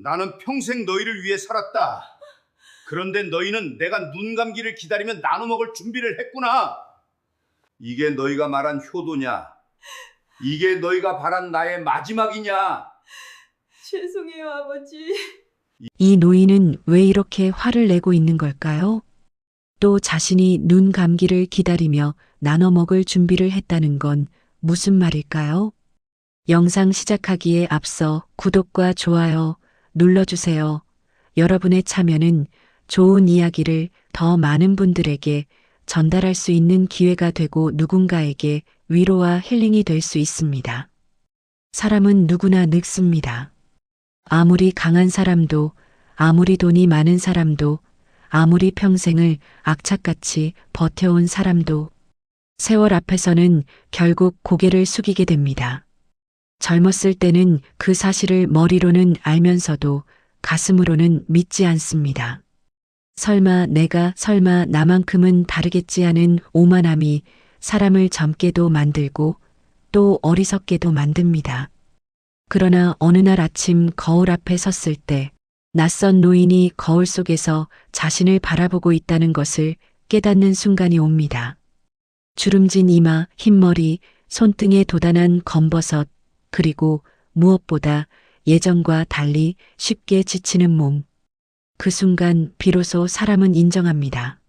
나는 평생 너희를 위해 살았다. 그런데 너희는 내가 눈 감기를 기다리면 나눠 먹을 준비를 했구나. 이게 너희가 말한 효도냐? 이게 너희가 바란 나의 마지막이냐? 죄송해요, 아버지. 이 노인은 왜 이렇게 화를 내고 있는 걸까요? 또 자신이 눈 감기를 기다리며 나눠 먹을 준비를 했다는 건 무슨 말일까요? 영상 시작하기에 앞서 구독과 좋아요 눌러주세요. 여러분의 참여는 좋은 이야기를 더 많은 분들에게 전달할 수 있는 기회가 되고 누군가에게 위로와 힐링이 될 수 있습니다. 사람은 누구나 늙습니다. 아무리 강한 사람도, 아무리 돈이 많은 사람도, 아무리 평생을 악착같이 버텨온 사람도 세월 앞에서는 결국 고개를 숙이게 됩니다. 젊었을 때는 그 사실을 머리로는 알면서도 가슴으로는 믿지 않습니다. 설마 나만큼은 다르겠지 하는 오만함이 사람을 젊게도 만들고 또 어리석게도 만듭니다. 그러나 어느 날 아침 거울 앞에 섰을 때 낯선 노인이 거울 속에서 자신을 바라보고 있다는 것을 깨닫는 순간이 옵니다. 주름진 이마, 흰머리, 손등에 도단한 검버섯, 그리고 무엇보다 예전과 달리 쉽게 지치는 몸. 그 순간 비로소 사람은 인정합니다.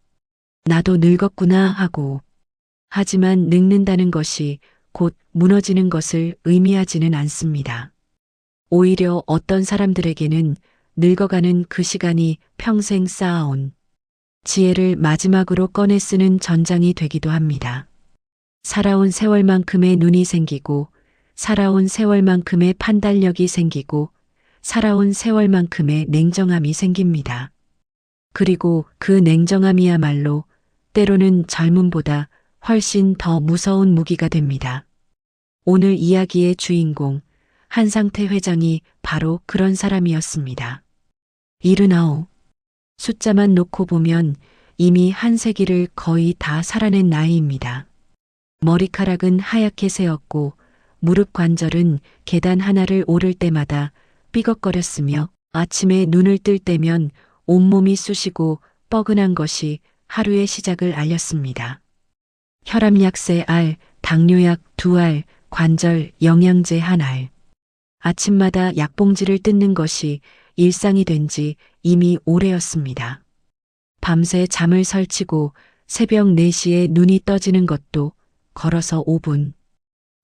나도 늙었구나 하고. 하지만 늙는다는 것이 곧 무너지는 것을 의미하지는 않습니다. 오히려 어떤 사람들에게는 늙어가는 그 시간이 평생 쌓아온 지혜를 마지막으로 꺼내 쓰는 전장이 되기도 합니다. 살아온 세월만큼의 눈이 생기고, 살아온 세월만큼의 판단력이 생기고, 살아온 세월만큼의 냉정함이 생깁니다. 그리고 그 냉정함이야말로 때로는 젊음보다 훨씬 더 무서운 무기가 됩니다. 오늘 이야기의 주인공, 한상태 회장이 바로 그런 사람이었습니다. 79. 숫자만 놓고 보면 이미 한 세기를 거의 다 살아낸 나이입니다. 머리카락은 하얗게 새었고 무릎 관절은 계단 하나를 오를 때마다 삐걱거렸으며 아침에 눈을 뜰 때면 온몸이 쑤시고 뻐근한 것이 하루의 시작을 알렸습니다. 혈압약 3알, 당뇨약 2알, 관절 영양제 1알. 아침마다 약봉지를 뜯는 것이 일상이 된 지 이미 오래였습니다. 밤새 잠을 설치고 새벽 4시에 눈이 떠지는 것도 걸어서 5분.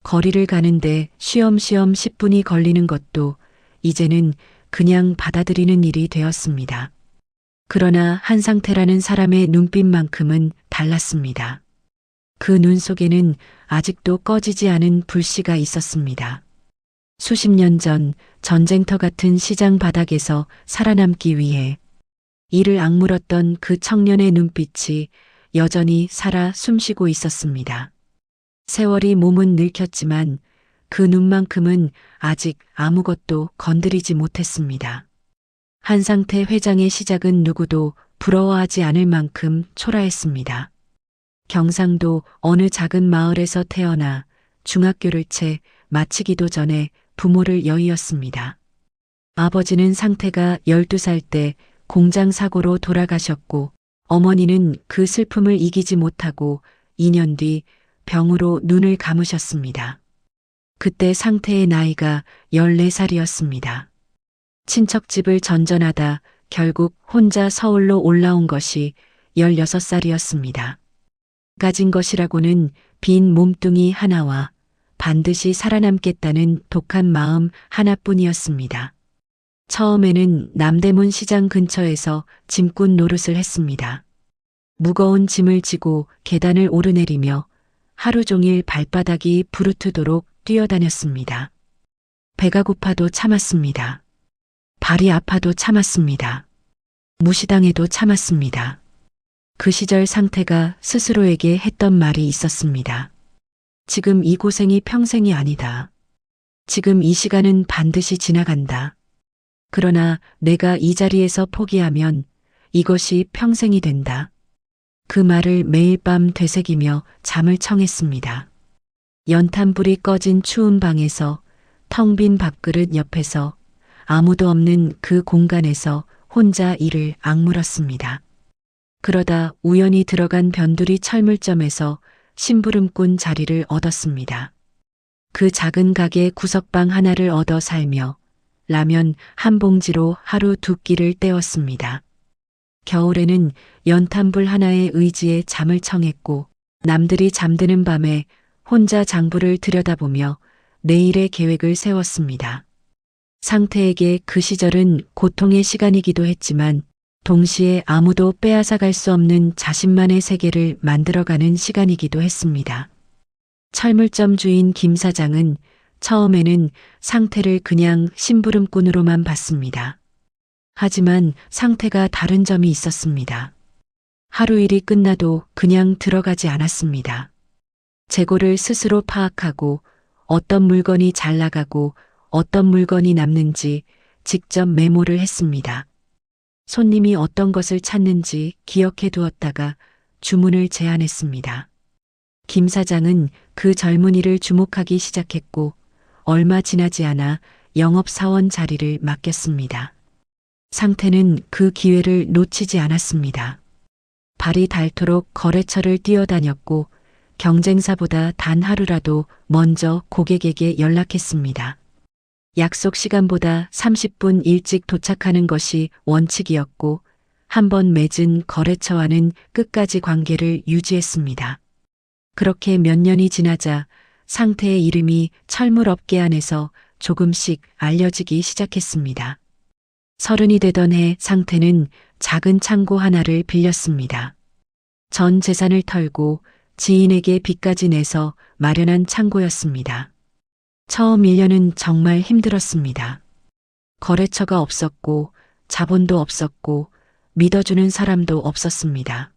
거리를 가는데 쉬엄쉬엄 10분이 걸리는 것도 이제는 그냥 받아들이는 일이 되었습니다. 그러나 한상태라는 사람의 눈빛만큼은 달랐습니다. 그 눈 속에는 아직도 꺼지지 않은 불씨가 있었습니다. 수십 년 전 전쟁터 같은 시장 바닥에서 살아남기 위해 이를 악물었던 그 청년의 눈빛이 여전히 살아 숨쉬고 있었습니다. 세월이 몸은 늙혔지만 그 눈만큼은 아직 아무것도 건드리지 못했습니다. 한상태 회장의 시작은 누구도 부러워하지 않을 만큼 초라했습니다. 경상도 어느 작은 마을에서 태어나 중학교를 채 마치기도 전에 부모를 여의었습니다. 아버지는 상태가 12살 때 공장 사고로 돌아가셨고 어머니는 그 슬픔을 이기지 못하고 2년 뒤 병으로 눈을 감으셨습니다. 그때 상태의 나이가 14살이었습니다. 친척집을 전전하다 결국 혼자 서울로 올라온 것이 16살이었습니다. 가진 것이라고는 빈 몸뚱이 하나와 반드시 살아남겠다는 독한 마음 하나뿐이었습니다. 처음에는 남대문 시장 근처에서 짐꾼 노릇을 했습니다. 무거운 짐을 지고 계단을 오르내리며 하루 종일 발바닥이 부르트도록 뛰어다녔습니다. 배가 고파도 참았습니다. 발이 아파도 참았습니다. 무시당해도 참았습니다. 그 시절 상태가 스스로에게 했던 말이 있었습니다. 지금 이 고생이 평생이 아니다. 지금 이 시간은 반드시 지나간다. 그러나 내가 이 자리에서 포기하면 이것이 평생이 된다. 그 말을 매일 밤 되새기며 잠을 청했습니다. 연탄불이 꺼진 추운 방에서 텅 빈 밥그릇 옆에서 아무도 없는 그 공간에서 혼자 이를 악물었습니다. 그러다 우연히 들어간 변두리 철물점에서 심부름꾼 자리를 얻었습니다. 그 작은 가게 구석방 하나를 얻어 살며 라면 한 봉지로 하루 두 끼를 때웠습니다. 겨울에는 연탄불 하나의 의지에 잠을 청했고 남들이 잠드는 밤에 혼자 장부를 들여다보며 내일의 계획을 세웠습니다. 상태에게 그 시절은 고통의 시간이기도 했지만 동시에 아무도 빼앗아갈 수 없는 자신만의 세계를 만들어가는 시간이기도 했습니다. 철물점 주인 김 사장은 처음에는 상태를 그냥 심부름꾼으로만 봤습니다. 하지만 상태가 다른 점이 있었습니다. 하루 일이 끝나도 그냥 들어가지 않았습니다. 재고를 스스로 파악하고 어떤 물건이 잘 나가고 어떤 물건이 남는지 직접 메모를 했습니다. 손님이 어떤 것을 찾는지 기억해 두었다가 주문을 제안했습니다. 김 사장은 그 젊은이를 주목하기 시작했고 얼마 지나지 않아 영업사원 자리를 맡겼습니다. 상태는 그 기회를 놓치지 않았습니다. 발이 닳도록 거래처를 뛰어다녔고 경쟁사보다 단 하루라도 먼저 고객에게 연락했습니다. 약속 시간보다 30분 일찍 도착하는 것이 원칙이었고 한번 맺은 거래처와는 끝까지 관계를 유지했습니다. 그렇게 몇 년이 지나자 상태의 이름이 철물업계 안에서 조금씩 알려지기 시작했습니다. 30이 되던 해 상태는 작은 창고 하나를 빌렸습니다. 전 재산을 털고 지인에게 빚까지 내서 마련한 창고였습니다. 처음 1년은 정말 힘들었습니다. 거래처가 없었고 자본도 없었고 믿어주는 사람도 없었습니다.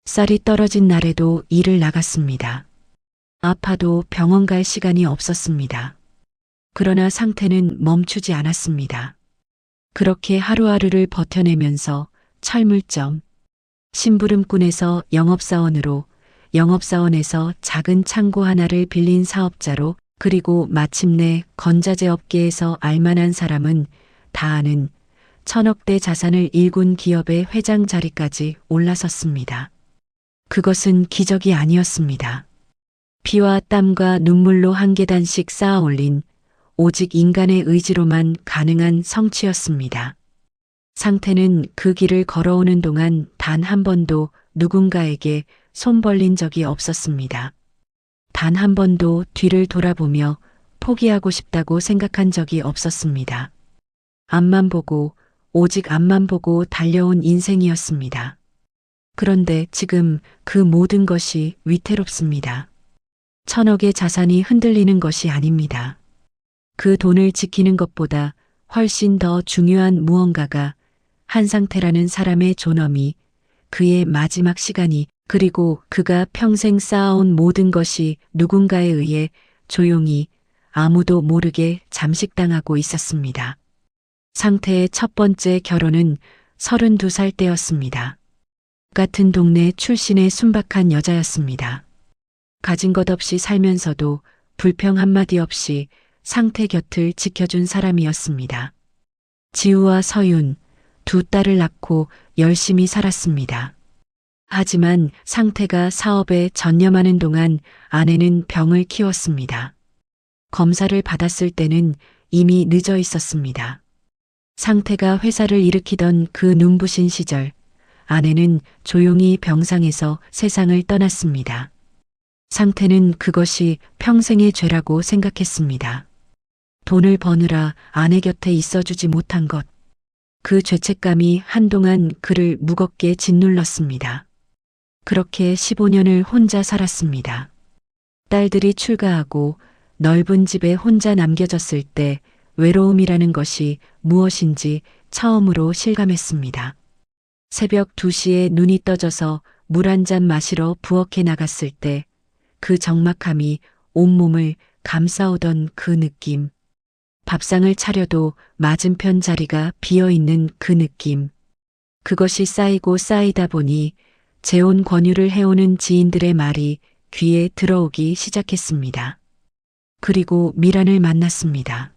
쌀이 떨어진 날에도 일을 나갔습니다. 아파도 병원 갈 시간이 없었습니다. 그러나 상태는 멈추지 않았습니다. 그렇게 하루하루를 버텨내면서 철물점, 심부름꾼에서 영업사원으로, 영업사원에서 작은 창고 하나를 빌린 사업자로, 그리고 마침내 건자재 업계에서 알만한 사람은 다 아는 1000억대 자산을 일군 기업의 회장 자리까지 올라섰습니다. 그것은 기적이 아니었습니다. 피와 땀과 눈물로 한 계단씩 쌓아 올린 오직 인간의 의지로만 가능한 성취였습니다. 상태는 그 길을 걸어오는 동안 단 한 번도 누군가에게 손 벌린 적이 없었습니다. 단 한 번도 뒤를 돌아보며 포기하고 싶다고 생각한 적이 없었습니다. 앞만 보고 오직 앞만 보고 달려온 인생이었습니다. 그런데 지금 그 모든 것이 위태롭습니다. 1000억의 자산이 흔들리는 것이 아닙니다. 그 돈을 지키는 것보다 훨씬 더 중요한 무언가가 한 상태라는 사람의 존엄이, 그의 마지막 시간이, 그리고 그가 평생 쌓아온 모든 것이 누군가에 의해 조용히 아무도 모르게 잠식당하고 있었습니다. 상태의 첫 번째 결혼은 32살 때였습니다. 같은 동네 출신의 순박한 여자였습니다. 가진 것 없이 살면서도 불평 한마디 없이 상태 곁을 지켜준 사람이었습니다. 지우와 서윤, 두 딸을 낳고 열심히 살았습니다. 하지만 상태가 사업에 전념하는 동안 아내는 병을 키웠습니다. 검사를 받았을 때는 이미 늦어 있었습니다. 상태가 회사를 일으키던 그 눈부신 시절, 아내는 조용히 병상에서 세상을 떠났습니다. 상태는 그것이 평생의 죄라고 생각했습니다. 돈을 버느라 아내 곁에 있어주지 못한 것, 그 죄책감이 한동안 그를 무겁게 짓눌렀습니다. 그렇게 15년을 혼자 살았습니다. 딸들이 출가하고 넓은 집에 혼자 남겨졌을 때 외로움이라는 것이 무엇인지 처음으로 실감했습니다. 새벽 2시에 눈이 떠져서 물 한 잔 마시러 부엌에 나갔을 때 그 적막함이 온몸을 감싸오던 그 느낌, 밥상을 차려도 맞은편 자리가 비어있는 그 느낌, 그것이 쌓이고 쌓이다 보니 재혼 권유를 해오는 지인들의 말이 귀에 들어오기 시작했습니다. 그리고 미란을 만났습니다.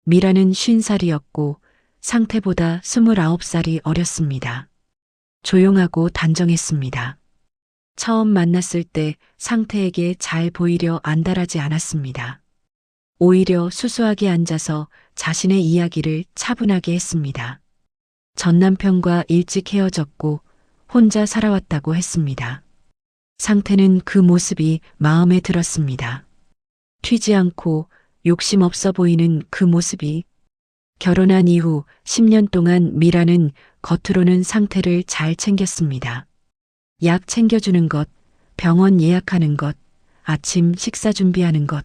미라는 50살이었고 상태보다 29살이 어렸습니다. 조용하고 단정했습니다. 처음 만났을 때 상태에게 잘 보이려 안달하지 않았습니다. 오히려 수수하게 앉아서 자신의 이야기를 차분하게 했습니다. 전 남편과 일찍 헤어졌고 혼자 살아왔다고 했습니다. 상태는 그 모습이 마음에 들었습니다. 튀지 않고 욕심 없어 보이는 그 모습이. 결혼한 이후 10년 동안 미라는 겉으로는 상태를 잘 챙겼습니다. 약 챙겨주는 것, 병원 예약하는 것, 아침 식사 준비하는 것.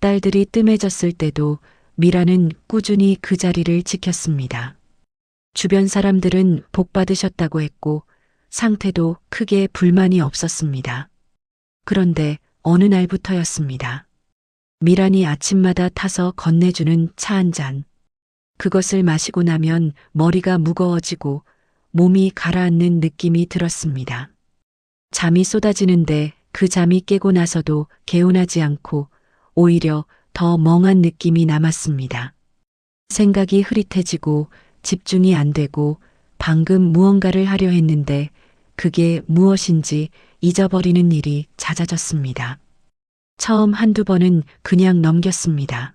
딸들이 뜸해졌을 때도 미라는 꾸준히 그 자리를 지켰습니다. 주변 사람들은 복 받으셨다고 했고 상태도 크게 불만이 없었습니다. 그런데 어느 날부터였습니다. 미란이 아침마다 타서 건네주는 차 한 잔. 그것을 마시고 나면 머리가 무거워지고 몸이 가라앉는 느낌이 들었습니다. 잠이 쏟아지는데 그 잠이 깨고 나서도 개운하지 않고 오히려 더 멍한 느낌이 남았습니다. 생각이 흐릿해지고 집중이 안 되고 방금 무언가를 하려 했는데 그게 무엇인지 잊어버리는 일이 잦아졌습니다. 처음 한두 번은 그냥 넘겼습니다.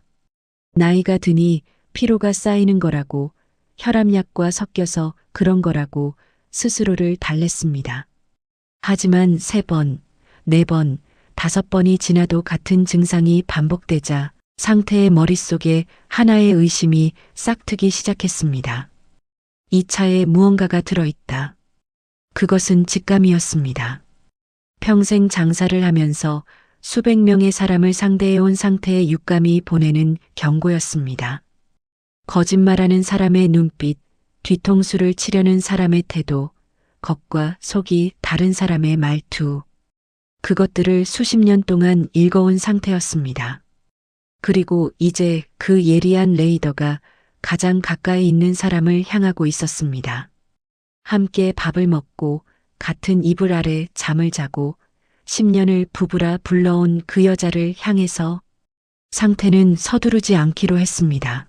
나이가 드니 피로가 쌓이는 거라고, 혈압약과 섞여서 그런 거라고 스스로를 달랬습니다. 하지만 3번, 4번, 5번이 지나도 같은 증상이 반복되자 상태의 머릿속에 하나의 의심이 싹트기 시작했습니다. 이 차에 무언가가 들어있다. 그것은 직감이었습니다. 평생 장사를 하면서 수백 명의 사람을 상대해온 상태의 육감이 보내는 경고였습니다. 거짓말하는 사람의 눈빛, 뒤통수를 치려는 사람의 태도, 겉과 속이 다른 사람의 말투. 그것들을 수십 년 동안 읽어온 상태였습니다. 그리고 이제 그 예리한 레이더가 가장 가까이 있는 사람을 향하고 있었습니다. 함께 밥을 먹고 같은 이불 아래 잠을 자고 10년을 부부라 불러온 그 여자를 향해서 상태는 서두르지 않기로 했습니다.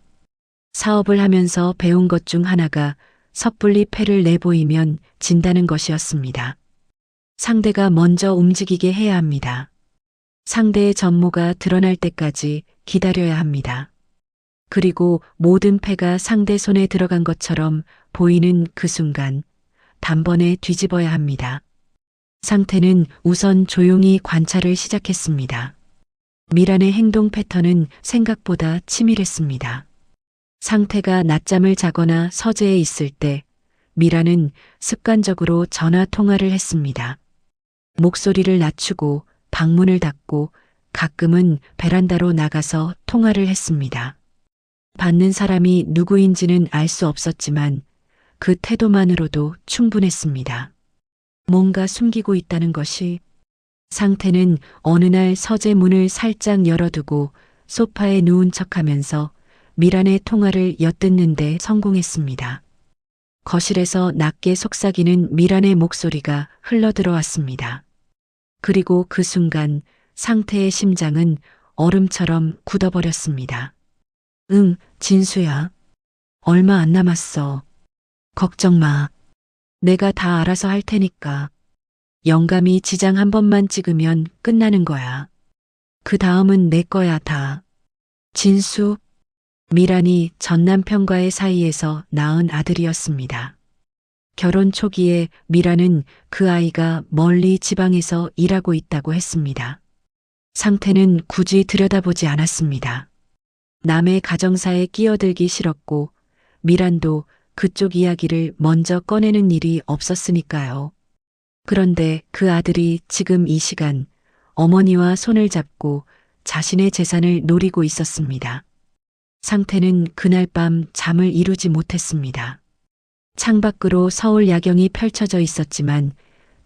사업을 하면서 배운 것 중 하나가 섣불리 패를 내보이면 진다는 것이었습니다. 상대가 먼저 움직이게 해야 합니다. 상대의 전모가 드러날 때까지 기다려야 합니다. 그리고 모든 패가 상대 손에 들어간 것처럼 보이는 그 순간 단번에 뒤집어야 합니다. 상태는 우선 조용히 관찰을 시작했습니다. 미란의 행동 패턴은 생각보다 치밀했습니다. 상태가 낮잠을 자거나 서재에 있을 때 미란은 습관적으로 전화 통화를 했습니다. 목소리를 낮추고 방문을 닫고 가끔은 베란다로 나가서 통화를 했습니다. 받는 사람이 누구인지는 알 수 없었지만 그 태도만으로도 충분했습니다. 뭔가 숨기고 있다는 것이. 상태는 어느 날 서재 문을 살짝 열어두고 소파에 누운 척하면서 미란의 통화를 엿듣는데 성공했습니다. 거실에서 낮게 속삭이는 미란의 목소리가 흘러들어왔습니다. 그리고 그 순간 상태의 심장은 얼음처럼 굳어버렸습니다. 응, 진수야. 얼마 안 남았어. 걱정 마. 내가 다 알아서 할 테니까. 영감이 지장 한 번만 찍으면 끝나는 거야. 그 다음은 내 거야 다. 진수. 미란이 전 남편과의 사이에서 낳은 아들이었습니다. 결혼 초기에 미란은 그 아이가 멀리 지방에서 일하고 있다고 했습니다. 상태는 굳이 들여다보지 않았습니다. 남의 가정사에 끼어들기 싫었고 미란도 그쪽 이야기를 먼저 꺼내는 일이 없었으니까요. 그런데 그 아들이 지금 이 시간 어머니와 손을 잡고 자신의 재산을 노리고 있었습니다. 상태는 그날 밤 잠을 이루지 못했습니다. 창밖으로 서울 야경이 펼쳐져 있었지만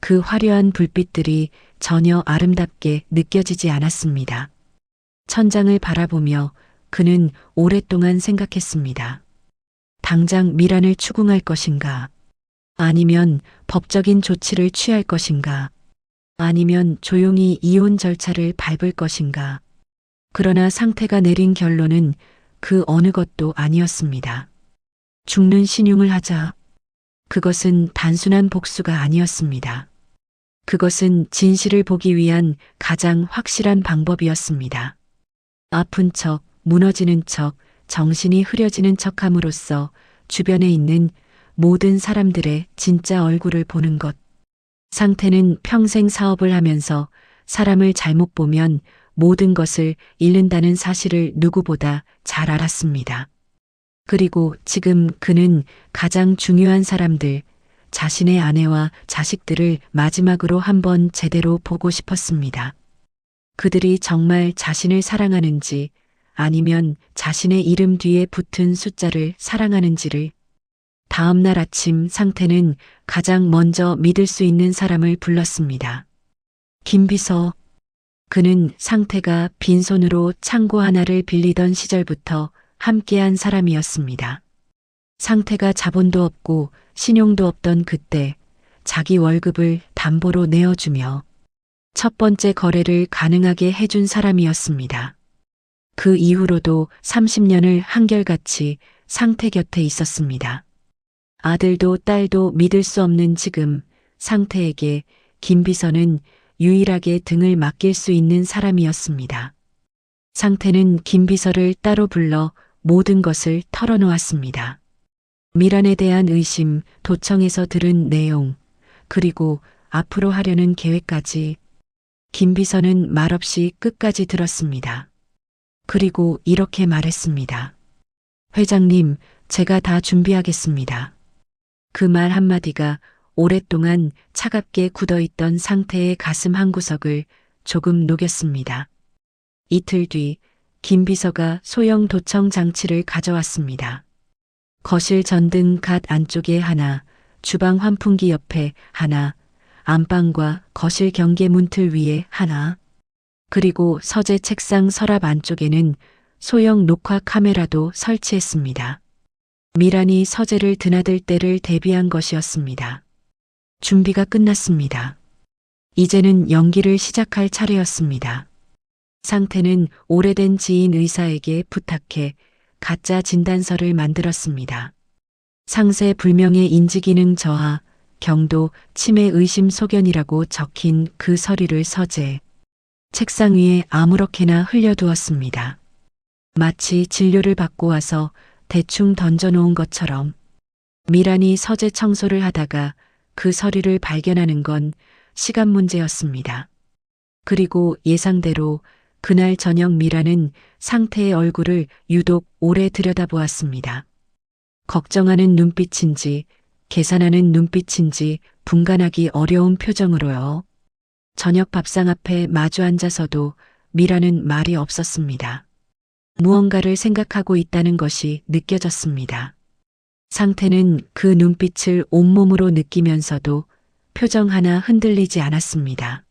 그 화려한 불빛들이 전혀 아름답게 느껴지지 않았습니다. 천장을 바라보며 그는 오랫동안 생각했습니다. 당장 미란을 추궁할 것인가? 아니면 법적인 조치를 취할 것인가? 아니면 조용히 이혼 절차를 밟을 것인가? 그러나 상태가 내린 결론은 그 어느 것도 아니었습니다. 죽는 신용을 하자. 그것은 단순한 복수가 아니었습니다. 그것은 진실을 보기 위한 가장 확실한 방법이었습니다. 아픈 척, 무너지는 척, 정신이 흐려지는 척 함으로써 주변에 있는 모든 사람들의 진짜 얼굴을 보는 것. 상태는 평생 사업을 하면서 사람을 잘못 보면 모든 것을 잃는다는 사실을 누구보다 잘 알았습니다. 그리고 지금 그는 가장 중요한 사람들, 자신의 아내와 자식들을 마지막으로 한번 제대로 보고 싶었습니다. 그들이 정말 자신을 사랑하는지 아니면 자신의 이름 뒤에 붙은 숫자를 사랑하는지를. 다음 날 아침 상태는 가장 먼저 믿을 수 있는 사람을 불렀습니다. 김비서. 그는 상태가 빈손으로 창고 하나를 빌리던 시절부터 함께한 사람이었습니다. 상태가 자본도 없고 신용도 없던 그때 자기 월급을 담보로 내어주며 첫 번째 거래를 가능하게 해준 사람이었습니다. 그 이후로도 30년을 한결같이 상태 곁에 있었습니다. 아들도 딸도 믿을 수 없는 지금 상태에게 김비서는 유일하게 등을 맡길 수 있는 사람이었습니다. 상태는 김비서를 따로 불러 모든 것을 털어놓았습니다. 미란에 대한 의심, 도청에서 들은 내용, 그리고 앞으로 하려는 계획까지. 김비서는 말없이 끝까지 들었습니다. 그리고 이렇게 말했습니다. 회장님, 제가 다 준비하겠습니다. 그 말 한마디가 오랫동안 차갑게 굳어있던 상태의 가슴 한구석을 조금 녹였습니다. 이틀 뒤 김비서가 소형 도청 장치를 가져왔습니다. 거실 전등 갓 안쪽에 하나, 주방 환풍기 옆에 하나, 안방과 거실 경계 문틀 위에 하나, 그리고 서재 책상 서랍 안쪽에는 소형 녹화 카메라도 설치했습니다. 미란이 서재를 드나들 때를 대비한 것이었습니다. 준비가 끝났습니다. 이제는 연기를 시작할 차례였습니다. 상태는 오래된 지인 의사에게 부탁해 가짜 진단서를 만들었습니다. 상세 불명의 인지기능 저하, 경도, 치매 의심 소견이라고 적힌 그 서류를 서재 책상 위에 아무렇게나 흘려두었습니다. 마치 진료를 받고 와서 대충 던져놓은 것처럼. 미란이 서재 청소를 하다가 그 서류를 발견하는 건 시간 문제였습니다. 그리고 예상대로 그날 저녁 미란은 상태의 얼굴을 유독 오래 들여다보았습니다. 걱정하는 눈빛인지 계산하는 눈빛인지 분간하기 어려운 표정으로요. 저녁 밥상 앞에 마주 앉아서도 미란은 말이 없었습니다. 무언가를 생각하고 있다는 것이 느껴졌습니다. 상태는 그 눈빛을 온몸으로 느끼면서도 표정 하나 흔들리지 않았습니다.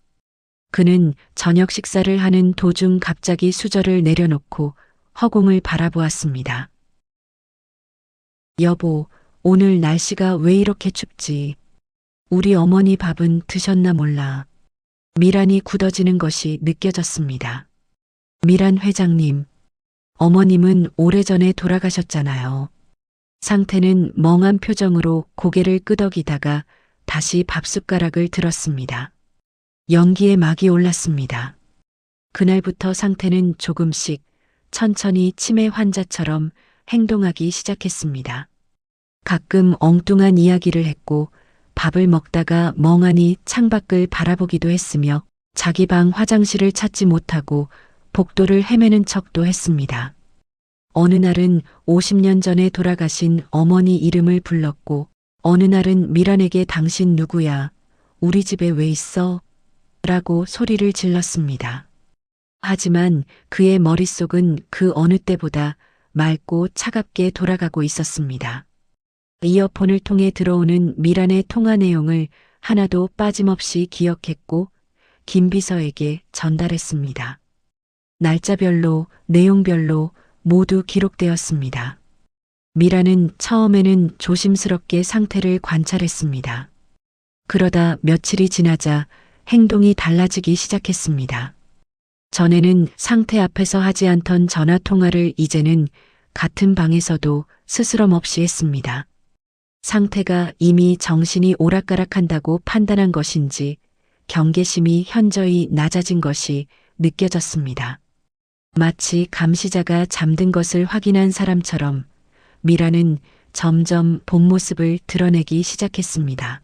그는 저녁 식사를 하는 도중 갑자기 수저를 내려놓고 허공을 바라보았습니다. 여보, 오늘 날씨가 왜 이렇게 춥지? 우리 어머니 밥은 드셨나 몰라. 미란이 굳어지는 것이 느껴졌습니다. 미란 회장님, 어머님은 오래전에 돌아가셨잖아요. 상태는 멍한 표정으로 고개를 끄덕이다가 다시 밥숟가락을 들었습니다. 연기에 막이 올랐습니다. 그날부터 상태는 조금씩 천천히 치매 환자처럼 행동하기 시작했습니다. 가끔 엉뚱한 이야기를 했고 밥을 먹다가 멍하니 창밖을 바라보기도 했으며 자기 방 화장실을 찾지 못하고 복도를 헤매는 척도 했습니다. 어느 날은 50년 전에 돌아가신 어머니 이름을 불렀고 어느 날은 미란에게 당신 누구야? 우리 집에 왜 있어? 라고 소리를 질렀습니다. 하지만 그의 머릿속은 그 어느 때보다 맑고 차갑게 돌아가고 있었습니다. 이어폰을 통해 들어오는 미란의 통화 내용을 하나도 빠짐없이 기억했고 김비서에게 전달했습니다. 날짜별로, 내용별로 모두 기록되었습니다. 미란은 처음에는 조심스럽게 상태를 관찰했습니다. 그러다 며칠이 지나자 행동이 달라지기 시작했습니다. 전에는 상태 앞에서 하지 않던 전화 통화를 이제는 같은 방에서도 스스럼 없이 했습니다. 상태가 이미 정신이 오락가락한다고 판단한 것인지 경계심이 현저히 낮아진 것이 느껴졌습니다. 마치 감시자가 잠든 것을 확인한 사람처럼 미라는 점점 본 모습을 드러내기 시작했습니다.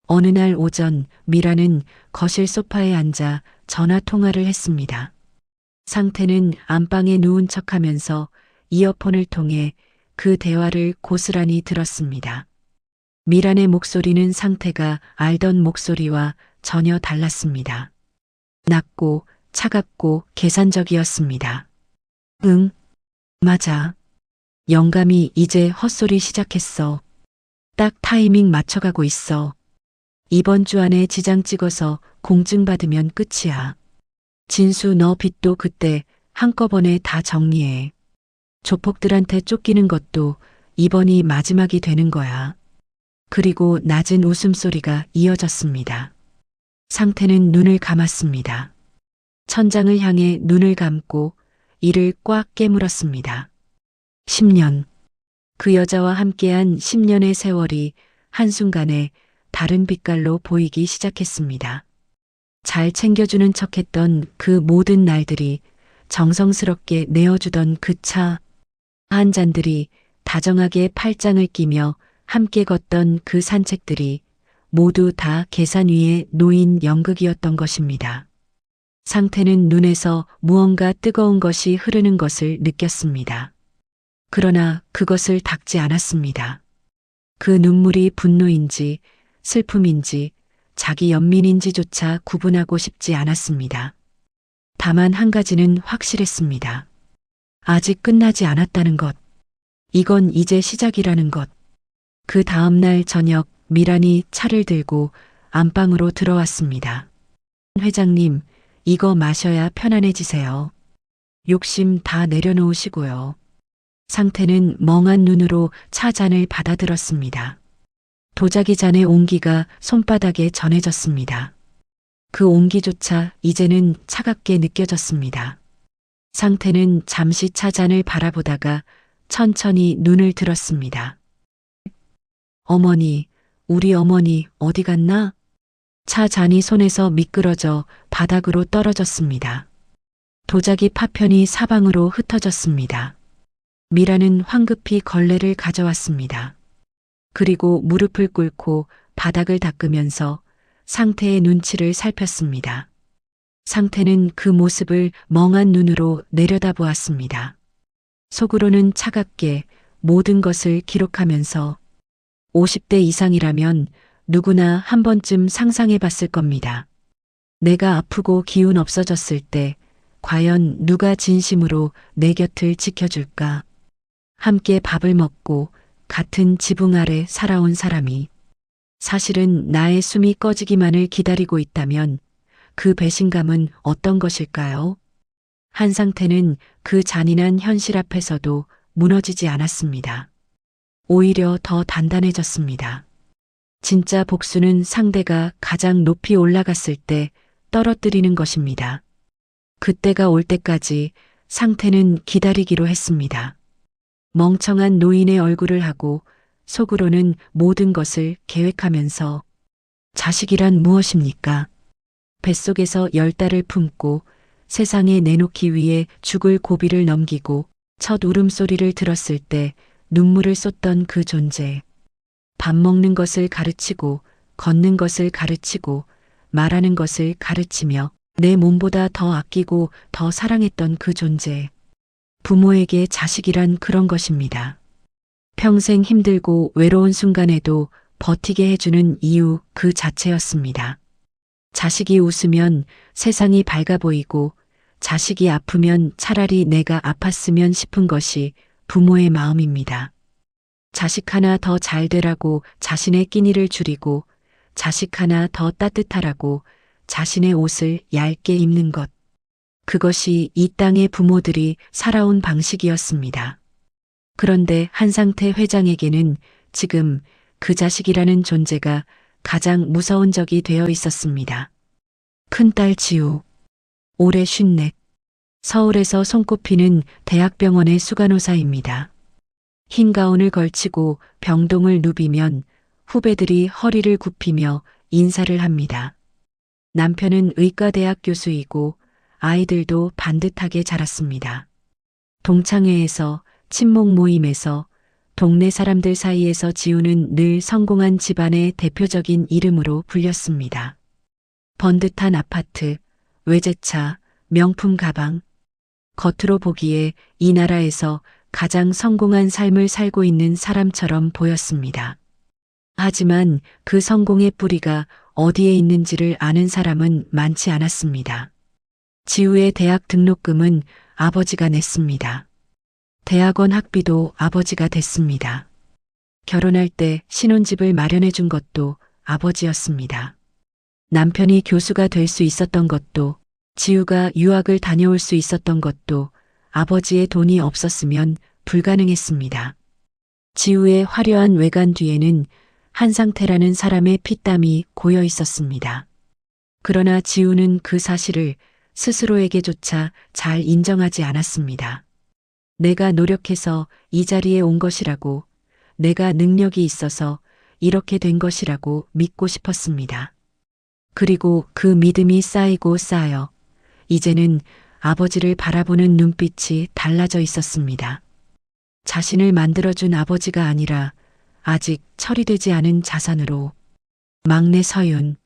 어느 날 오전 미라는 거실 소파에 앉아 전화 통화를 했습니다. 상태는 안방에 누운 척하면서 이어폰을 통해 그 대화를 고스란히 들었습니다. 미란의 목소리는 상태가 알던 목소리와 전혀 달랐습니다. 낮고 차갑고 계산적이었습니다. 응, 맞아. 영감이 이제 헛소리 시작했어. 딱 타이밍 맞춰가고 있어. 이번 주 안에 지장 찍어서 공증 받으면 끝이야. 진수 너 빚도 그때 한꺼번에 다 정리해. 조폭들한테 쫓기는 것도 이번이 마지막이 되는 거야. 그리고 낮은 웃음소리가 이어졌습니다. 상태는 눈을 감았습니다. 천장을 향해 눈을 감고 이를 꽉 깨물었습니다. 10년. 그 여자와 함께한 10년의 세월이 한순간에 다른 빛깔로 보이기 시작했습니다. 잘 챙겨주는 척했던 그 모든 날들이, 정성스럽게 내어주던 그 차 한 잔들이, 다정하게 팔짱을 끼며 함께 걷던 그 산책들이 모두 다 계산 위에 놓인 연극이었던 것입니다. 상태는 눈에서 무언가 뜨거운 것이 흐르는 것을 느꼈습니다. 그러나 그것을 닦지 않았습니다. 그 눈물이 분노인지 슬픔인지 자기 연민인지조차 구분하고 싶지 않았습니다. 다만 한 가지는 확실했습니다. 아직 끝나지 않았다는 것. 이건 이제 시작이라는 것. 그 다음 날 저녁 미란이 차를 들고 안방으로 들어왔습니다. 회장님, 이거 마셔야 편안해지세요. 욕심 다 내려놓으시고요. 상태는 멍한 눈으로 차 잔을 받아들었습니다. 도자기 잔의 온기가 손바닥에 전해졌습니다. 그 온기조차 이제는 차갑게 느껴졌습니다. 상태는 잠시 차 잔을 바라보다가 천천히 눈을 들었습니다. 어머니, 우리 어머니 어디 갔나? 차 잔이 손에서 미끄러져 바닥으로 떨어졌습니다. 도자기 파편이 사방으로 흩어졌습니다. 미라는 황급히 걸레를 가져왔습니다. 그리고 무릎을 꿇고 바닥을 닦으면서 상태의 눈치를 살폈습니다. 상태는 그 모습을 멍한 눈으로 내려다보았습니다. 속으로는 차갑게 모든 것을 기록하면서 50대 이상이라면 누구나 한 번쯤 상상해 봤을 겁니다. 내가 아프고 기운 없어졌을 때 과연 누가 진심으로 내 곁을 지켜줄까? 함께 밥을 먹고 같은 지붕 아래 살아온 사람이 사실은 나의 숨이 꺼지기만을 기다리고 있다면 그 배신감은 어떤 것일까요? 한 상태는 그 잔인한 현실 앞에서도 무너지지 않았습니다. 오히려 더 단단해졌습니다. 진짜 복수는 상대가 가장 높이 올라갔을 때 떨어뜨리는 것입니다. 그때가 올 때까지 상태는 기다리기로 했습니다. 멍청한 노인의 얼굴을 하고 속으로는 모든 것을 계획하면서 자식이란 무엇입니까? 뱃속에서 10달을 품고 세상에 내놓기 위해 죽을 고비를 넘기고 첫 울음소리를 들었을 때 눈물을 쏟던 그 존재. 밥 먹는 것을 가르치고 걷는 것을 가르치고 말하는 것을 가르치며 내 몸보다 더 아끼고 더 사랑했던 그 존재. 부모에게 자식이란 그런 것입니다. 평생 힘들고 외로운 순간에도 버티게 해주는 이유 그 자체였습니다. 자식이 웃으면 세상이 밝아 보이고 자식이 아프면 차라리 내가 아팠으면 싶은 것이 부모의 마음입니다. 자식 하나 더 잘 되라고 자신의 끼니를 줄이고 자식 하나 더 따뜻하라고 자신의 옷을 얇게 입는 것. 그것이 이 땅의 부모들이 살아온 방식이었습니다. 그런데 한상태 회장에게는 지금 그 자식이라는 존재가 가장 무서운 적이 되어 있었습니다. 큰딸 지우. 올해 54. 서울에서 손꼽히는 대학병원의 수간호사입니다. 흰 가운을 걸치고 병동을 누비면 후배들이 허리를 굽히며 인사를 합니다. 남편은 의과대학 교수이고 아이들도 반듯하게 자랐습니다. 동창회에서, 친목 모임에서, 동네 사람들 사이에서 지우는 늘 성공한 집안의 대표적인 이름으로 불렸습니다. 번듯한 아파트, 외제차, 명품 가방. 겉으로 보기에 이 나라에서 가장 성공한 삶을 살고 있는 사람처럼 보였습니다. 하지만 그 성공의 뿌리가 어디에 있는지를 아는 사람은 많지 않았습니다. 지우의 대학 등록금은 아버지가 냈습니다. 대학원 학비도 아버지가 댔습니다. 결혼할 때 신혼집을 마련해 준 것도 아버지였습니다. 남편이 교수가 될 수 있었던 것도, 지우가 유학을 다녀올 수 있었던 것도 아버지의 돈이 없었으면 불가능했습니다. 지우의 화려한 외관 뒤에는 한상태라는 사람의 피땀이 고여 있었습니다. 그러나 지우는 그 사실을 스스로에게조차 잘 인정하지 않았습니다. 내가 노력해서 이 자리에 온 것이라고, 내가 능력이 있어서 이렇게 된 것이라고 믿고 싶었습니다. 그리고 그 믿음이 쌓이고 쌓여 이제는 아버지를 바라보는 눈빛이 달라져 있었습니다. 자신을 만들어준 아버지가 아니라 아직 처리되지 않은 자산으로. 막내 서윤,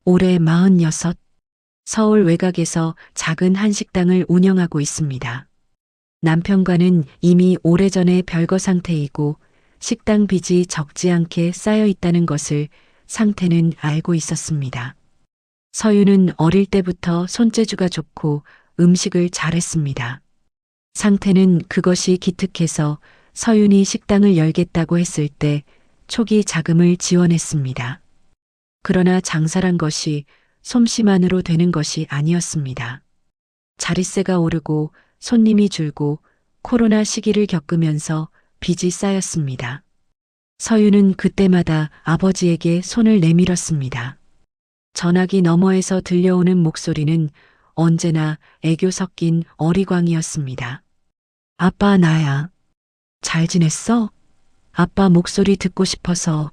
올해 46, 서울 외곽에서 작은 한식당을 운영하고 있습니다. 남편과는 이미 오래전에 별거 상태이고 식당 빚이 적지 않게 쌓여 있다는 것을 상태는 알고 있었습니다. 서윤은 어릴 때부터 손재주가 좋고 음식을 잘했습니다. 상태는 그것이 기특해서 서윤이 식당을 열겠다고 했을 때 초기 자금을 지원했습니다. 그러나 장사란 것이 솜씨만으로 되는 것이 아니었습니다. 자릿세가 오르고 손님이 줄고 코로나 시기를 겪으면서 빚이 쌓였습니다. 서윤은 그때마다 아버지에게 손을 내밀었습니다. 전화기 너머에서 들려오는 목소리는 언제나 애교 섞인 어리광이었습니다. 아빠, 나야. 잘 지냈어? 아빠 목소리 듣고 싶어서.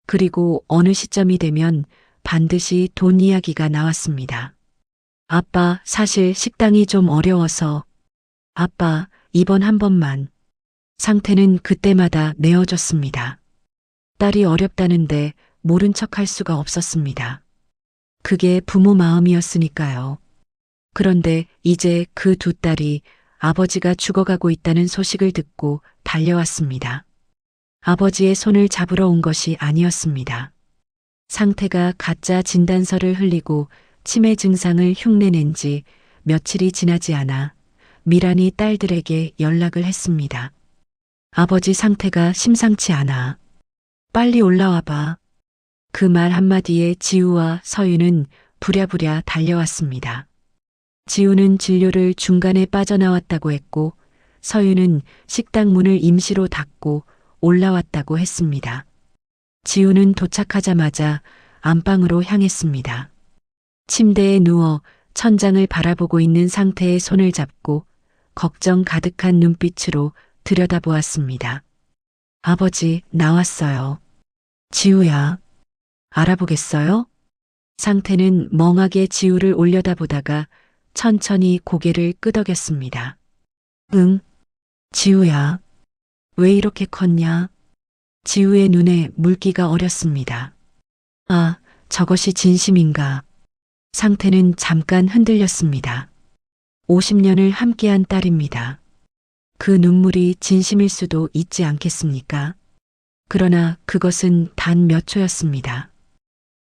그리고 어느 시점이 되면 반드시 돈 이야기가 나왔습니다. 아빠, 사실 식당이 좀 어려워서. 아빠, 이번 한 번만. 상태는 그때마다 내어줬습니다. 딸이 어렵다는데 모른 척할 수가 없었습니다. 그게 부모 마음이었으니까요. 그런데 이제 그 두 딸이 아버지가 죽어가고 있다는 소식을 듣고 달려왔습니다. 아버지의 손을 잡으러 온 것이 아니었습니다. 상태가 가짜 진단서를 흘리고 치매 증상을 흉내낸 지 며칠이 지나지 않아 미란이 딸들에게 연락을 했습니다. 아버지 상태가 심상치 않아. 빨리 올라와 봐. 그 말 한마디에 지우와 서윤은 부랴부랴 달려왔습니다. 지우는 진료를 중간에 빠져나왔다고 했고 서윤은 식당 문을 임시로 닫고 올라왔다고 했습니다. 지우는 도착하자마자 안방으로 향했습니다. 침대에 누워 천장을 바라보고 있는 상태의 손을 잡고 걱정 가득한 눈빛으로 들여다보았습니다. 아버지, 나왔어요. 지우야, 알아보겠어요? 상태는 멍하게 지우를 올려다보다가 천천히 고개를 끄덕였습니다. 응, 지우야. 왜 이렇게 컸냐? 지우의 눈에 물기가 어렸습니다. 아, 저것이 진심인가? 상태는 잠깐 흔들렸습니다. 50년을 함께한 딸입니다. 그 눈물이 진심일 수도 있지 않겠습니까? 그러나 그것은 단 몇 초였습니다.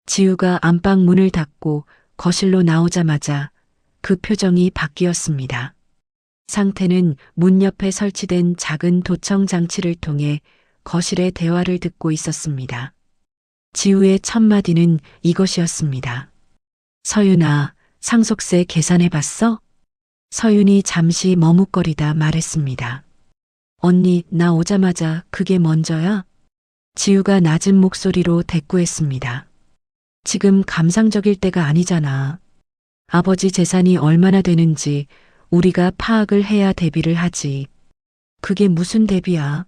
지우가 안방 문을 닫고 거실로 나오자마자 그 표정이 바뀌었습니다. 상태는 문 옆에 설치된 작은 도청 장치를 통해 거실의 대화를 듣고 있었습니다. 지우의 첫 마디는 이것이었습니다. 서윤아, 상속세 계산해봤어? 서윤이 잠시 머뭇거리다 말했습니다. 언니, 나 오자마자 그게 먼저야? 지우가 낮은 목소리로 대꾸했습니다. 지금 감상적일 때가 아니잖아. 아버지 재산이 얼마나 되는지, 우리가 파악을 해야 대비를 하지. 그게 무슨 대비야?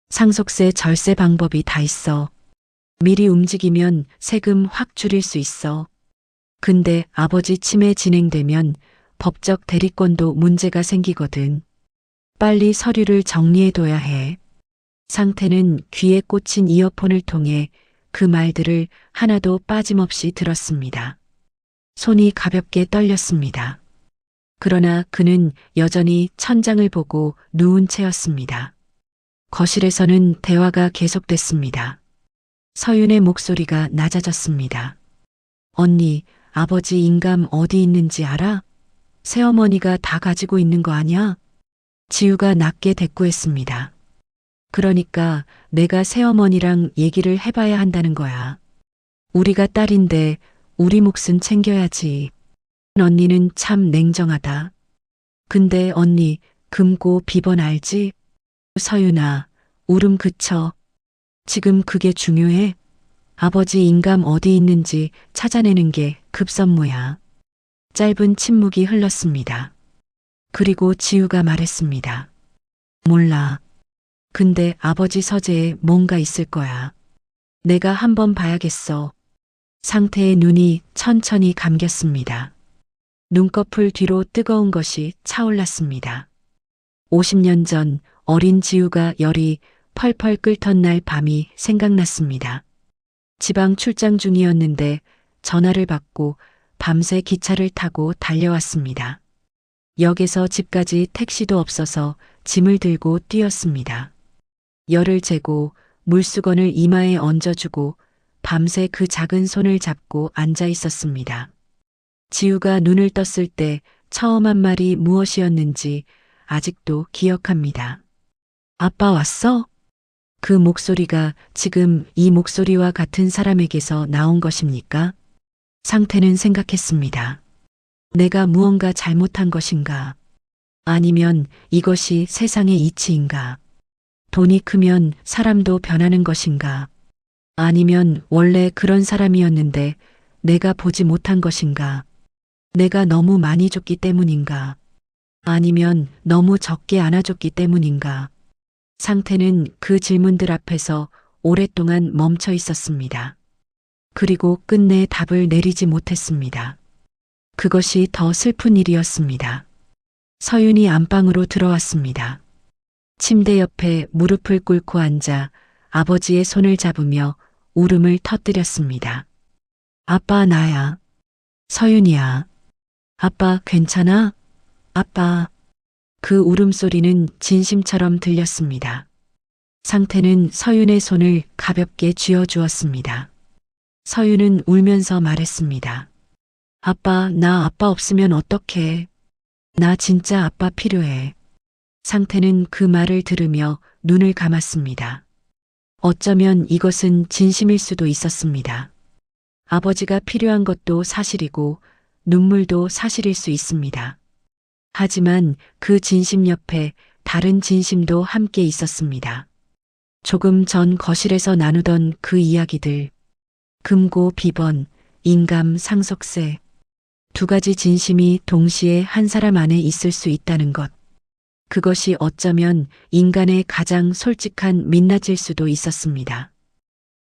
상속세 절세 방법이 다 있어. 미리 움직이면 세금 확 줄일 수 있어. 근데 아버지 치매 진행되면 법적 대리권도 문제가 생기거든. 빨리 서류를 정리해둬야 해. 상태는 귀에 꽂힌 이어폰을 통해 그 말들을 하나도 빠짐없이 들었습니다. 손이 가볍게 떨렸습니다. 그러나 그는 여전히 천장을 보고 누운 채였습니다. 거실에서는 대화가 계속됐습니다. 서윤의 목소리가 낮아졌습니다. 언니, 아버지 인감 어디 있는지 알아? 새어머니가 다 가지고 있는 거 아니야? 지우가 낮게 대꾸했습니다. 그러니까 내가 새어머니랑 얘기를 해봐야 한다는 거야. 우리가 딸인데 우리 몫은 챙겨야지. 언니는 참 냉정하다. 근데 언니, 금고 비번 알지? 서윤아, 울음 그쳐. 지금 그게 중요해? 아버지 인감 어디 있는지 찾아내는 게 급선무야. 짧은 침묵이 흘렀습니다. 그리고 지우가 말했습니다. 몰라. 근데 아버지 서재에 뭔가 있을 거야. 내가 한번 봐야겠어. 상태의 눈이 천천히 감겼습니다. 눈꺼풀 뒤로 뜨거운 것이 차올랐습니다. 50년 전 어린 지우가 열이 펄펄 끓던 날 밤이 생각났습니다. 지방 출장 중이었는데 전화를 받고 밤새 기차를 타고 달려왔습니다. 역에서 집까지 택시도 없어서 짐을 들고 뛰었습니다. 열을 재고 물수건을 이마에 얹어주고 밤새 그 작은 손을 잡고 앉아 있었습니다. 지우가 눈을 떴을 때 처음 한 말이 무엇이었는지 아직도 기억합니다. 아빠 왔어? 그 목소리가 지금 이 목소리와 같은 사람에게서 나온 것입니까? 상태는 생각했습니다. 내가 무언가 잘못한 것인가? 아니면 이것이 세상의 이치인가? 돈이 크면 사람도 변하는 것인가? 아니면 원래 그런 사람이었는데 내가 보지 못한 것인가? 내가 너무 많이 줬기 때문인가? 아니면 너무 적게 안아줬기 때문인가? 상태는 그 질문들 앞에서 오랫동안 멈춰 있었습니다. 그리고 끝내 답을 내리지 못했습니다. 그것이 더 슬픈 일이었습니다. 서윤이 안방으로 들어왔습니다. 침대 옆에 무릎을 꿇고 앉아 아버지의 손을 잡으며 울음을 터뜨렸습니다. 아빠 나야. 서윤이야. 아빠 괜찮아? 아빠. 그 울음소리는 진심처럼 들렸습니다. 상태는 서윤의 손을 가볍게 쥐어주었습니다. 서윤은 울면서 말했습니다. 아빠, 나 아빠 없으면 어떡해. 나 진짜 아빠 필요해. 상태는 그 말을 들으며 눈을 감았습니다. 어쩌면 이것은 진심일 수도 있었습니다. 아버지가 필요한 것도 사실이고 눈물도 사실일 수 있습니다. 하지만 그 진심 옆에 다른 진심도 함께 있었습니다. 조금 전 거실에서 나누던 그 이야기들, 금고 비번, 인감 상속세, 두 가지 진심이 동시에 한 사람 안에 있을 수 있다는 것. 그것이 어쩌면 인간의 가장 솔직한 민낯일 수도 있었습니다.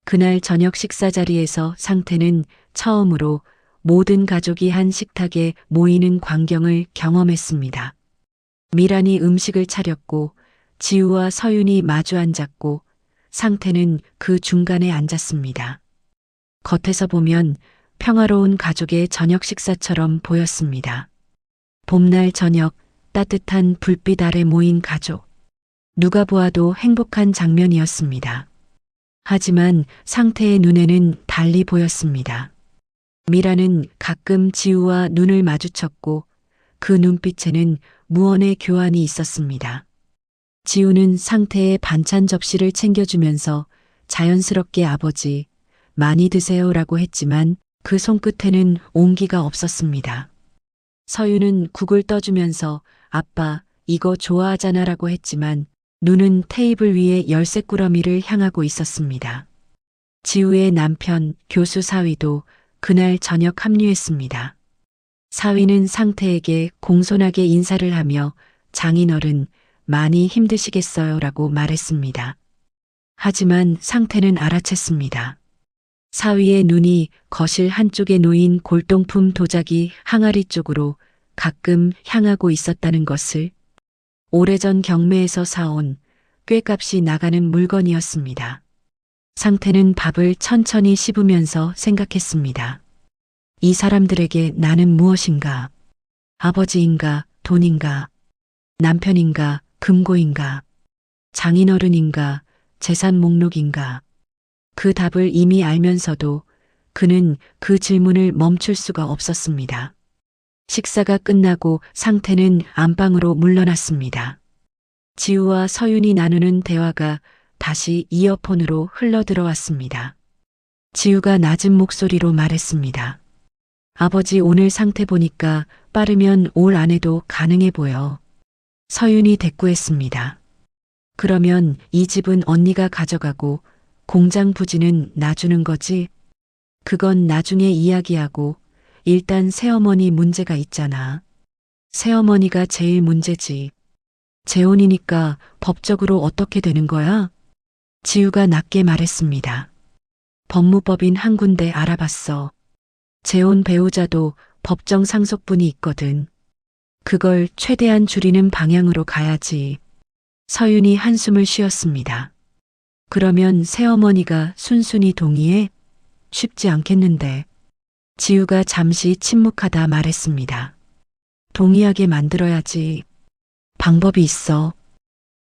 그날 저녁 식사 자리에서 상태는 처음으로 모든 가족이 한 식탁에 모이는 광경을 경험했습니다. 미란이 음식을 차렸고 지우와 서윤이 마주 앉았고 상태는 그 중간에 앉았습니다. 겉에서 보면 평화로운 가족의 저녁 식사처럼 보였습니다. 봄날 저녁 따뜻한 불빛 아래 모인 가족. 누가 보아도 행복한 장면이었습니다. 하지만 상태의 눈에는 달리 보였습니다. 미라는 가끔 지우와 눈을 마주쳤고 그 눈빛에는 무언의 교환이 있었습니다. 지우는 상태의 반찬 접시를 챙겨주면서 자연스럽게 아버지, 많이 드세요라고 했지만 그 손끝에는 온기가 없었습니다. 서윤은 국을 떠주면서 아빠, 이거 좋아하잖아라고 했지만 눈은 테이블 위에 열쇠꾸러미를 향하고 있었습니다. 지우의 남편, 교수 사위도 그날 저녁 합류했습니다. 사위는 상태에게 공손하게 인사를 하며 장인어른 많이 힘드시겠어요라고 말했습니다. 하지만 상태는 알아챘습니다. 사위의 눈이 거실 한쪽에 놓인 골동품 도자기 항아리 쪽으로 가끔 향하고 있었다는 것을, 오래전 경매에서 사온 꾀값이 나가는 물건이었습니다. 상태는 밥을 천천히 씹으면서 생각했습니다. 이 사람들에게 나는 무엇인가? 아버지인가? 돈인가? 남편인가? 금고인가? 장인어른인가? 재산 목록인가? 그 답을 이미 알면서도 그는 그 질문을 멈출 수가 없었습니다. 식사가 끝나고 상태는 안방으로 물러났습니다. 지우와 서윤이 나누는 대화가 다시 이어폰으로 흘러들어왔습니다. 지우가 낮은 목소리로 말했습니다. 아버지, 오늘 상태 보니까 빠르면 올 안에도 가능해 보여. 서윤이 대꾸했습니다. 그러면 이 집은 언니가 가져가고 공장 부지는 놔주는 거지? 그건 나중에 이야기하고 일단 새어머니 문제가 있잖아. 새어머니가 제일 문제지. 재혼이니까 법적으로 어떻게 되는 거야? 지우가 낮게 말했습니다. 법무법인 한 군데 알아봤어. 재혼 배우자도 법정 상속분이 있거든. 그걸 최대한 줄이는 방향으로 가야지. 서윤이 한숨을 쉬었습니다. 그러면 새어머니가 순순히 동의해? 쉽지 않겠는데. 지우가 잠시 침묵하다 말했습니다. 동의하게 만들어야지. 방법이 있어.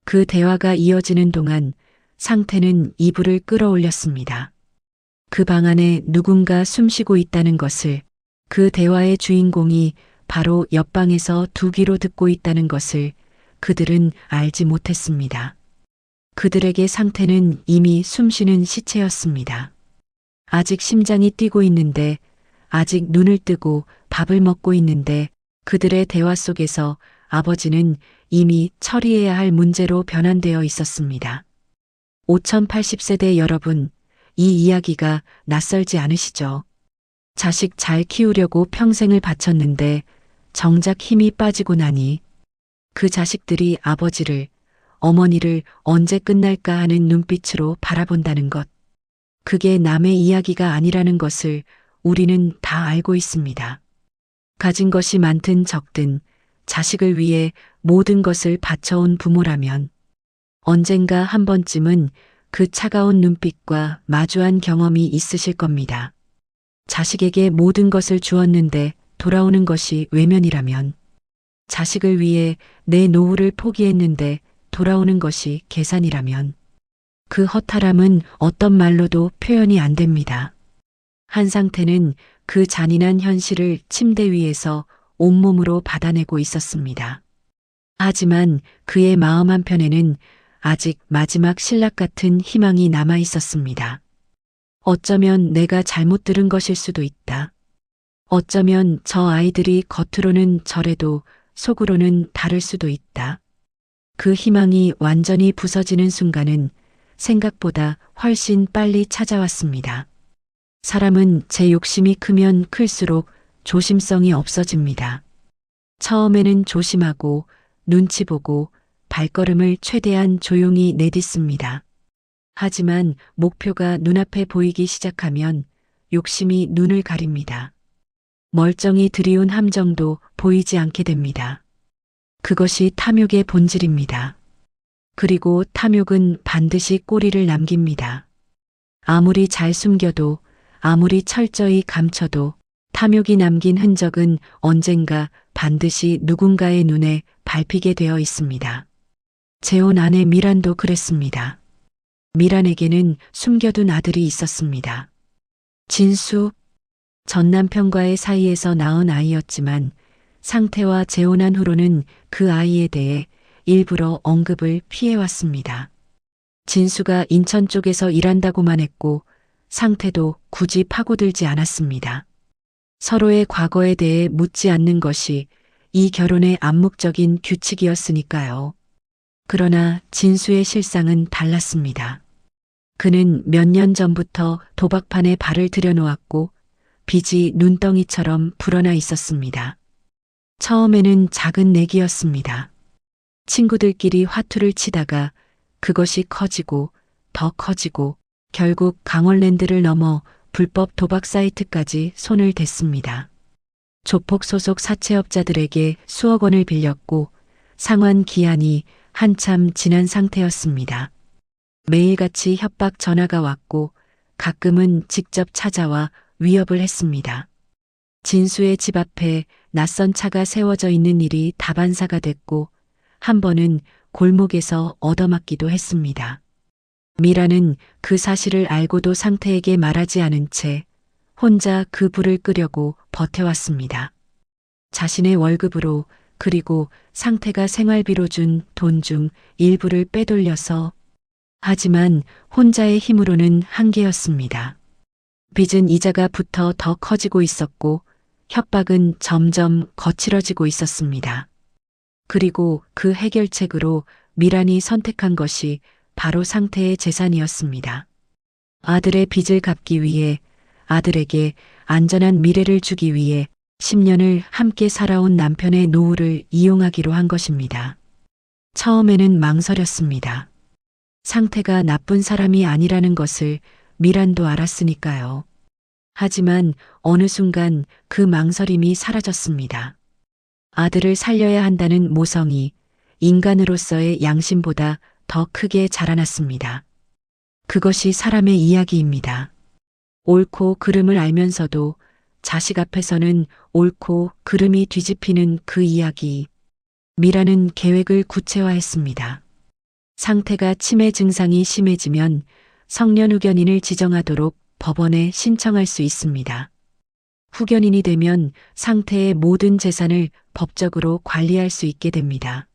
그 대화가 이어지는 동안 상태는 이불을 끌어올렸습니다. 그 방 안에 누군가 숨쉬고 있다는 것을, 그 대화의 주인공이 바로 옆방에서 두 귀로 듣고 있다는 것을 그들은 알지 못했습니다. 그들에게 상태는 이미 숨쉬는 시체였습니다. 아직 심장이 뛰고 있는데, 아직 눈을 뜨고 밥을 먹고 있는데 그들의 대화 속에서 아버지는 이미 처리해야 할 문제로 변환되어 있었습니다. 5080세대 여러분, 이 이야기가 낯설지 않으시죠? 자식 잘 키우려고 평생을 바쳤는데 정작 힘이 빠지고 나니 그 자식들이 아버지를, 어머니를 언제 끝날까 하는 눈빛으로 바라본다는 것. 그게 남의 이야기가 아니라는 것을 우리는 다 알고 있습니다. 가진 것이 많든 적든 자식을 위해 모든 것을 바쳐온 부모라면 언젠가 한 번쯤은 그 차가운 눈빛과 마주한 경험이 있으실 겁니다. 자식에게 모든 것을 주었는데 돌아오는 것이 외면이라면, 자식을 위해 내 노후를 포기했는데 돌아오는 것이 계산이라면, 그 허탈함은 어떤 말로도 표현이 안 됩니다. 한 상태는 그 잔인한 현실을 침대 위에서 온몸으로 받아내고 있었습니다. 하지만 그의 마음 한편에는 아직 마지막 신락 같은 희망이 남아 있었습니다. 어쩌면 내가 잘못 들은 것일 수도 있다. 어쩌면 저 아이들이 겉으로는 저래도 속으로는 다를 수도 있다. 그 희망이 완전히 부서지는 순간은 생각보다 훨씬 빨리 찾아왔습니다. 사람은 제 욕심이 크면 클수록 조심성이 없어집니다. 처음에는 조심하고 눈치 보고 발걸음을 최대한 조용히 내딛습니다. 하지만 목표가 눈앞에 보이기 시작하면 욕심이 눈을 가립니다. 멀쩡히 들이운 함정도 보이지 않게 됩니다. 그것이 탐욕의 본질입니다. 그리고 탐욕은 반드시 꼬리를 남깁니다. 아무리 잘 숨겨도, 아무리 철저히 감춰도 탐욕이 남긴 흔적은 언젠가 반드시 누군가의 눈에 밟히게 되어 있습니다. 재혼 아내 미란도 그랬습니다. 미란에게는 숨겨둔 아들이 있었습니다. 진수, 전 남편과의 사이에서 낳은 아이였지만 상태와 재혼한 후로는 그 아이에 대해 일부러 언급을 피해왔습니다. 진수가 인천 쪽에서 일한다고만 했고 상태도 굳이 파고들지 않았습니다. 서로의 과거에 대해 묻지 않는 것이 이 결혼의 암묵적인 규칙이었으니까요. 그러나 진수의 실상은 달랐습니다. 그는 몇 년 전부터 도박판에 발을 들여놓았고 빚이 눈덩이처럼 불어나 있었습니다. 처음에는 작은 내기였습니다. 친구들끼리 화투를 치다가 그것이 커지고 더 커지고 결국 강원랜드를 넘어 불법 도박 사이트까지 손을 댔습니다. 조폭 소속 사채업자들에게 수억 원을 빌렸고 상환 기한이 한참 지난 상태였습니다. 매일같이 협박 전화가 왔고 가끔은 직접 찾아와 위협을 했습니다. 진수의 집 앞에 낯선 차가 세워져 있는 일이 다반사가 됐고 한 번은 골목에서 얻어맞기도 했습니다. 미라는 그 사실을 알고도 상태에게 말하지 않은 채 혼자 그 불을 끄려고 버텨왔습니다. 자신의 월급으로 그리고 상태가 생활비로 준 돈 중 일부를 빼돌려서 하지만 혼자의 힘으로는 한계였습니다. 빚은 이자가 붙어 더 커지고 있었고 협박은 점점 거칠어지고 있었습니다. 그리고 그 해결책으로 미란이 선택한 것이 바로 상태의 재산이었습니다. 아들의 빚을 갚기 위해 아들에게 안전한 미래를 주기 위해 10년을 함께 살아온 남편의 노후를 이용하기로 한 것입니다. 처음에는 망설였습니다. 상태가 나쁜 사람이 아니라는 것을 미란도 알았으니까요. 하지만 어느 순간 그 망설임이 사라졌습니다. 아들을 살려야 한다는 모성이 인간으로서의 양심보다 더 크게 자라났습니다. 그것이 사람의 이야기입니다. 옳고 그름을 알면서도 자식 앞에서는 옳고 그름이 뒤집히는 그 이야기. 미라는 계획을 구체화했습니다. 상태가 치매 증상이 심해지면 성년 후견인을 지정하도록 법원에 신청할 수 있습니다. 후견인이 되면 상태의 모든 재산을 법적으로 관리할 수 있게 됩니다.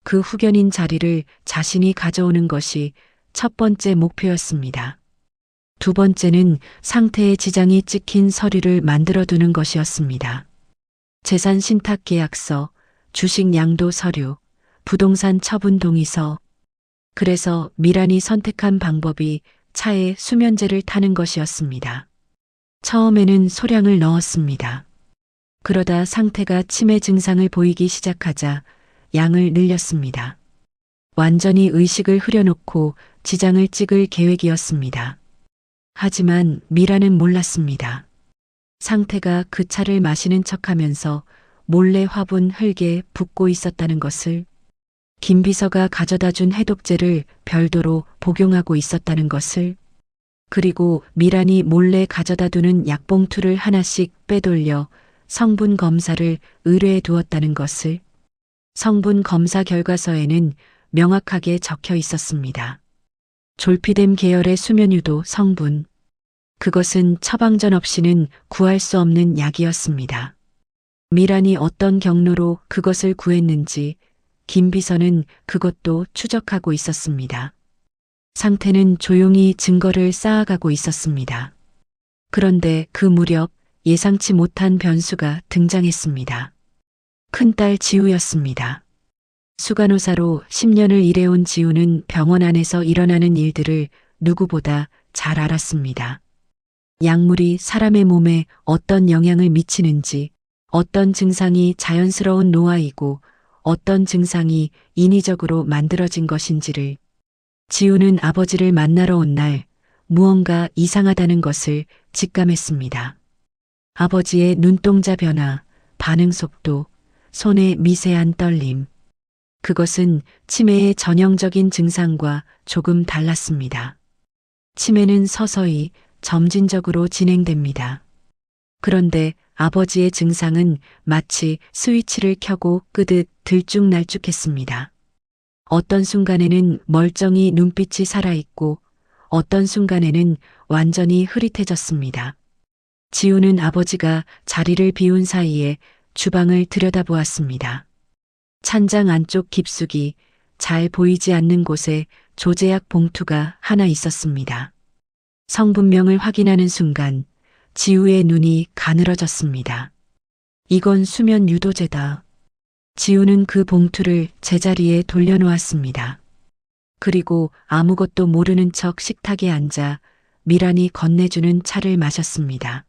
그 후견인 자리를 자신이 가져오는 것이 첫 번째 목표였습니다. 두 번째는 상태의 지장이 찍힌 서류를 만들어두는 것이었습니다. 재산 신탁 계약서, 주식 양도 서류, 부동산 처분 동의서. 그래서 미란이 선택한 방법이 차에 수면제를 타는 것이었습니다. 처음에는 소량을 넣었습니다. 그러다 상태가 치매 증상을 보이기 시작하자 양을 늘렸습니다. 완전히 의식을 흐려놓고 지장을 찍을 계획이었습니다. 하지만 미라는 몰랐습니다. 상태가 그 차를 마시는 척하면서 몰래 화분 흙에 붓고 있었다는 것을, 김 비서가 가져다 준 해독제를 별도로 복용하고 있었다는 것을, 그리고 미란이 몰래 가져다 두는 약봉투를 하나씩 빼돌려 성분 검사를 의뢰해 두었다는 것을. 성분 검사 결과서에는 명확하게 적혀 있었습니다. 졸피뎀 계열의 수면유도 성분. 그것은 처방전 없이는 구할 수 없는 약이었습니다. 미란이 어떤 경로로 그것을 구했는지 김 비서는 그것도 추적하고 있었습니다. 상태는 조용히 증거를 쌓아가고 있었습니다. 그런데 그 무렵 예상치 못한 변수가 등장했습니다. 큰딸 지우였습니다. 수간호사로 10년을 일해온 지우는 병원 안에서 일어나는 일들을 누구보다 잘 알았습니다. 약물이 사람의 몸에 어떤 영향을 미치는지, 어떤 증상이 자연스러운 노화이고 어떤 증상이 인위적으로 만들어진 것인지를. 지우는 아버지를 만나러 온 날 무언가 이상하다는 것을 직감했습니다. 아버지의 눈동자 변화, 반응 속도, 손의 미세한 떨림. 그것은 치매의 전형적인 증상과 조금 달랐습니다. 치매는 서서히 점진적으로 진행됩니다. 그런데 아버지의 증상은 마치 스위치를 켜고 끄듯 들쭉날쭉했습니다. 어떤 순간에는 멀쩡히 눈빛이 살아있고 어떤 순간에는 완전히 흐릿해졌습니다. 지우는 아버지가 자리를 비운 사이에 주방을 들여다보았습니다. 찬장 안쪽 깊숙이 잘 보이지 않는 곳에 조제약 봉투가 하나 있었습니다. 성분명을 확인하는 순간 지우의 눈이 가늘어졌습니다. 이건 수면 유도제다. 지우는 그 봉투를 제자리에 돌려놓았습니다. 그리고 아무것도 모르는 척 식탁에 앉아 미란이 건네주는 차를 마셨습니다.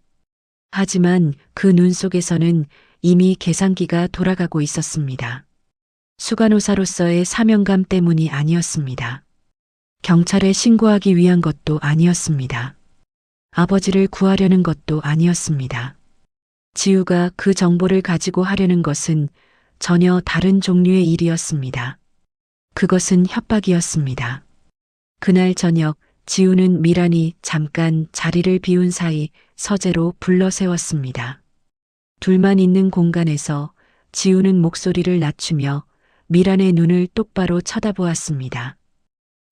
하지만 그 눈 속에서는 이미 계산기가 돌아가고 있었습니다. 수간호사로서의 사명감 때문이 아니었습니다. 경찰에 신고하기 위한 것도 아니었습니다. 아버지를 구하려는 것도 아니었습니다. 지우가 그 정보를 가지고 하려는 것은 전혀 다른 종류의 일이었습니다. 그것은 협박이었습니다. 그날 저녁 지우는 미란이 잠깐 자리를 비운 사이 서재로 불러 세웠습니다. 둘만 있는 공간에서 지우는 목소리를 낮추며 미란의 눈을 똑바로 쳐다보았습니다.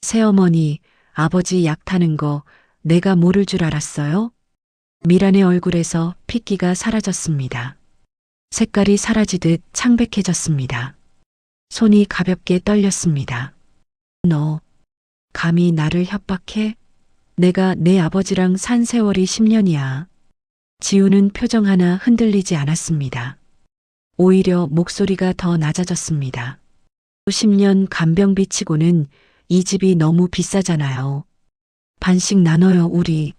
새어머니, 아버지 약 타는 거 내가 모를 줄 알았어요? 미란의 얼굴에서 핏기가 사라졌습니다. 색깔이 사라지듯 창백해졌습니다. 손이 가볍게 떨렸습니다. 너, 감히 나를 협박해? 내가 내 아버지랑 산 세월이 10년이야. 지우는 표정 하나 흔들리지 않았습니다. 오히려 목소리가 더 낮아졌습니다. 10년 간병비 치고는 이 집이 너무 비싸잖아요. 반씩 나눠요, 우리.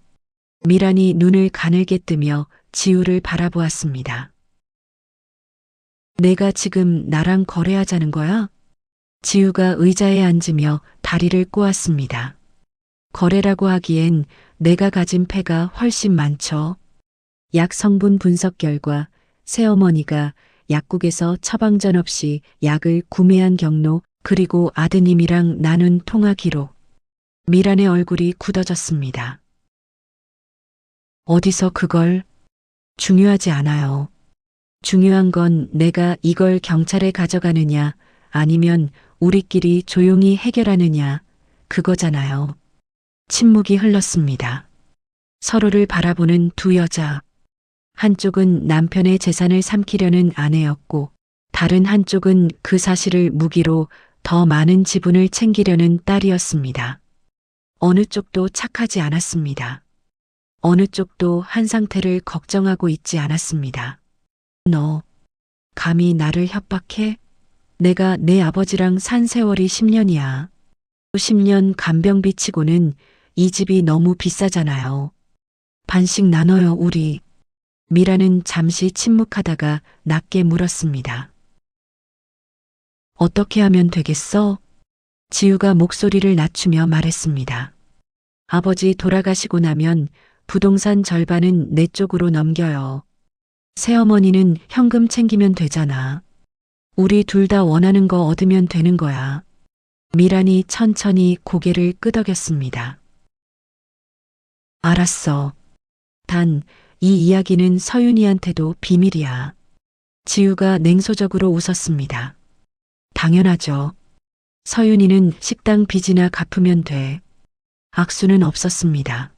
미란이 눈을 가늘게 뜨며 지우를 바라보았습니다. 내가 지금 나랑 거래하자는 거야? 지우가 의자에 앉으며 다리를 꼬았습니다. 거래라고 하기엔 내가 가진 패가 훨씬 많죠. 약 성분 분석 결과 새어머니가 약국에서 처방전 없이 약을 구매한 경로 그리고 아드님이랑 나눈 통화 기록. 미란의 얼굴이 굳어졌습니다. 어디서 그걸? 중요하지 않아요. 중요한 건 내가 이걸 경찰에 가져가느냐 아니면 우리끼리 조용히 해결하느냐 그거잖아요. 침묵이 흘렀습니다. 서로를 바라보는 두 여자. 한쪽은 남편의 재산을 삼키려는 아내였고 다른 한쪽은 그 사실을 무기로 더 많은 지분을 챙기려는 딸이었습니다. 어느 쪽도 착하지 않았습니다. 어느 쪽도 한 상태를 걱정하고 있지 않았습니다. 너, 감히 나를 협박해? 내가 내 아버지랑 산 세월이 10년이야. 10년 간병비 치고는 이 집이 너무 비싸잖아요. 반씩 나눠요, 우리. 미라는 잠시 침묵하다가 낮게 물었습니다. 어떻게 하면 되겠어? 지우가 목소리를 낮추며 말했습니다. 아버지 돌아가시고 나면 부동산 절반은 내 쪽으로 넘겨요. 새어머니는 현금 챙기면 되잖아. 우리 둘 다 원하는 거 얻으면 되는 거야. 미란이 천천히 고개를 끄덕였습니다. 알았어. 단, 이 이야기는 서윤이한테도 비밀이야. 지우가 냉소적으로 웃었습니다. 당연하죠. 서윤이는 식당 빚이나 갚으면 돼. 악수는 없었습니다.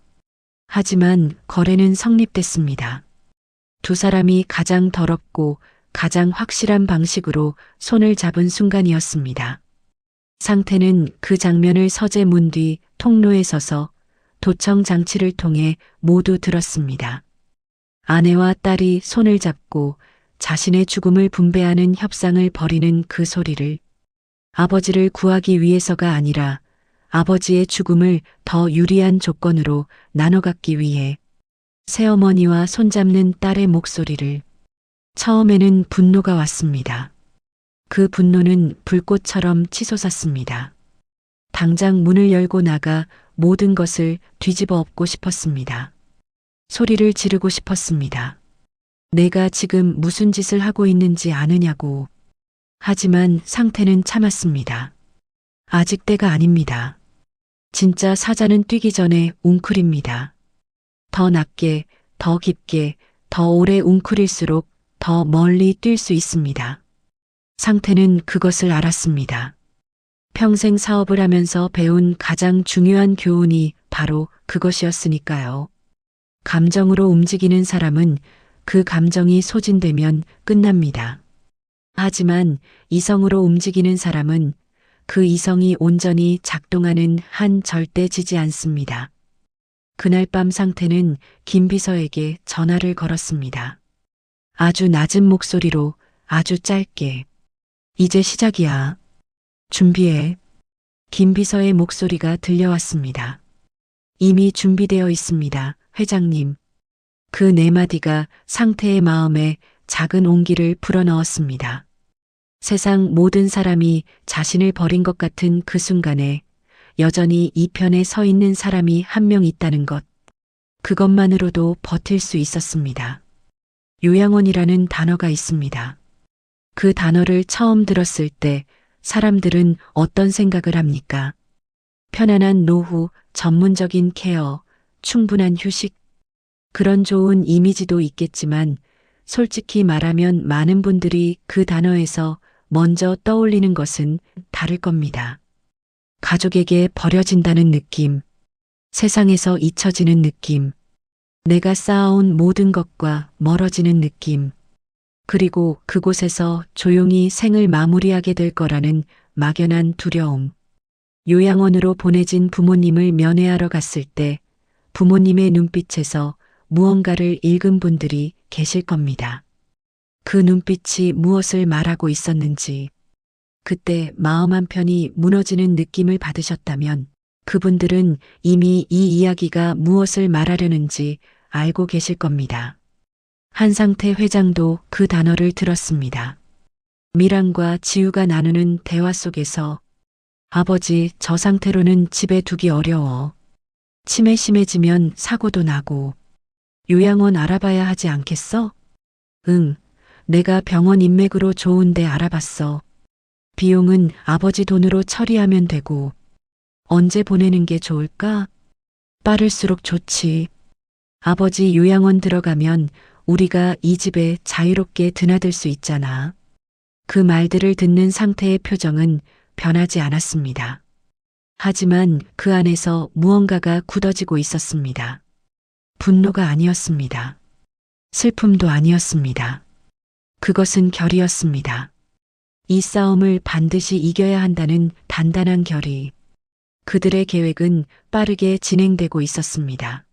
하지만 거래는 성립됐습니다. 두 사람이 가장 더럽고 가장 확실한 방식으로 손을 잡은 순간이었습니다. 상태는 그 장면을 서재 문 뒤 통로에 서서 도청 장치를 통해 모두 들었습니다. 아내와 딸이 손을 잡고 자신의 죽음을 분배하는 협상을 벌이는 그 소리를 아버지를 구하기 위해서가 아니라 아버지의 죽음을 더 유리한 조건으로 나눠 갖기 위해 새어머니와 손잡는 딸의 목소리를 처음에는 분노가 왔습니다. 그 분노는 불꽃처럼 치솟았습니다. 당장 문을 열고 나가 모든 것을 뒤집어 엎고 싶었습니다. 소리를 지르고 싶었습니다. 내가 지금 무슨 짓을 하고 있는지 아느냐고. 하지만 상태는 참았습니다. 아직 때가 아닙니다. 진짜 사자는 뛰기 전에 웅크립니다. 더 낮게, 더 깊게, 더 오래 웅크릴수록 더 멀리 뛸 수 있습니다. 상태는 그것을 알았습니다. 평생 사업을 하면서 배운 가장 중요한 교훈이 바로 그것이었으니까요. 감정으로 움직이는 사람은 그 감정이 소진되면 끝납니다. 하지만 이성으로 움직이는 사람은 그 이성이 온전히 작동하는 한 절대 지지 않습니다. 그날 밤 상태는 김 비서에게 전화를 걸었습니다. 아주 낮은 목소리로 아주 짧게. 이제 시작이야. 준비해. 김 비서의 목소리가 들려왔습니다. 이미 준비되어 있습니다, 회장님. 그 네 마디가 상태의 마음에 작은 온기를 불어넣었습니다. 세상 모든 사람이 자신을 버린 것 같은 그 순간에 여전히 이 편에 서 있는 사람이 한 명 있다는 것. 그것만으로도 버틸 수 있었습니다. 요양원이라는 단어가 있습니다. 그 단어를 처음 들었을 때 사람들은 어떤 생각을 합니까? 편안한 노후, 전문적인 케어, 충분한 휴식. 그런 좋은 이미지도 있겠지만 솔직히 말하면 많은 분들이 그 단어에서 먼저 떠올리는 것은 다를 겁니다. 가족에게 버려진다는 느낌, 세상에서 잊혀지는 느낌, 내가 쌓아온 모든 것과 멀어지는 느낌, 그리고 그곳에서 조용히 생을 마무리하게 될 거라는 막연한 두려움. 요양원으로 보내진 부모님을 면회하러 갔을 때 부모님의 눈빛에서 무언가를 읽은 분들이 계실 겁니다. 그 눈빛이 무엇을 말하고 있었는지, 그때 마음 한편이 무너지는 느낌을 받으셨다면 그분들은 이미 이 이야기가 무엇을 말하려는지 알고 계실 겁니다. 한상태 회장도 그 단어를 들었습니다. 미란과 지우가 나누는 대화 속에서 아버지, 저 상태로는 집에 두기 어려워. 치매 심해지면 사고도 나고. 요양원 알아봐야 하지 않겠어? 응, 내가 병원 인맥으로 좋은데 알아봤어. 비용은 아버지 돈으로 처리하면 되고. 언제 보내는 게 좋을까? 빠를수록 좋지. 아버지 요양원 들어가면 우리가 이 집에 자유롭게 드나들 수 있잖아. 그 말들을 듣는 상태의 표정은 변하지 않았습니다. 하지만 그 안에서 무언가가 굳어지고 있었습니다. 분노가 아니었습니다. 슬픔도 아니었습니다. 그것은 결이었습니다. 이 싸움을 반드시 이겨야 한다는 단단한 결의. 그들의 계획은 빠르게 진행되고 있었습니다.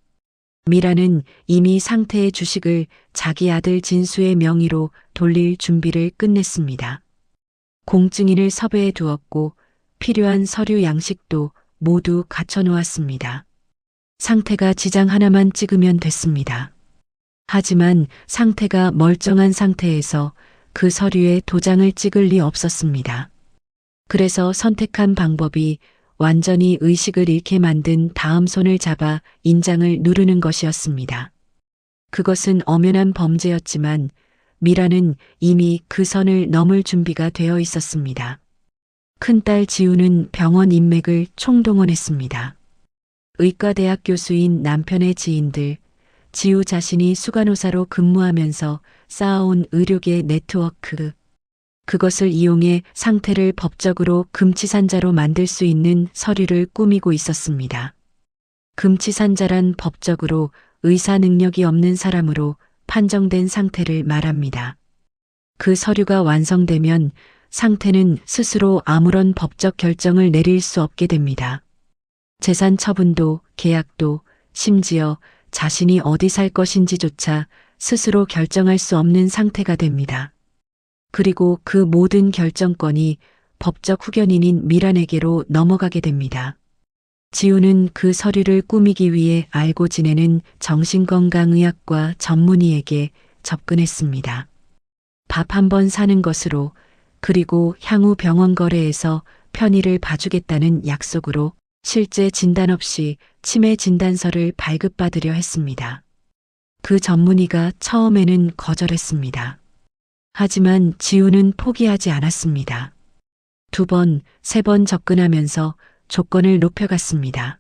미라는 이미 상태의 주식을 자기 아들 진수의 명의로 돌릴 준비를 끝냈습니다. 공증인을 섭외해 두었고 필요한 서류 양식도 모두 갖춰 놓았습니다. 상태가 지장 하나만 찍으면 됐습니다. 하지만 상태가 멀쩡한 상태에서 그 서류에 도장을 찍을 리 없었습니다. 그래서 선택한 방법이 완전히 의식을 잃게 만든 다음 손을 잡아 인장을 누르는 것이었습니다. 그것은 엄연한 범죄였지만 미라는 이미 그 선을 넘을 준비가 되어 있었습니다. 큰딸 지우는 병원 인맥을 총동원했습니다. 의과대학 교수인 남편의 지인들, 지우 자신이 수간호사로 근무하면서 쌓아온 의료계 네트워크, 그것을 이용해 상태를 법적으로 금치산자로 만들 수 있는 서류를 꾸미고 있었습니다. 금치산자란 법적으로 의사 능력이 없는 사람으로 판정된 상태를 말합니다. 그 서류가 완성되면 상태는 스스로 아무런 법적 결정을 내릴 수 없게 됩니다. 재산 처분도 계약도 심지어 자신이 어디 살 것인지조차 스스로 결정할 수 없는 상태가 됩니다. 그리고 그 모든 결정권이 법적 후견인인 미란에게로 넘어가게 됩니다. 지우는 그 서류를 꾸미기 위해 알고 지내는 정신건강의학과 전문의에게 접근했습니다. 밥 한 번 사는 것으로, 그리고 향후 병원 거래에서 편의를 봐주겠다는 약속으로 실제 진단 없이 치매 진단서를 발급받으려 했습니다. 그 전문의가 처음에는 거절했습니다. 하지만 지우는 포기하지 않았습니다. 2번, 3번 접근하면서 조건을 높여갔습니다.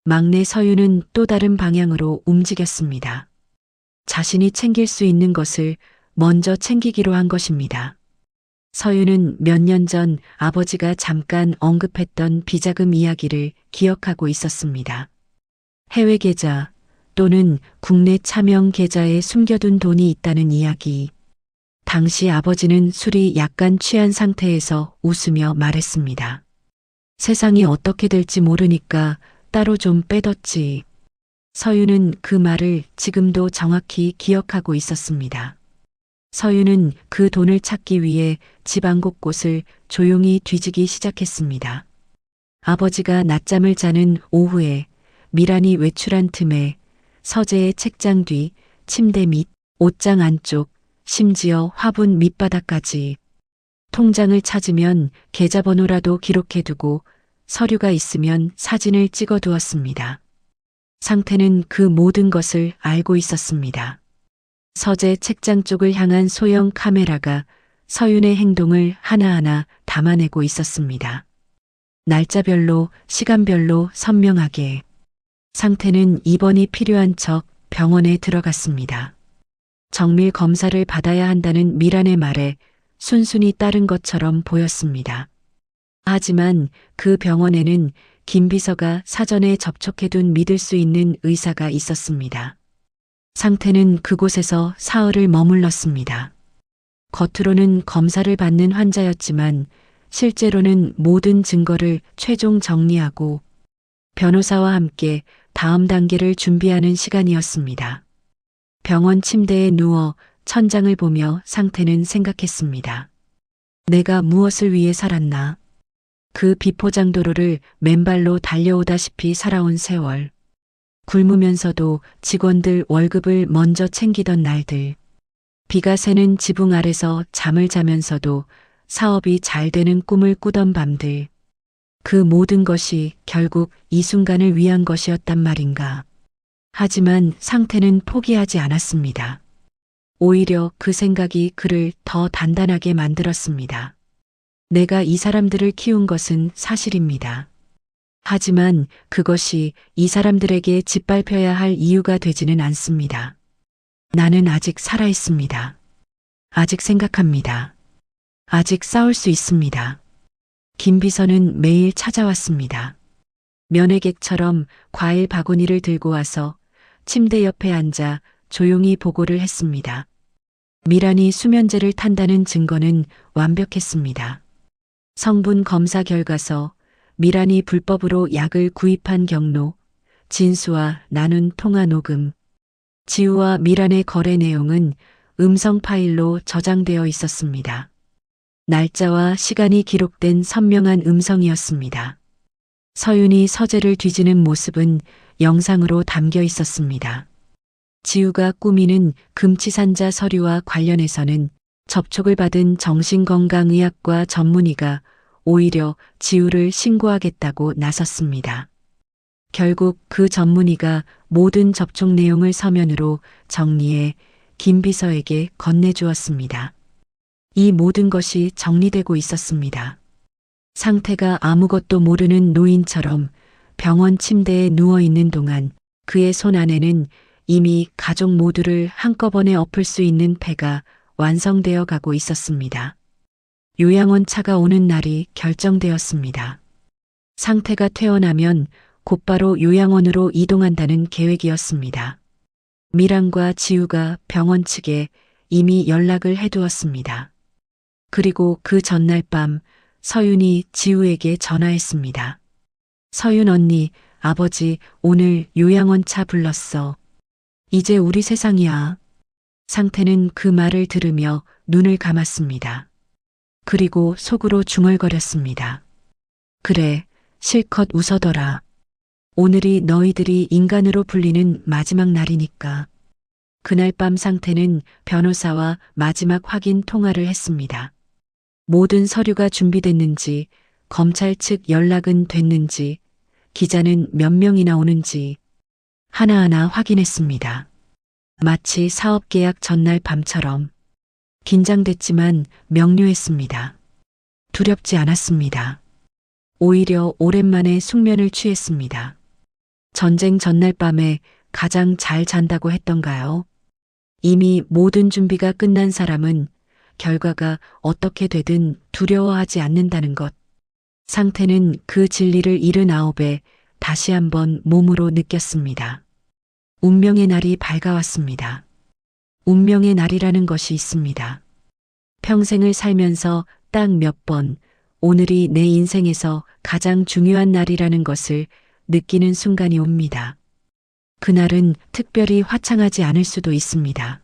막내 서유는 또 다른 방향으로 움직였습니다. 자신이 챙길 수 있는 것을 먼저 챙기기로 한 것입니다. 서유는 몇 년 전 아버지가 잠깐 언급했던 비자금 이야기를 기억하고 있었습니다. 해외 계좌 또는 국내 차명 계좌에 숨겨둔 돈이 있다는 이야기. 당시 아버지는 술이 약간 취한 상태에서 웃으며 말했습니다. 세상이 어떻게 될지 모르니까 따로 좀 빼뒀지. 서유는 그 말을 지금도 정확히 기억하고 있었습니다. 서유는 그 돈을 찾기 위해 집안 곳곳을 조용히 뒤지기 시작했습니다. 아버지가 낮잠을 자는 오후에 미란이 외출한 틈에 서재의 책장 뒤, 침대 밑, 옷장 안쪽, 심지어 화분 밑바닥까지. 통장을 찾으면 계좌번호라도 기록해두고 서류가 있으면 사진을 찍어 두었습니다. 상태는 그 모든 것을 알고 있었습니다. 서재 책장 쪽을 향한 소형 카메라가 서윤의 행동을 하나하나 담아내고 있었습니다. 날짜별로, 시간별로 선명하게. 상태는 입원이 필요한 척 병원에 들어갔습니다. 정밀 검사를 받아야 한다는 미란의 말에 순순히 따른 것처럼 보였습니다. 하지만 그 병원에는 김 비서가 사전에 접촉해둔 믿을 수 있는 의사가 있었습니다. 상태는 그곳에서 사흘을 머물렀습니다. 겉으로는 검사를 받는 환자였지만 실제로는 모든 증거를 최종 정리하고 변호사와 함께 다음 단계를 준비하는 시간이었습니다. 병원 침대에 누워 천장을 보며 상태는 생각했습니다. 내가 무엇을 위해 살았나? 그 비포장도로를 맨발로 달려오다시피 살아온 세월. 굶으면서도 직원들 월급을 먼저 챙기던 날들. 비가 새는 지붕 아래서 잠을 자면서도 사업이 잘 되는 꿈을 꾸던 밤들. 그 모든 것이 결국 이 순간을 위한 것이었단 말인가. 하지만 상태는 포기하지 않았습니다. 오히려 그 생각이 그를 더 단단하게 만들었습니다. 내가 이 사람들을 키운 것은 사실입니다. 하지만 그것이 이 사람들에게 짓밟혀야 할 이유가 되지는 않습니다. 나는 아직 살아 있습니다. 아직 생각합니다. 아직 싸울 수 있습니다. 김 비서는 매일 찾아왔습니다. 면회객처럼 과일 바구니를 들고 와서 침대 옆에 앉아 조용히 보고를 했습니다. 미란이 수면제를 탄다는 증거는 완벽했습니다. 성분 검사 결과서, 미란이 불법으로 약을 구입한 경로, 진수와 나눈 통화 녹음, 지우와 미란의 거래 내용은 음성 파일로 저장되어 있었습니다. 날짜와 시간이 기록된 선명한 음성이었습니다. 서윤이 서재를 뒤지는 모습은 영상으로 담겨 있었습니다. 지우가 꾸미는 금치산자 서류와 관련해서는 접촉을 받은 정신건강의학과 전문의가 오히려 지우를 신고하겠다고 나섰습니다. 결국 그 전문의가 모든 접촉 내용을 서면으로 정리해 김 비서에게 건네주었습니다. 이 모든 것이 정리되고 있었습니다. 상태가 아무것도 모르는 노인처럼 병원 침대에 누워있는 동안 그의 손 안에는 이미 가족 모두를 한꺼번에 엎을 수 있는 패가 완성되어 가고 있었습니다. 요양원 차가 오는 날이 결정되었습니다. 상태가 퇴원하면 곧바로 요양원으로 이동한다는 계획이었습니다. 미란과 지우가 병원 측에 이미 연락을 해두었습니다. 그리고 그 전날 밤 서윤이 지우에게 전화했습니다. 서윤 언니, 아버지 오늘 요양원 차 불렀어. 이제 우리 세상이야. 상태는 그 말을 들으며 눈을 감았습니다. 그리고 속으로 중얼거렸습니다. 그래, 실컷 웃어둬라. 오늘이 너희들이 인간으로 불리는 마지막 날이니까. 그날 밤 상태는 변호사와 마지막 확인 통화를 했습니다. 모든 서류가 준비됐는지, 검찰 측 연락은 됐는지, 기자는 몇 명이나 오는지 하나하나 확인했습니다. 마치 사업계약 전날 밤처럼 긴장됐지만 명료했습니다. 두렵지 않았습니다. 오히려 오랜만에 숙면을 취했습니다. 전쟁 전날 밤에 가장 잘 잔다고 했던가요? 이미 모든 준비가 끝난 사람은 결과가 어떻게 되든 두려워하지 않는다는 것. 상태는 그 진리를 79에 다시 한번 몸으로 느꼈습니다. 운명의 날이 밝아왔습니다. 운명의 날이라는 것이 있습니다. 평생을 살면서 딱 몇 번 오늘이 내 인생에서 가장 중요한 날이라는 것을 느끼는 순간이 옵니다. 그날은 특별히 화창하지 않을 수도 있습니다.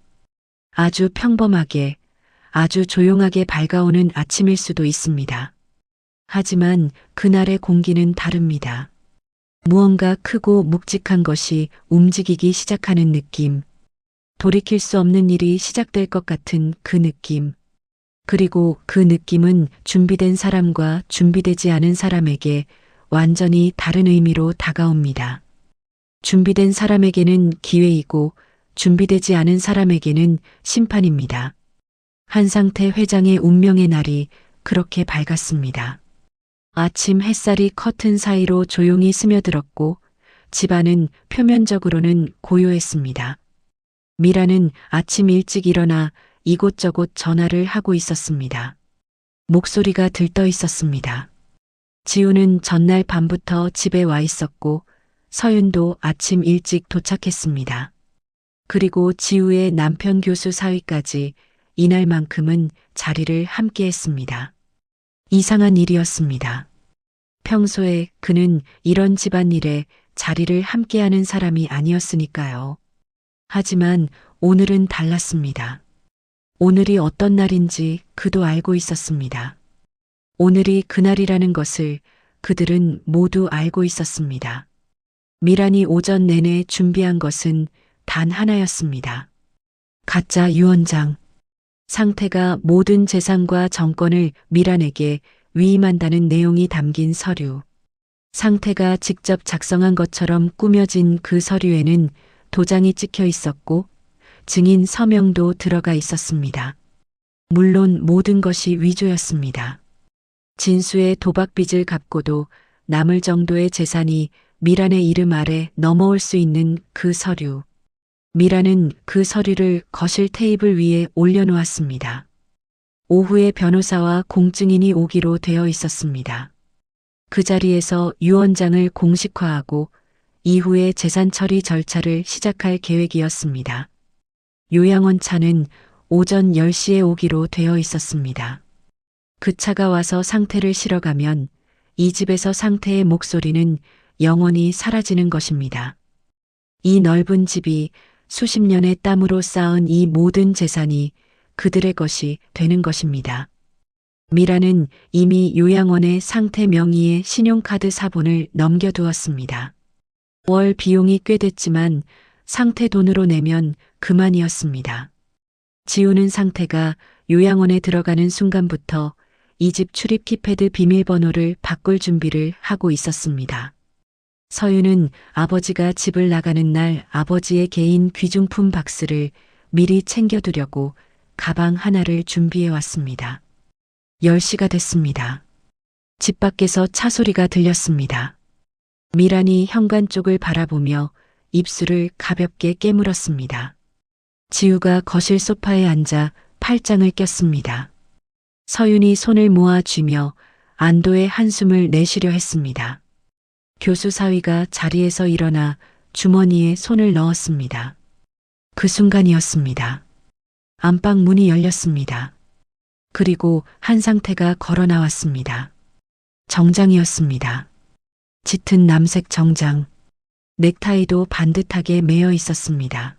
아주 평범하게, 아주 조용하게 밝아오는 아침일 수도 있습니다. 하지만 그날의 공기는 다릅니다. 무언가 크고 묵직한 것이 움직이기 시작하는 느낌. 돌이킬 수 없는 일이 시작될 것 같은 그 느낌. 그리고 그 느낌은 준비된 사람과 준비되지 않은 사람에게 완전히 다른 의미로 다가옵니다. 준비된 사람에게는 기회이고 준비되지 않은 사람에게는 심판입니다. 한상태 회장의 운명의 날이 그렇게 밝았습니다. 아침 햇살이 커튼 사이로 조용히 스며들었고 집안은 표면적으로는 고요했습니다. 미라는 아침 일찍 일어나 이곳저곳 전화를 하고 있었습니다. 목소리가 들떠 있었습니다. 지우는 전날 밤부터 집에 와 있었고 서윤도 아침 일찍 도착했습니다. 그리고 지우의 남편 교수 사위까지 이날만큼은 자리를 함께 했습니다. 이상한 일이었습니다. 평소에 그는 이런 집안일에 자리를 함께하는 사람이 아니었으니까요. 하지만 오늘은 달랐습니다. 오늘이 어떤 날인지 그도 알고 있었습니다. 오늘이 그날이라는 것을 그들은 모두 알고 있었습니다. 미란이 오전 내내 준비한 것은 단 하나였습니다. 가짜 유언장. 상태가 모든 재산과 정권을 미란에게 위임한다는 내용이 담긴 서류. 상태가 직접 작성한 것처럼 꾸며진 그 서류에는 도장이 찍혀 있었고 증인 서명도 들어가 있었습니다. 물론 모든 것이 위조였습니다. 진수의 도박빚을 갚고도 남을 정도의 재산이 미란의 이름 아래 넘어올 수 있는 그 서류. 미란은 그 서류를 거실 테이블 위에 올려놓았습니다. 오후에 변호사와 공증인이 오기로 되어 있었습니다. 그 자리에서 유언장을 공식화하고 이후에 재산 처리 절차를 시작할 계획이었습니다. 요양원 차는 오전 10시에 오기로 되어 있었습니다. 그 차가 와서 상태를 실어가면 이 집에서 상태의 목소리는 영원히 사라지는 것입니다. 이 넓은 집이 수십 년의 땀으로 쌓은 이 모든 재산이 그들의 것이 되는 것입니다. 미라는 이미 요양원의 상태 명의의 신용카드 사본을 넘겨두었습니다. 월 비용이 꽤 됐지만 상태 돈으로 내면 그만이었습니다. 지우는 상태가 요양원에 들어가는 순간부터 이 집 출입 키패드 비밀번호를 바꿀 준비를 하고 있었습니다. 서윤은 아버지가 집을 나가는 날 아버지의 개인 귀중품 박스를 미리 챙겨두려고 가방 하나를 준비해 왔습니다. 10시가 됐습니다. 집 밖에서 차 소리가 들렸습니다. 미란이 현관 쪽을 바라보며 입술을 가볍게 깨물었습니다. 지우가 거실 소파에 앉아 팔짱을 꼈습니다. 서윤이 손을 모아 쥐며 안도의 한숨을 내쉬려 했습니다. 교수 사위가 자리에서 일어나 주머니에 손을 넣었습니다. 그 순간이었습니다. 안방 문이 열렸습니다. 그리고 한상태가 걸어 나왔습니다. 정장이었습니다. 짙은 남색 정장. 넥타이도 반듯하게 매어 있었습니다.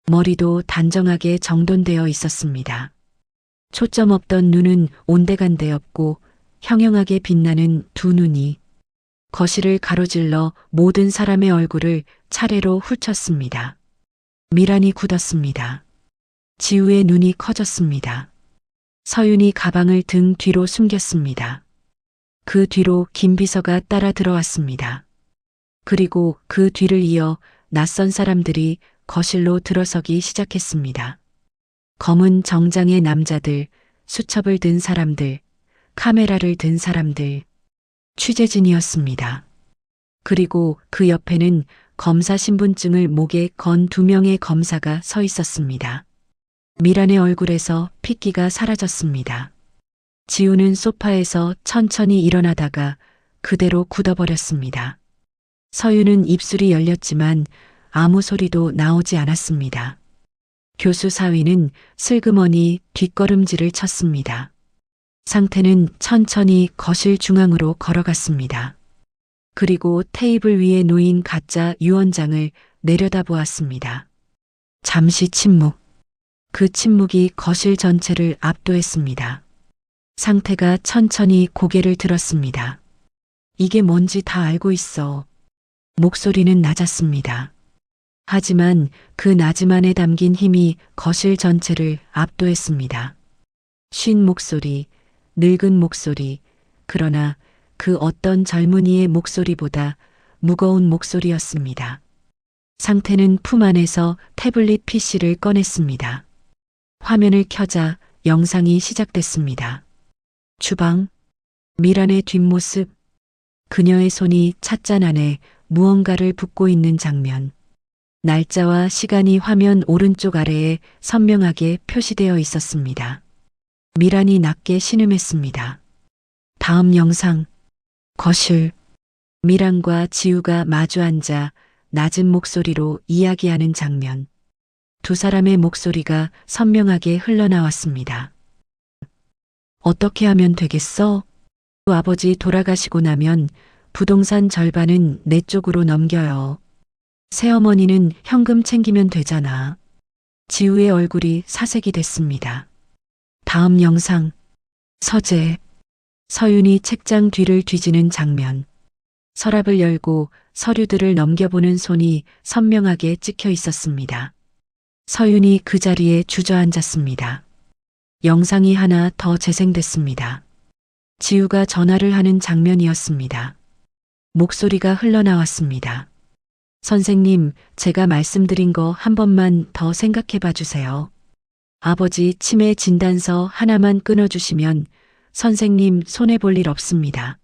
머리도 단정하게 정돈되어 있었습니다. 초점 없던 눈은 온데간데 없고 형형하게 빛나는 두 눈이 거실을 가로질러 모든 사람의 얼굴을 차례로 훑쳤습니다. 미란이 굳었습니다. 지우의 눈이 커졌습니다. 서윤이 가방을 등 뒤로 숨겼습니다. 그 뒤로 김 비서가 따라 들어왔습니다. 그리고 그 뒤를 이어 낯선 사람들이 거실로 들어서기 시작했습니다. 검은 정장의 남자들, 수첩을 든 사람들, 카메라를 든 사람들, 취재진이었습니다. 그리고 그 옆에는 검사 신분증을 목에 건 2명의 검사가 서 있었습니다. 미란의 얼굴에서 핏기가 사라졌습니다. 지우는 소파에서 천천히 일어나다가 그대로 굳어버렸습니다. 서윤은 입술이 열렸지만 아무 소리도 나오지 않았습니다. 교수 사위는 슬그머니 뒷걸음질을 쳤습니다. 상태는 천천히 거실 중앙으로 걸어갔습니다. 그리고 테이블 위에 놓인 가짜 유언장을 내려다보았습니다. 잠시 침묵. 그 침묵이 거실 전체를 압도했습니다. 상태가 천천히 고개를 들었습니다. 이게 뭔지 다 알고 있어. 목소리는 낮았습니다. 하지만 그 나지만에 담긴 힘이 거실 전체를 압도했습니다. 쉰 목소리, 늙은 목소리, 그러나 그 어떤 젊은이의 목소리보다 무거운 목소리였습니다. 상태는 품 안에서 태블릿 PC를 꺼냈습니다. 화면을 켜자 영상이 시작됐습니다. 주방, 미란의 뒷모습, 그녀의 손이 찻잔 안에 무언가를 붓고 있는 장면. 날짜와 시간이 화면 오른쪽 아래에 선명하게 표시되어 있었습니다. 미란이 낮게 신음했습니다. 다음 영상. 거실. 미란과 지우가 마주 앉아 낮은 목소리로 이야기하는 장면. 두 사람의 목소리가 선명하게 흘러나왔습니다. 어떻게 하면 되겠어? 아버지 돌아가시고 나면 부동산 절반은 내 쪽으로 넘겨요. 새어머니는 현금 챙기면 되잖아. 지우의 얼굴이 사색이 됐습니다. 다음 영상. 서재. 서윤이 책장 뒤를 뒤지는 장면. 서랍을 열고 서류들을 넘겨보는 손이 선명하게 찍혀 있었습니다. 서윤이 그 자리에 주저앉았습니다. 영상이 하나 더 재생됐습니다. 지우가 전화를 하는 장면이었습니다. 목소리가 흘러나왔습니다. 선생님, 제가 말씀드린 거 한 번만 더 생각해 봐 주세요. 아버지 치매 진단서 하나만 끊어주시면 선생님 손해볼 일 없습니다.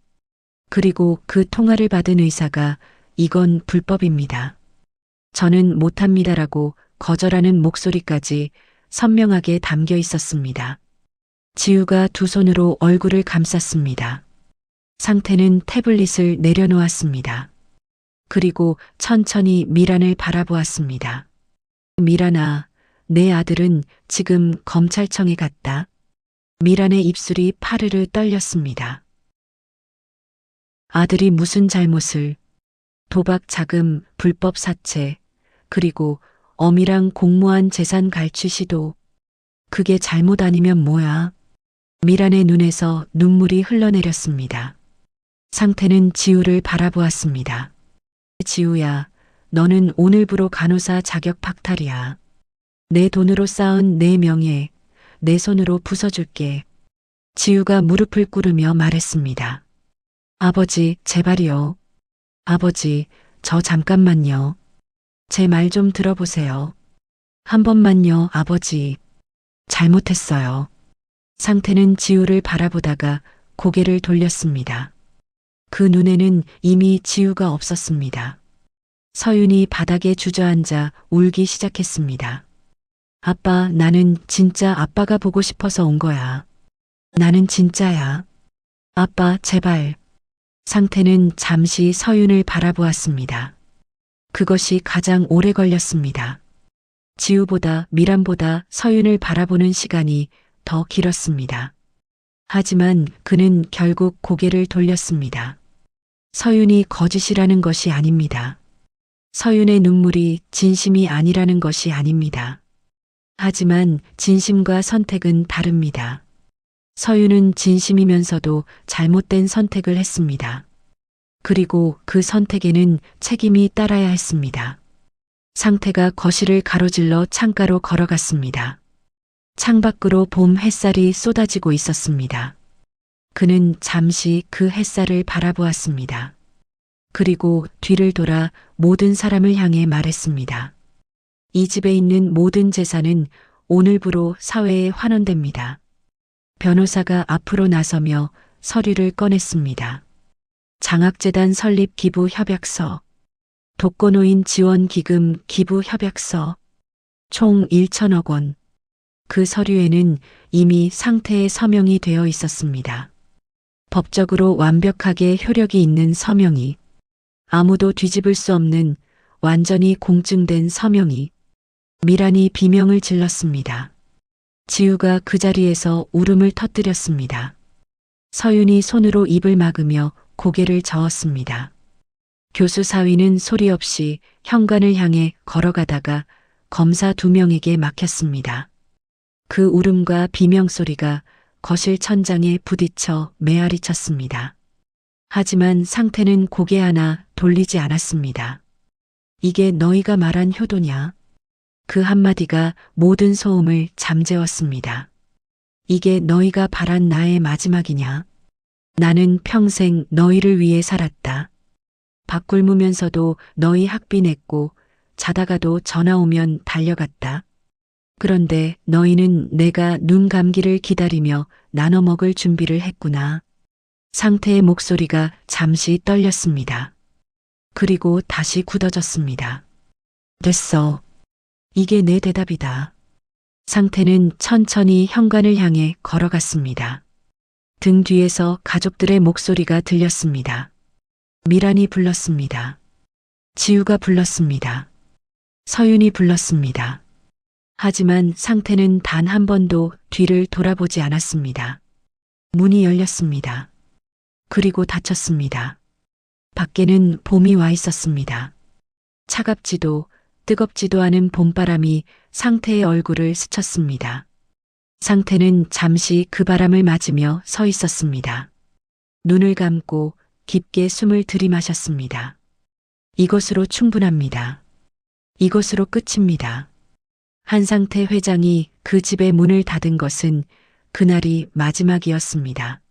그리고 그 통화를 받은 의사가 이건 불법입니다. 저는 못합니다라고 거절하는 목소리까지 선명하게 담겨 있었습니다. 지우가 두 손으로 얼굴을 감쌌습니다. 상태는 태블릿을 내려놓았습니다. 그리고 천천히 미란을 바라보았습니다. 미란아, 내 아들은 지금 검찰청에 갔다. 미란의 입술이 파르르 떨렸습니다. 아들이 무슨 잘못을, 도박 자금, 불법 사채, 그리고 엄이랑 공모한 재산 갈취 시도, 그게 잘못 아니면 뭐야? 미란의 눈에서 눈물이 흘러내렸습니다. 상태는 지우를 바라보았습니다. 지우야, 너는 오늘부로 간호사 자격 박탈이야. 내 돈으로 쌓은 내 명예, 내 손으로 부숴줄게. 지우가 무릎을 꿇으며 말했습니다. 아버지, 제발이요. 아버지, 저 잠깐만요. 제 말 좀 들어보세요. 한 번만요, 아버지. 잘못했어요. 상태는 지우를 바라보다가 고개를 돌렸습니다. 그 눈에는 이미 지우가 없었습니다. 서윤이 바닥에 주저앉아 울기 시작했습니다. 아빠, 나는 진짜 아빠가 보고 싶어서 온 거야. 나는 진짜야. 아빠, 제발. 상태는 잠시 서윤을 바라보았습니다. 그것이 가장 오래 걸렸습니다. 지우보다 미란보다 서윤을 바라보는 시간이 더 길었습니다. 하지만 그는 결국 고개를 돌렸습니다. 서윤이 거짓이라는 것이 아닙니다. 서윤의 눈물이 진심이 아니라는 것이 아닙니다. 하지만 진심과 선택은 다릅니다. 서윤은 진심이면서도 잘못된 선택을 했습니다. 그리고 그 선택에는 책임이 따라야 했습니다. 상태가 거실을 가로질러 창가로 걸어갔습니다. 창밖으로 봄 햇살이 쏟아지고 있었습니다. 그는 잠시 그 햇살을 바라보았습니다. 그리고 뒤를 돌아 모든 사람을 향해 말했습니다. 이 집에 있는 모든 재산은 오늘부로 사회에 환원됩니다. 변호사가 앞으로 나서며 서류를 꺼냈습니다. 장학재단 설립 기부 협약서, 독거노인 지원 기금 기부 협약서, 총 1천억 원. 그 서류에는 이미 상태의 서명이 되어 있었습니다. 법적으로 완벽하게 효력이 있는 서명이, 아무도 뒤집을 수 없는 완전히 공증된 서명이. 미란이 비명을 질렀습니다. 지우가 그 자리에서 울음을 터뜨렸습니다. 서윤이 손으로 입을 막으며 고개를 저었습니다. 교수 사위는 소리 없이 현관을 향해 걸어가다가 검사 2명에게 막혔습니다. 그 울음과 비명 소리가 거실 천장에 부딪혀 메아리 쳤습니다. 하지만 상태는 고개 하나 돌리지 않았습니다. 이게 너희가 말한 효도냐? 그 한마디가 모든 소음을 잠재웠습니다. 이게 너희가 바란 나의 마지막이냐? 나는 평생 너희를 위해 살았다. 밥 굶으면서도 너희 학비 냈고 자다가도 전화 오면 달려갔다. 그런데 너희는 내가 눈 감기를 기다리며 나눠 먹을 준비를 했구나. 상태의 목소리가 잠시 떨렸습니다. 그리고 다시 굳어졌습니다. 됐어. 이게 내 대답이다. 상태는 천천히 현관을 향해 걸어갔습니다. 등 뒤에서 가족들의 목소리가 들렸습니다. 미란이 불렀습니다. 지우가 불렀습니다. 서윤이 불렀습니다. 하지만 상태는 단 한 번도 뒤를 돌아보지 않았습니다. 문이 열렸습니다. 그리고 닫혔습니다. 밖에는 봄이 와 있었습니다. 차갑지도 뜨겁지도 않은 봄바람이 상태의 얼굴을 스쳤습니다. 상태는 잠시 그 바람을 맞으며 서 있었습니다. 눈을 감고 깊게 숨을 들이마셨습니다. 이것으로 충분합니다. 이것으로 끝입니다. 한상태 회장이 그 집의 문을 닫은 것은 그날이 마지막이었습니다.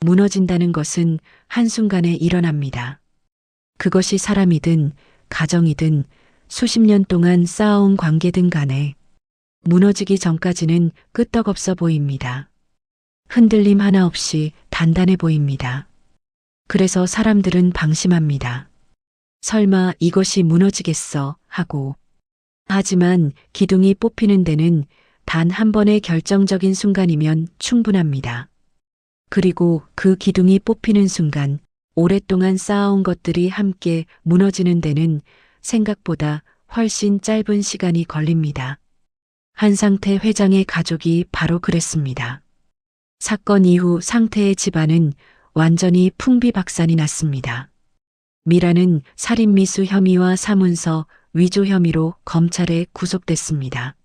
무너진다는 것은 한순간에 일어납니다. 그것이 사람이든 가정이든 수십 년 동안 쌓아온 관계든 간에 무너지기 전까지는 끄떡없어 보입니다. 흔들림 하나 없이 단단해 보입니다. 그래서 사람들은 방심합니다. 설마 이것이 무너지겠어 하고. 하지만 기둥이 뽑히는 데는 단 한 번의 결정적인 순간이면 충분합니다. 그리고 그 기둥이 뽑히는 순간 오랫동안 쌓아온 것들이 함께 무너지는 데는 생각보다 훨씬 짧은 시간이 걸립니다. 한상태 회장의 가족이 바로 그랬습니다. 사건 이후 상태의 집안은 완전히 풍비박산이 났습니다. 미라는 살인미수 혐의와 사문서 위조 혐의로 검찰에 구속됐습니다.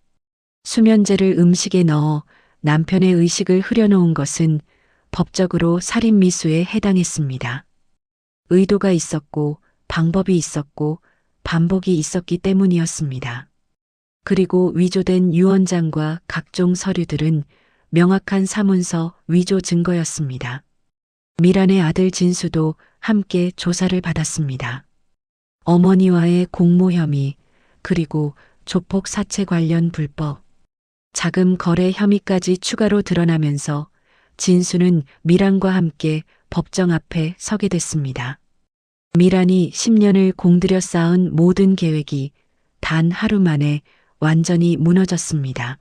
수면제를 음식에 넣어 남편의 의식을 흐려놓은 것은 법적으로 살인미수에 해당했습니다. 의도가 있었고 방법이 있었고 반복이 있었기 때문이었습니다. 그리고 위조된 유언장과 각종 서류들은 명확한 사문서 위조 증거였습니다. 미란의 아들 진수도 함께 조사를 받았습니다. 어머니와의 공모 혐의, 그리고 조폭 사채 관련 불법, 자금 거래 혐의까지 추가로 드러나면서 진수는 미란과 함께 법정 앞에 서게 됐습니다. 미란이 10년을 공들여 쌓은 모든 계획이 단 하루 만에 완전히 무너졌습니다.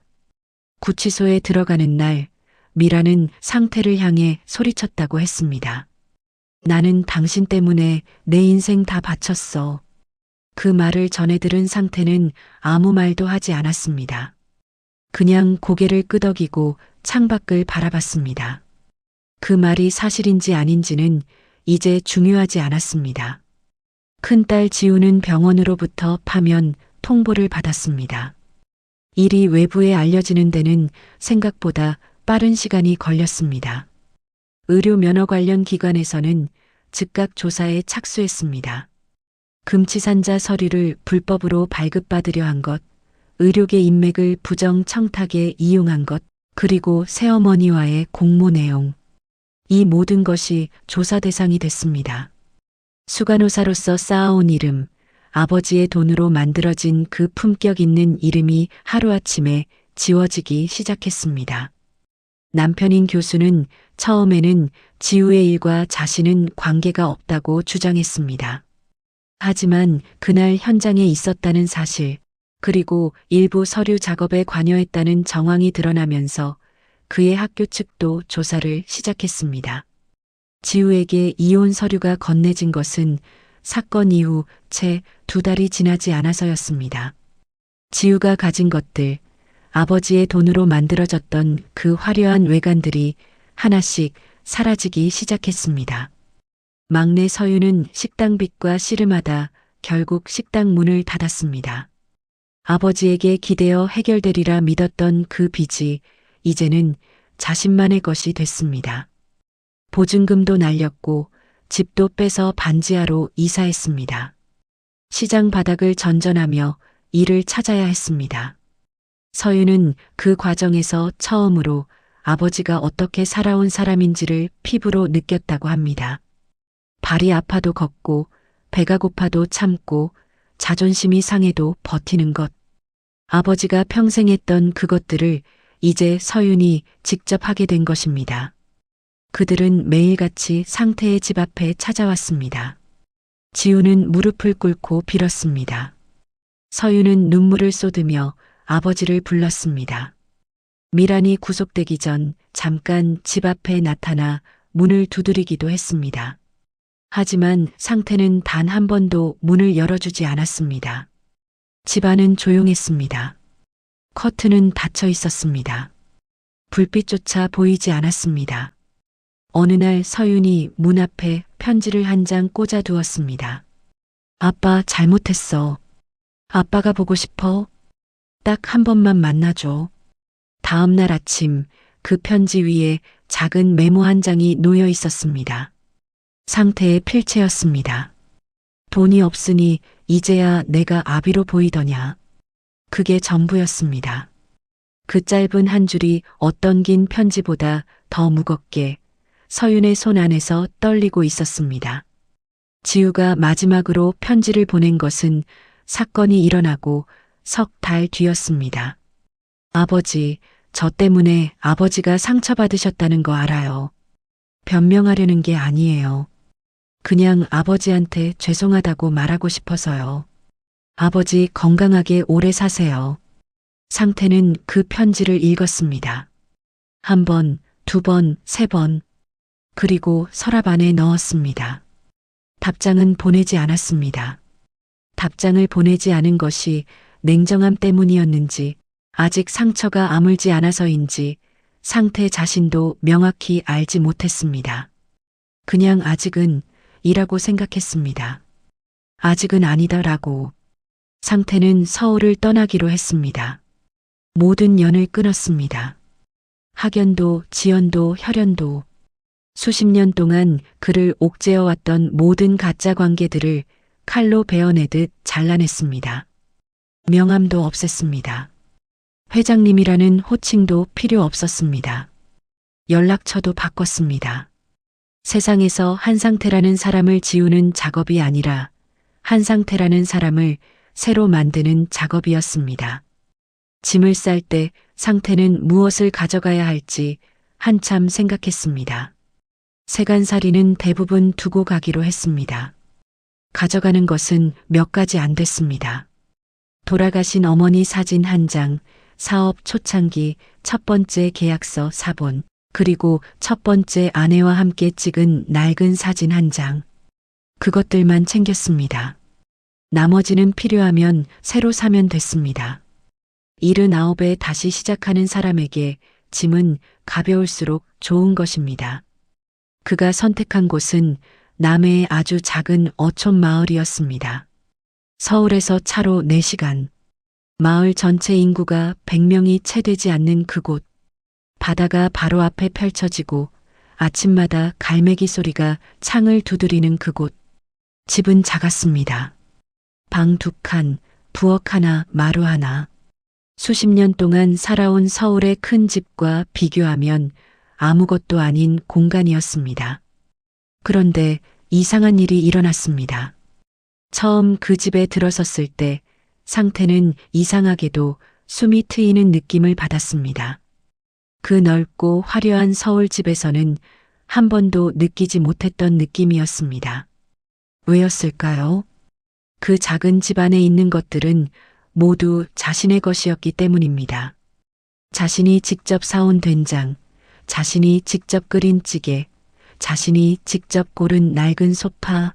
구치소에 들어가는 날, 미란은 상태를 향해 소리쳤다고 했습니다. 나는 당신 때문에 내 인생 다 바쳤어. 그 말을 전해 들은 상태는 아무 말도 하지 않았습니다. 그냥 고개를 끄덕이고 창밖을 바라봤습니다. 그 말이 사실인지 아닌지는 이제 중요하지 않았습니다. 큰딸 지우는 병원으로부터 파면 통보를 받았습니다. 일이 외부에 알려지는 데는 생각보다 빠른 시간이 걸렸습니다. 의료 면허 관련 기관에서는 즉각 조사에 착수했습니다. 금치산자 서류를 불법으로 발급받으려 한 것, 의료계 인맥을 부정 청탁에 이용한 것, 그리고 새어머니와의 공모 내용. 이 모든 것이 조사 대상이 됐습니다. 수간호사로서 쌓아온 이름, 아버지의 돈으로 만들어진 그 품격 있는 이름이 하루아침에 지워지기 시작했습니다. 남편인 교수는 처음에는 지우의 일과 자신은 관계가 없다고 주장했습니다. 하지만 그날 현장에 있었다는 사실, 그리고 일부 서류 작업에 관여했다는 정황이 드러나면서 그의 학교 측도 조사를 시작했습니다. 지우에게 이혼 서류가 건네진 것은 사건 이후 채 2달이 지나지 않아서였습니다. 지우가 가진 것들, 아버지의 돈으로 만들어졌던 그 화려한 외관들이 하나씩 사라지기 시작했습니다. 막내 서유는 식당빚과 씨름하다 결국 식당 문을 닫았습니다. 아버지에게 기대어 해결되리라 믿었던 그 빚이 이제는 자신만의 것이 됐습니다. 보증금도 날렸고 집도 빼서 반지하로 이사했습니다. 시장 바닥을 전전하며 일을 찾아야 했습니다. 서윤은 그 과정에서 처음으로 아버지가 어떻게 살아온 사람인지를 피부로 느꼈다고 합니다. 발이 아파도 걷고, 배가 고파도 참고, 자존심이 상해도 버티는 것. 아버지가 평생 했던 그것들을 이제 서윤이 직접 하게 된 것입니다. 그들은 매일같이 상태의 집 앞에 찾아왔습니다. 지우는 무릎을 꿇고 빌었습니다. 서윤은 눈물을 쏟으며 아버지를 불렀습니다. 미란이 구속되기 전 잠깐 집 앞에 나타나 문을 두드리기도 했습니다. 하지만 상태는 단 한 번도 문을 열어주지 않았습니다. 집안은 조용했습니다. 커튼은 닫혀 있었습니다. 불빛조차 보이지 않았습니다. 어느 날 서윤이 문 앞에 편지를 한 장 꽂아 두었습니다. 아빠 잘못했어. 아빠가 보고 싶어. 딱 한 번만 만나줘. 다음 날 아침 그 편지 위에 작은 메모 한 장이 놓여 있었습니다. 상태의 필체였습니다. 돈이 없으니 이제야 내가 아비로 보이더냐. 그게 전부였습니다. 그 짧은 한 줄이 어떤 긴 편지보다 더 무겁게 서윤의 손 안에서 떨리고 있었습니다. 지우가 마지막으로 편지를 보낸 것은 사건이 일어나고 석 달 뒤였습니다. 아버지, 저 때문에 아버지가 상처받으셨다는 거 알아요. 변명하려는 게 아니에요. 그냥 아버지한테 죄송하다고 말하고 싶어서요. 아버지 건강하게 오래 사세요. 상태는 그 편지를 읽었습니다. 한 번, 두 번, 세 번. 그리고 서랍 안에 넣었습니다. 답장은 보내지 않았습니다. 답장을 보내지 않은 것이 냉정함 때문이었는지, 아직 상처가 아물지 않아서인지 상태 자신도 명확히 알지 못했습니다. 그냥 아직은 이라고 생각했습니다. 아직은 아니다라고. 상태는 서울을 떠나기로 했습니다. 모든 연을 끊었습니다. 학연도, 지연도, 혈연도. 수십 년 동안 그를 옥죄어왔던 모든 가짜 관계들을 칼로 베어내듯 잘라냈습니다. 명함도 없앴습니다. 회장님이라는 호칭도 필요 없었습니다. 연락처도 바꿨습니다. 세상에서 한상태라는 사람을 지우는 작업이 아니라 한상태라는 사람을 새로 만드는 작업이었습니다. 짐을 쌀 때 상태는 무엇을 가져가야 할지 한참 생각했습니다. 세간살이는 대부분 두고 가기로 했습니다. 가져가는 것은 몇 가지 안 됐습니다. 돌아가신 어머니 사진 한 장, 사업 초창기 첫 번째 계약서 4본, 그리고 첫 번째 아내와 함께 찍은 낡은 사진 한 장. 그것들만 챙겼습니다. 나머지는 필요하면 새로 사면 됐습니다. 79에 다시 시작하는 사람에게 짐은 가벼울수록 좋은 것입니다. 그가 선택한 곳은 남해의 아주 작은 어촌 마을이었습니다. 서울에서 차로 4시간. 마을 전체 인구가 100명이 채 되지 않는 그곳. 바다가 바로 앞에 펼쳐지고 아침마다 갈매기 소리가 창을 두드리는 그곳. 집은 작았습니다. 방 2칸, 부엌 하나, 마루 하나. 수십 년 동안 살아온 서울의 큰 집과 비교하면 아무것도 아닌 공간이었습니다. 그런데 이상한 일이 일어났습니다. 처음 그 집에 들어섰을 때 상태는 이상하게도 숨이 트이는 느낌을 받았습니다. 그 넓고 화려한 서울집에서는 한 번도 느끼지 못했던 느낌이었습니다. 왜였을까요? 그 작은 집 안에 있는 것들은 모두 자신의 것이었기 때문입니다. 자신이 직접 사온 된장, 자신이 직접 끓인 찌개, 자신이 직접 고른 낡은 소파,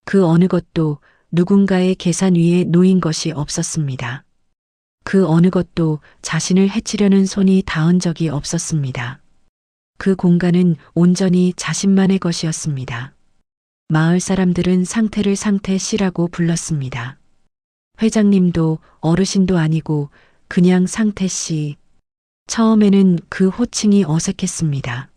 그 어느 것도 누군가의 계산 위에 놓인 것이 없었습니다. 그 어느 것도 자신을 해치려는 손이 닿은 적이 없었습니다. 그 공간은 온전히 자신만의 것이었습니다. 마을 사람들은 상태를 상태 씨라고 불렀습니다. 회장님도 어르신도 아니고 그냥 상태 씨. 처음에는 그 호칭이 어색했습니다.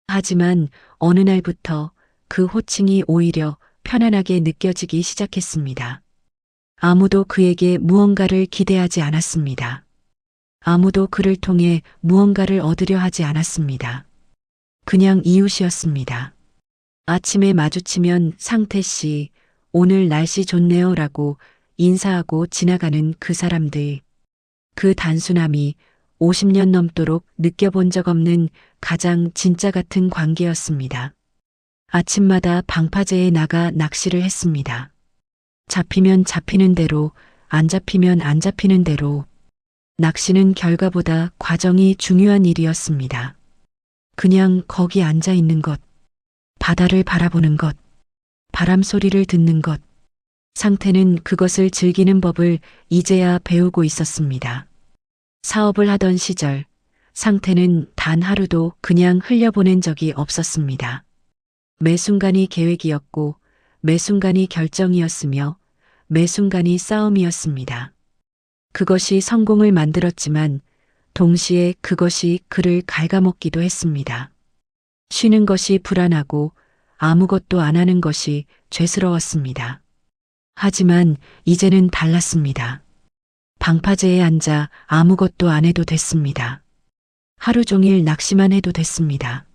하지만 어느 날부터 그 호칭이 오히려 편안하게 느껴지기 시작했습니다. 아무도 그에게 무언가를 기대하지 않았습니다. 아무도 그를 통해 무언가를 얻으려 하지 않았습니다. 그냥 이웃이었습니다. 아침에 마주치면 상태 씨, 오늘 날씨 좋네요 라고 인사하고 지나가는 그 사람들. 그 단순함이 50년 넘도록 느껴본 적 없는 가장 진짜 같은 관계였습니다. 아침마다 방파제에 나가 낚시를 했습니다. 잡히면 잡히는 대로, 안 잡히면 안 잡히는 대로. 낚시는 결과보다 과정이 중요한 일이었습니다. 그냥 거기 앉아 있는 것, 바다를 바라보는 것, 바람 소리를 듣는 것. 상태는 그것을 즐기는 법을 이제야 배우고 있었습니다. 사업을 하던 시절, 상태는 단 하루도 그냥 흘려보낸 적이 없었습니다. 매 순간이 계획이었고, 매 순간이 결정이었으며, 매 순간이 싸움이었습니다. 그것이 성공을 만들었지만, 동시에 그것이 그를 갉아먹기도 했습니다. 쉬는 것이 불안하고 아무것도 안 하는 것이 죄스러웠습니다. 하지만 이제는 달랐습니다. 방파제에 앉아 아무것도 안 해도 됐습니다. 하루 종일 낚시만 해도 됐습니다.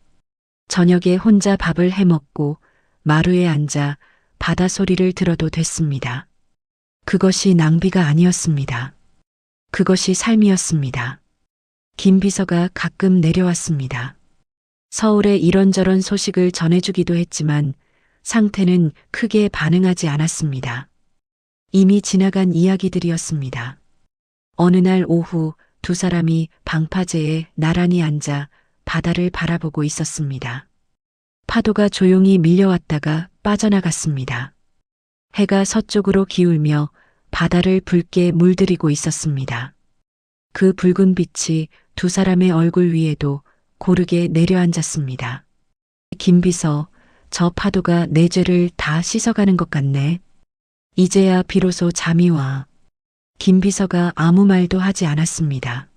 저녁에 혼자 밥을 해먹고 마루에 앉아 바다 소리를 들어도 됐습니다. 그것이 낭비가 아니었습니다. 그것이 삶이었습니다. 김 비서가 가끔 내려왔습니다. 서울에 이런저런 소식을 전해주기도 했지만 상태는 크게 반응하지 않았습니다. 이미 지나간 이야기들이었습니다. 어느 날 오후 두 사람이 방파제에 나란히 앉아 바다를 바라보고 있었습니다. 파도가 조용히 밀려왔다가 빠져나갔습니다. 해가 서쪽으로 기울며 바다를 붉게 물들이고 있었습니다. 그 붉은 빛이 두 사람의 얼굴 위에도 고르게 내려앉았습니다. 김비서, 저 파도가 내 죄를 다 씻어가는 것 같네. 이제야 비로소 잠이 와. 김비서가 아무 말도 하지 않았습니다.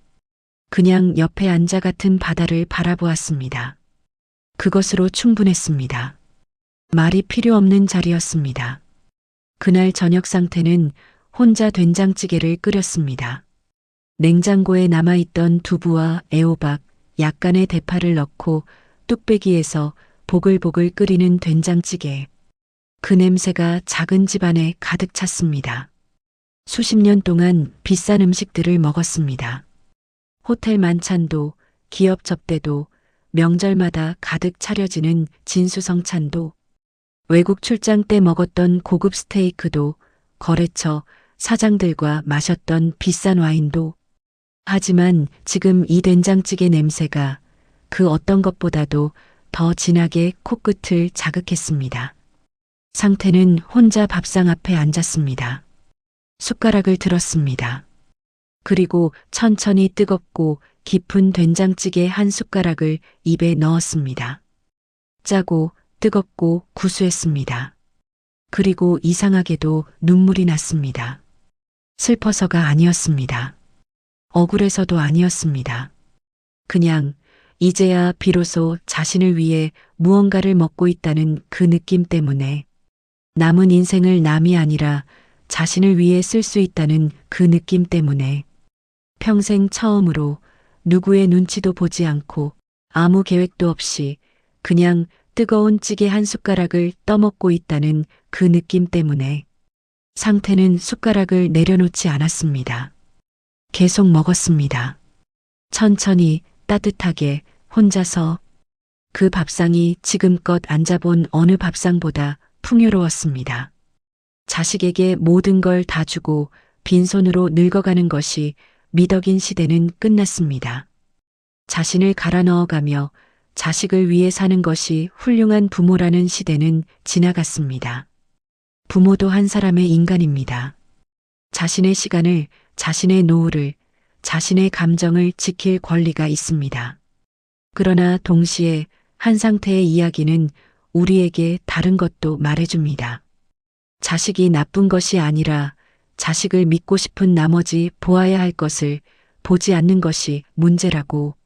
그냥 옆에 앉아 같은 바다를 바라보았습니다. 그것으로 충분했습니다. 말이 필요 없는 자리였습니다. 그날 저녁 상태는 혼자 된장찌개를 끓였습니다. 냉장고에 남아있던 두부와 애호박, 약간의 대파를 넣고 뚝배기에서 보글보글 끓이는 된장찌개. 그 냄새가 작은 집안에 가득 찼습니다. 수십 년 동안 비싼 음식들을 먹었습니다. 호텔 만찬도, 기업 접대도, 명절마다 가득 차려지는 진수성찬도, 외국 출장 때 먹었던 고급 스테이크도, 거래처 사장들과 마셨던 비싼 와인도. 하지만 지금 이 된장찌개 냄새가 그 어떤 것보다도 더 진하게 코끝을 자극했습니다. 상태는 혼자 밥상 앞에 앉았습니다. 숟가락을 들었습니다. 그리고 천천히 뜨겁고 깊은 된장찌개 한 숟가락을 입에 넣었습니다. 짜고 뜨겁고 구수했습니다. 그리고 이상하게도 눈물이 났습니다. 슬퍼서가 아니었습니다. 억울해서도 아니었습니다. 그냥 이제야 비로소 자신을 위해 무언가를 먹고 있다는 그 느낌 때문에, 남은 인생을 남이 아니라 자신을 위해 쓸 수 있다는 그 느낌 때문에, 평생 처음으로 누구의 눈치도 보지 않고 아무 계획도 없이 그냥 뜨거운 찌개 한 숟가락을 떠먹고 있다는 그 느낌 때문에 상태는 숟가락을 내려놓지 않았습니다. 계속 먹었습니다. 천천히 따뜻하게 혼자서. 그 밥상이 지금껏 앉아본 어느 밥상보다 풍요로웠습니다. 자식에게 모든 걸 다 주고 빈손으로 늙어가는 것이 미덕인 시대는 끝났습니다. 자신을 갈아 넣어가며 자식을 위해 사는 것이 훌륭한 부모라는 시대는 지나갔습니다. 부모도 한 사람의 인간입니다. 자신의 시간을, 자신의 노후를, 자신의 감정을 지킬 권리가 있습니다. 그러나 동시에 한 상태의 이야기는 우리에게 다른 것도 말해줍니다. 자식이 나쁜 것이 아니라 자식을 믿고 싶은 나머지 보아야 할 것을 보지 않는 것이 문제라고.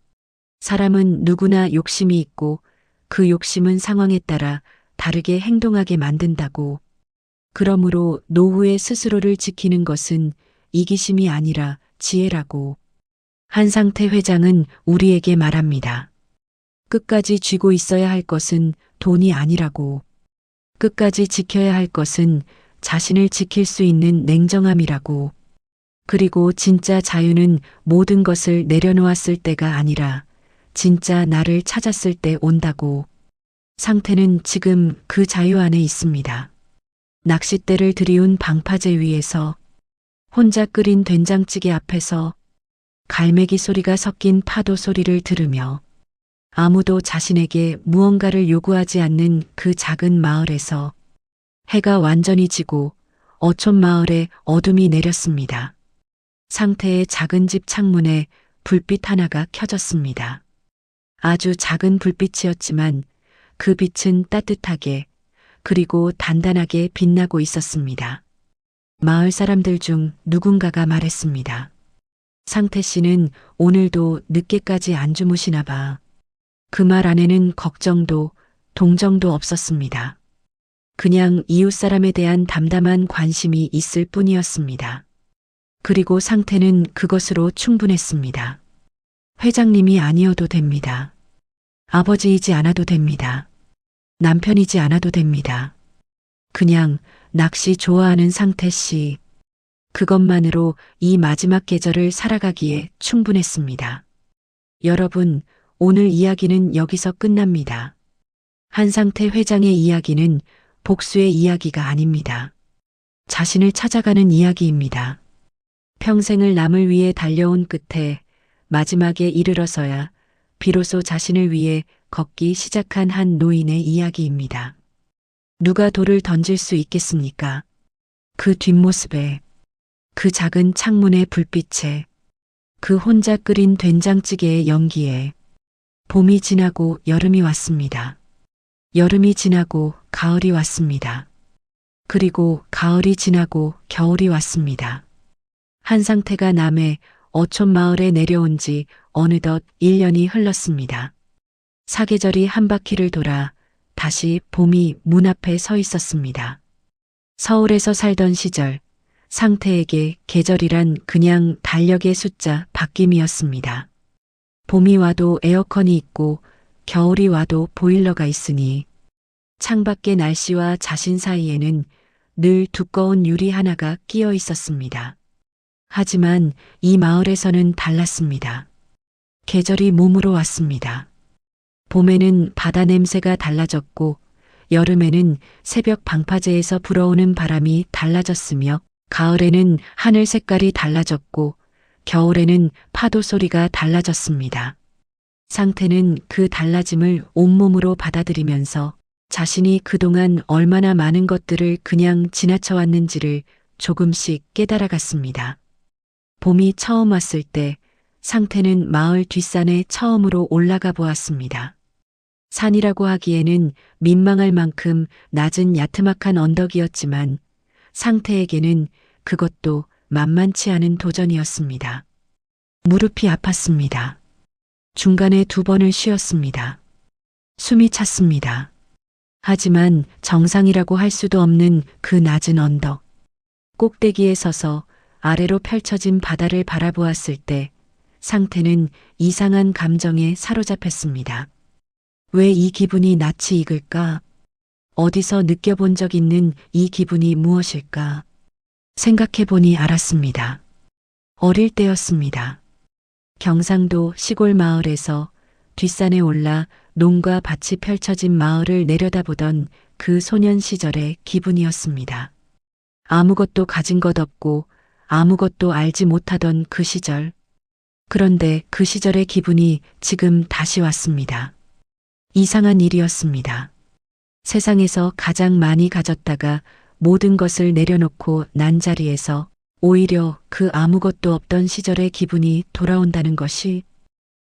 사람은 누구나 욕심이 있고 그 욕심은 상황에 따라 다르게 행동하게 만든다고. 그러므로 노후에 스스로를 지키는 것은 이기심이 아니라 지혜라고 한상태 회장은 우리에게 말합니다. 끝까지 쥐고 있어야 할 것은 돈이 아니라고. 끝까지 지켜야 할 것은 자신을 지킬 수 있는 냉정함이라고. 그리고 진짜 자유는 모든 것을 내려놓았을 때가 아니라 진짜 나를 찾았을 때 온다고. 상태는 지금 그 자유 안에 있습니다. 낚싯대를 들이운 방파제 위에서, 혼자 끓인 된장찌개 앞에서, 갈매기 소리가 섞인 파도 소리를 들으며, 아무도 자신에게 무언가를 요구하지 않는 그 작은 마을에서 해가 완전히 지고 어촌 마을에 어둠이 내렸습니다. 상태의 작은 집 창문에 불빛 하나가 켜졌습니다. 아주 작은 불빛이었지만 그 빛은 따뜻하게 그리고 단단하게 빛나고 있었습니다. 마을 사람들 중 누군가가 말했습니다. 상태 씨는 오늘도 늦게까지 안 주무시나 봐. 그 말 안에는 걱정도 동정도 없었습니다. 그냥 이웃 사람에 대한 담담한 관심이 있을 뿐이었습니다. 그리고 상태는 그것으로 충분했습니다. 회장님이 아니어도 됩니다. 아버지이지 않아도 됩니다. 남편이지 않아도 됩니다. 그냥 낚시 좋아하는 상태 씨. 그것만으로 이 마지막 계절을 살아가기에 충분했습니다. 여러분, 오늘 이야기는 여기서 끝납니다. 한상태 회장의 이야기는 복수의 이야기가 아닙니다. 자신을 찾아가는 이야기입니다. 평생을 남을 위해 달려온 끝에 마지막에 이르러서야 비로소 자신을 위해 걷기 시작한 한 노인의 이야기입니다. 누가 돌을 던질 수 있겠습니까? 그 뒷모습에, 그 작은 창문의 불빛에, 그 혼자 끓인 된장찌개의 연기에, 봄이 지나고 여름이 왔습니다. 여름이 지나고 가을이 왔습니다. 그리고 가을이 지나고 겨울이 왔습니다. 한상태가 남해 어촌 마을에 내려온 지 어느덧 1년이 흘렀습니다. 사계절이 한 바퀴를 돌아 다시 봄이 문 앞에 서 있었습니다. 서울에서 살던 시절, 상태에게 계절이란 그냥 달력의 숫자 바뀜이었습니다. 봄이 와도 에어컨이 있고 겨울이 와도 보일러가 있으니 창밖의 날씨와 자신 사이에는 늘 두꺼운 유리 하나가 끼어 있었습니다. 하지만 이 마을에서는 달랐습니다. 계절이 몸으로 왔습니다. 봄에는 바다 냄새가 달라졌고 여름에는 새벽 방파제에서 불어오는 바람이 달라졌으며 가을에는 하늘 색깔이 달라졌고 겨울에는 파도 소리가 달라졌습니다. 상태는 그 달라짐을 온몸으로 받아들이면서 자신이 그동안 얼마나 많은 것들을 그냥 지나쳐왔는지를 조금씩 깨달아갔습니다. 봄이 처음 왔을 때 상태는 마을 뒷산에 처음으로 올라가 보았습니다. 산이라고 하기에는 민망할 만큼 낮은 야트막한 언덕이었지만 상태에게는 그것도 만만치 않은 도전이었습니다. 무릎이 아팠습니다. 중간에 2번을 쉬었습니다. 숨이 찼습니다. 하지만 정상이라고 할 수도 없는 그 낮은 언덕. 꼭대기에 서서 아래로 펼쳐진 바다를 바라보았을 때 상태는 이상한 감정에 사로잡혔습니다. 왜 이 기분이 낯이 익을까? 어디서 느껴본 적 있는 이 기분이 무엇일까? 생각해보니 알았습니다. 어릴 때였습니다. 경상도 시골 마을에서 뒷산에 올라 논과 밭이 펼쳐진 마을을 내려다보던 그 소년 시절의 기분이었습니다. 아무것도 가진 것 없고 아무것도 알지 못하던 그 시절. 그런데 그 시절의 기분이 지금 다시 왔습니다. 이상한 일이었습니다. 세상에서 가장 많이 가졌다가 모든 것을 내려놓고 난 자리에서 오히려 그 아무것도 없던 시절의 기분이 돌아온다는 것이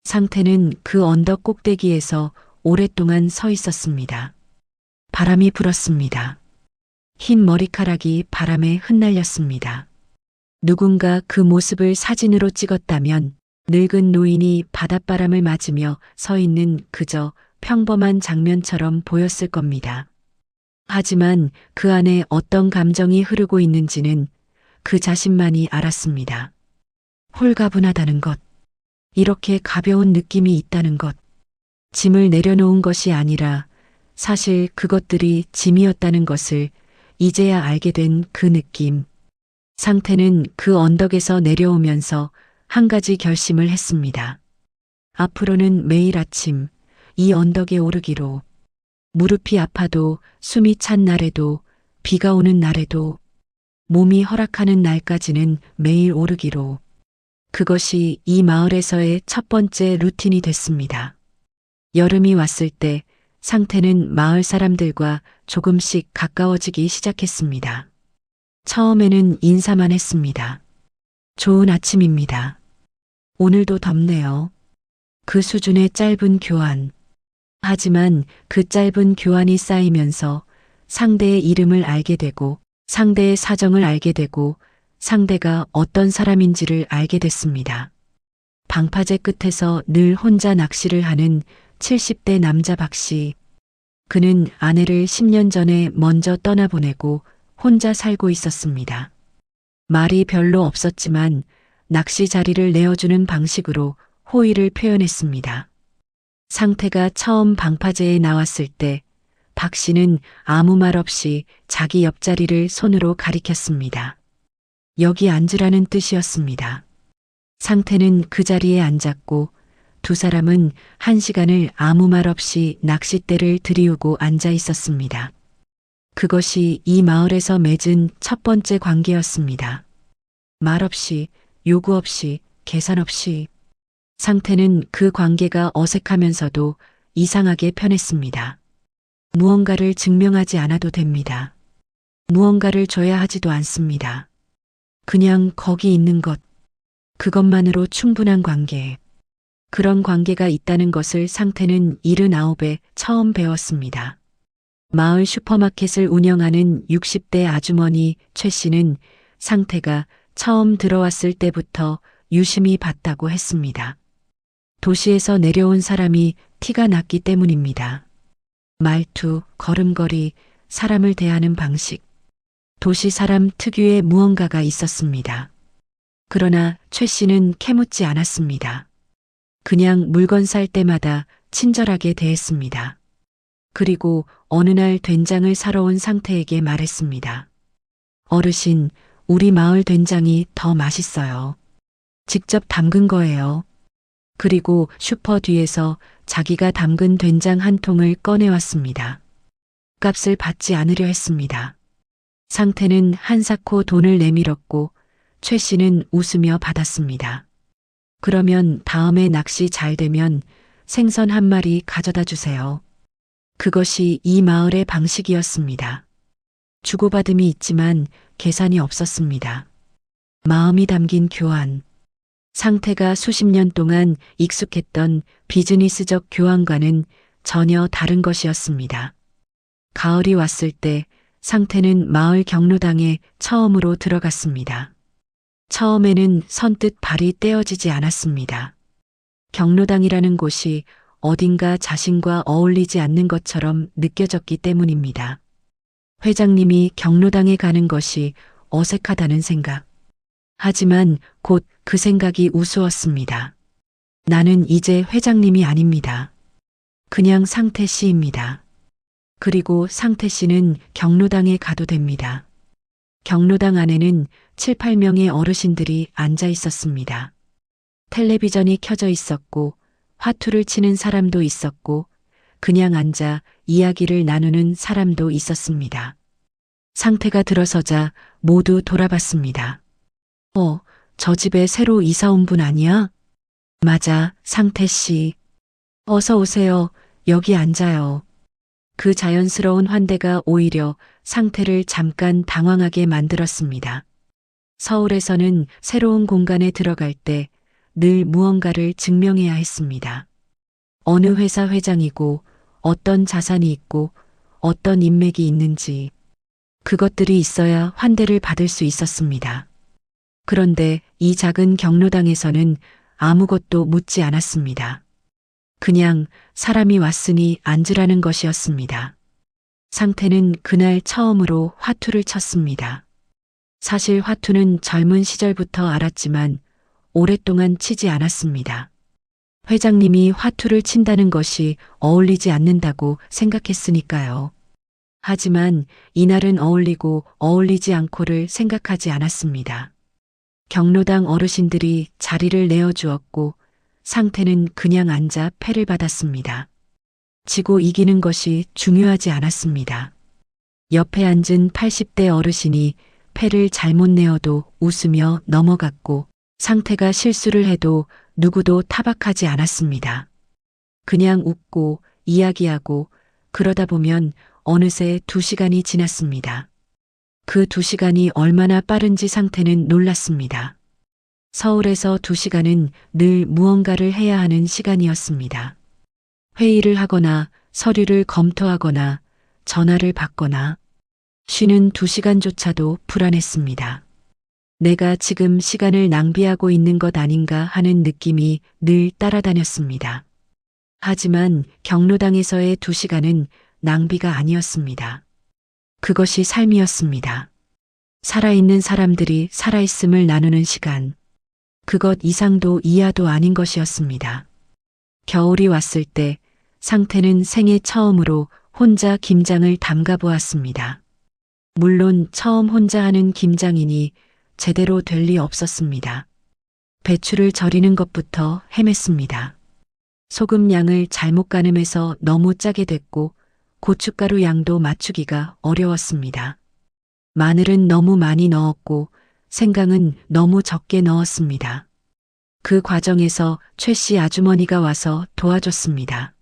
상태는 그 언덕 꼭대기에서 오랫동안 서 있었습니다. 바람이 불었습니다. 흰 머리카락이 바람에 흩날렸습니다. 누군가 그 모습을 사진으로 찍었다면 늙은 노인이 바닷바람을 맞으며 서 있는 그저 평범한 장면처럼 보였을 겁니다. 하지만 그 안에 어떤 감정이 흐르고 있는지는 그 자신만이 알았습니다. 홀가분하다는 것, 이렇게 가벼운 느낌이 있다는 것, 짐을 내려놓은 것이 아니라 사실 그것들이 짐이었다는 것을 이제야 알게 된 그 느낌. 상태는 그 언덕에서 내려오면서 한 가지 결심을 했습니다. 앞으로는 매일 아침 이 언덕에 오르기로, 무릎이 아파도 숨이 찬 날에도 비가 오는 날에도 몸이 허락하는 날까지는 매일 오르기로. 그것이 이 마을에서의 첫 번째 루틴이 됐습니다. 여름이 왔을 때 상태는 마을 사람들과 조금씩 가까워지기 시작했습니다. 처음에는 인사만 했습니다. 좋은 아침입니다. 오늘도 덥네요. 그 수준의 짧은 교환. 하지만 그 짧은 교환이 쌓이면서 상대의 이름을 알게 되고 상대의 사정을 알게 되고 상대가 어떤 사람인지를 알게 됐습니다. 방파제 끝에서 늘 혼자 낚시를 하는 70대 남자 박 씨. 그는 아내를 10년 전에 먼저 떠나보내고 혼자 살고 있었습니다. 말이 별로 없었지만 낚시 자리를 내어주는 방식으로 호의를 표현했습니다. 상태가 처음 방파제에 나왔을 때 박 씨는 아무 말 없이 자기 옆자리를 손으로 가리켰습니다. 여기 앉으라는 뜻이었습니다. 상태는 그 자리에 앉았고 두 사람은 1시간을 아무 말 없이 낚싯대를 들이우고 앉아 있었습니다. 그것이 이 마을에서 맺은 첫 번째 관계였습니다. 말 없이, 요구 없이, 계산 없이. 상태는 그 관계가 어색하면서도 이상하게 편했습니다. 무언가를 증명하지 않아도 됩니다. 무언가를 줘야 하지도 않습니다. 그냥 거기 있는 것, 그것만으로 충분한 관계. 그런 관계가 있다는 것을 상태는 79에 처음 배웠습니다. 마을 슈퍼마켓을 운영하는 60대 아주머니 최 씨는 상태가 처음 들어왔을 때부터 유심히 봤다고 했습니다. 도시에서 내려온 사람이 티가 났기 때문입니다. 말투, 걸음걸이, 사람을 대하는 방식. 도시 사람 특유의 무언가가 있었습니다. 그러나 최 씨는 캐묻지 않았습니다. 그냥 물건 살 때마다 친절하게 대했습니다. 그리고 어느 날 된장을 사러 온 상태에게 말했습니다. 어르신, 우리 마을 된장이 더 맛있어요. 직접 담근 거예요. 그리고 슈퍼 뒤에서 자기가 담근 된장 한 통을 꺼내왔습니다. 값을 받지 않으려 했습니다. 상태는 한사코 돈을 내밀었고 최 씨는 웃으며 받았습니다. 그러면 다음에 낚시 잘 되면 생선 한 마리 가져다 주세요. 그것이 이 마을의 방식이었습니다. 주고받음이 있지만 계산이 없었습니다. 마음이 담긴 교환. 상태가 수십 년 동안 익숙했던 비즈니스적 교환과는 전혀 다른 것이었습니다. 가을이 왔을 때 상태는 마을 경로당에 처음으로 들어갔습니다. 처음에는 선뜻 발이 떼어지지 않았습니다. 경로당이라는 곳이 어딘가 자신과 어울리지 않는 것처럼 느껴졌기 때문입니다. 회장님이 경로당에 가는 것이 어색하다는 생각. 하지만 곧 그 생각이 우스웠습니다. 나는 이제 회장님이 아닙니다. 그냥 상태 씨입니다. 그리고 상태 씨는 경로당에 가도 됩니다. 경로당 안에는 7, 8명의 어르신들이 앉아 있었습니다. 텔레비전이 켜져 있었고 화투를 치는 사람도 있었고 그냥 앉아 이야기를 나누는 사람도 있었습니다. 상태가 들어서자 모두 돌아봤습니다. 저 집에 새로 이사 온 분 아니야? 맞아, 상태 씨. 어서 오세요. 여기 앉아요. 그 자연스러운 환대가 오히려 상태를 잠깐 당황하게 만들었습니다. 서울에서는 새로운 공간에 들어갈 때 늘 무언가를 증명해야 했습니다. 어느 회사 회장이고 어떤 자산이 있고 어떤 인맥이 있는지 그것들이 있어야 환대를 받을 수 있었습니다. 그런데 이 작은 경로당에서는 아무것도 묻지 않았습니다. 그냥 사람이 왔으니 앉으라는 것이었습니다. 상태는 그날 처음으로 화투를 쳤습니다. 사실 화투는 젊은 시절부터 알았지만 오랫동안 치지 않았습니다. 회장님이 화투를 친다는 것이 어울리지 않는다고 생각했으니까요. 하지만 이날은 어울리고 어울리지 않고를 생각하지 않았습니다. 경로당 어르신들이 자리를 내어주었고 상태는 그냥 앉아 패를 받았습니다. 지고 이기는 것이 중요하지 않았습니다. 옆에 앉은 80대 어르신이 패를 잘못 내어도 웃으며 넘어갔고 상태가 실수를 해도 누구도 타박하지 않았습니다. 그냥 웃고 이야기하고 그러다 보면 어느새 2시간이 지났습니다. 그 2시간이 얼마나 빠른지 상태는 놀랐습니다. 서울에서 2시간은 늘 무언가를 해야 하는 시간이었습니다. 회의를 하거나 서류를 검토하거나 전화를 받거나 쉬는 2시간조차도 불안했습니다. 내가 지금 시간을 낭비하고 있는 것 아닌가 하는 느낌이 늘 따라다녔습니다. 하지만 경로당에서의 2시간은 낭비가 아니었습니다. 그것이 삶이었습니다. 살아있는 사람들이 살아있음을 나누는 시간. 그것 이상도 이하도 아닌 것이었습니다. 겨울이 왔을 때 상태는 생애 처음으로 혼자 김장을 담가 보았습니다. 물론 처음 혼자 하는 김장이니 제대로 될 리 없었습니다. 배추를 절이는 것부터 헤맸습니다. 소금 양을 잘못 가늠해서 너무 짜게 됐고 고춧가루 양도 맞추기가 어려웠습니다. 마늘은 너무 많이 넣었고 생강은 너무 적게 넣었습니다. 그 과정에서 최 씨 아주머니가 와서 도와줬습니다.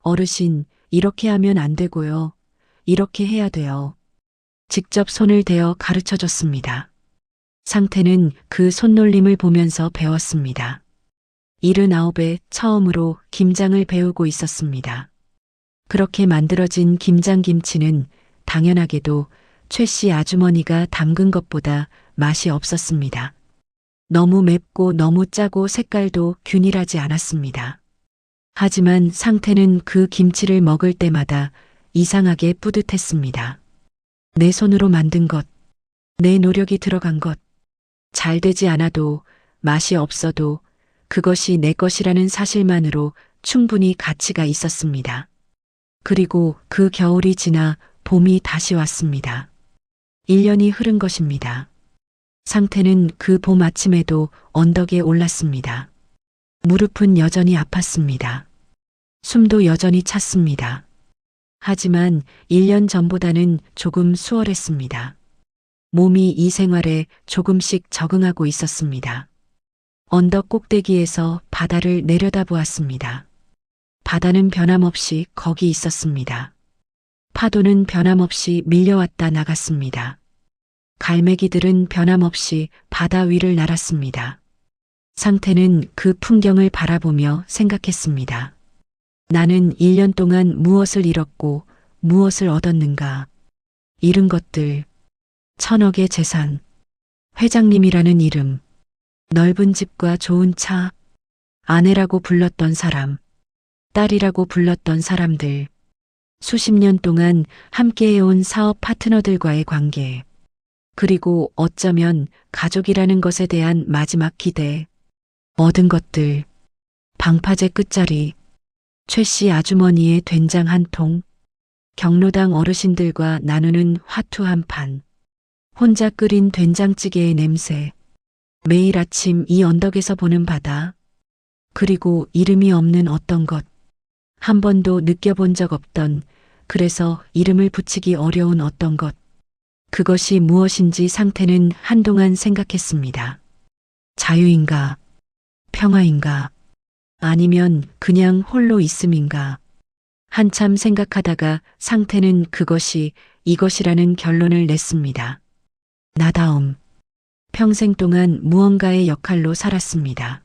어르신, 이렇게 하면 안 되고요. 이렇게 해야 돼요. 직접 손을 대어 가르쳐 줬습니다. 상태는 그 손놀림을 보면서 배웠습니다. 79에 처음으로 김장을 배우고 있었습니다. 그렇게 만들어진 김장김치는 당연하게도 최 씨 아주머니가 담근 것보다 맛이 없었습니다. 너무 맵고 너무 짜고 색깔도 균일하지 않았습니다. 하지만 상태는 그 김치를 먹을 때마다 이상하게 뿌듯했습니다. 내 손으로 만든 것, 내 노력이 들어간 것, 잘 되지 않아도 맛이 없어도 그것이 내 것이라는 사실만으로 충분히 가치가 있었습니다. 그리고 그 겨울이 지나 봄이 다시 왔습니다. 1년이 흐른 것입니다. 상태는 그 봄 아침에도 언덕에 올랐습니다. 무릎은 여전히 아팠습니다. 숨도 여전히 찼습니다. 하지만 1년 전보다는 조금 수월했습니다. 몸이 이 생활에 조금씩 적응하고 있었습니다. 언덕 꼭대기에서 바다를 내려다보았습니다. 바다는 변함없이 거기 있었습니다. 파도는 변함없이 밀려왔다 나갔습니다. 갈매기들은 변함없이 바다 위를 날았습니다. 상태는 그 풍경을 바라보며 생각했습니다. 나는 1년 동안 무엇을 잃었고 무엇을 얻었는가. 잃은 것들, 1000억의 재산, 회장님이라는 이름, 넓은 집과 좋은 차, 아내라고 불렀던 사람, 딸이라고 불렀던 사람들, 수십 년 동안 함께해온 사업 파트너들과의 관계, 그리고 어쩌면 가족이라는 것에 대한 마지막 기대, 얻은 것들, 방파제 끝자리, 최 씨 아주머니의 된장 한 통, 경로당 어르신들과 나누는 화투 한 판, 혼자 끓인 된장찌개의 냄새, 매일 아침 이 언덕에서 보는 바다, 그리고 이름이 없는 어떤 것, 한 번도 느껴본 적 없던, 그래서 이름을 붙이기 어려운 어떤 것, 그것이 무엇인지 상태는 한동안 생각했습니다. 자유인가? 평화인가? 아니면 그냥 홀로 있음인가? 한참 생각하다가 상태는 그것이 이것이라는 결론을 냈습니다. 나다움. 평생 동안 무언가의 역할로 살았습니다.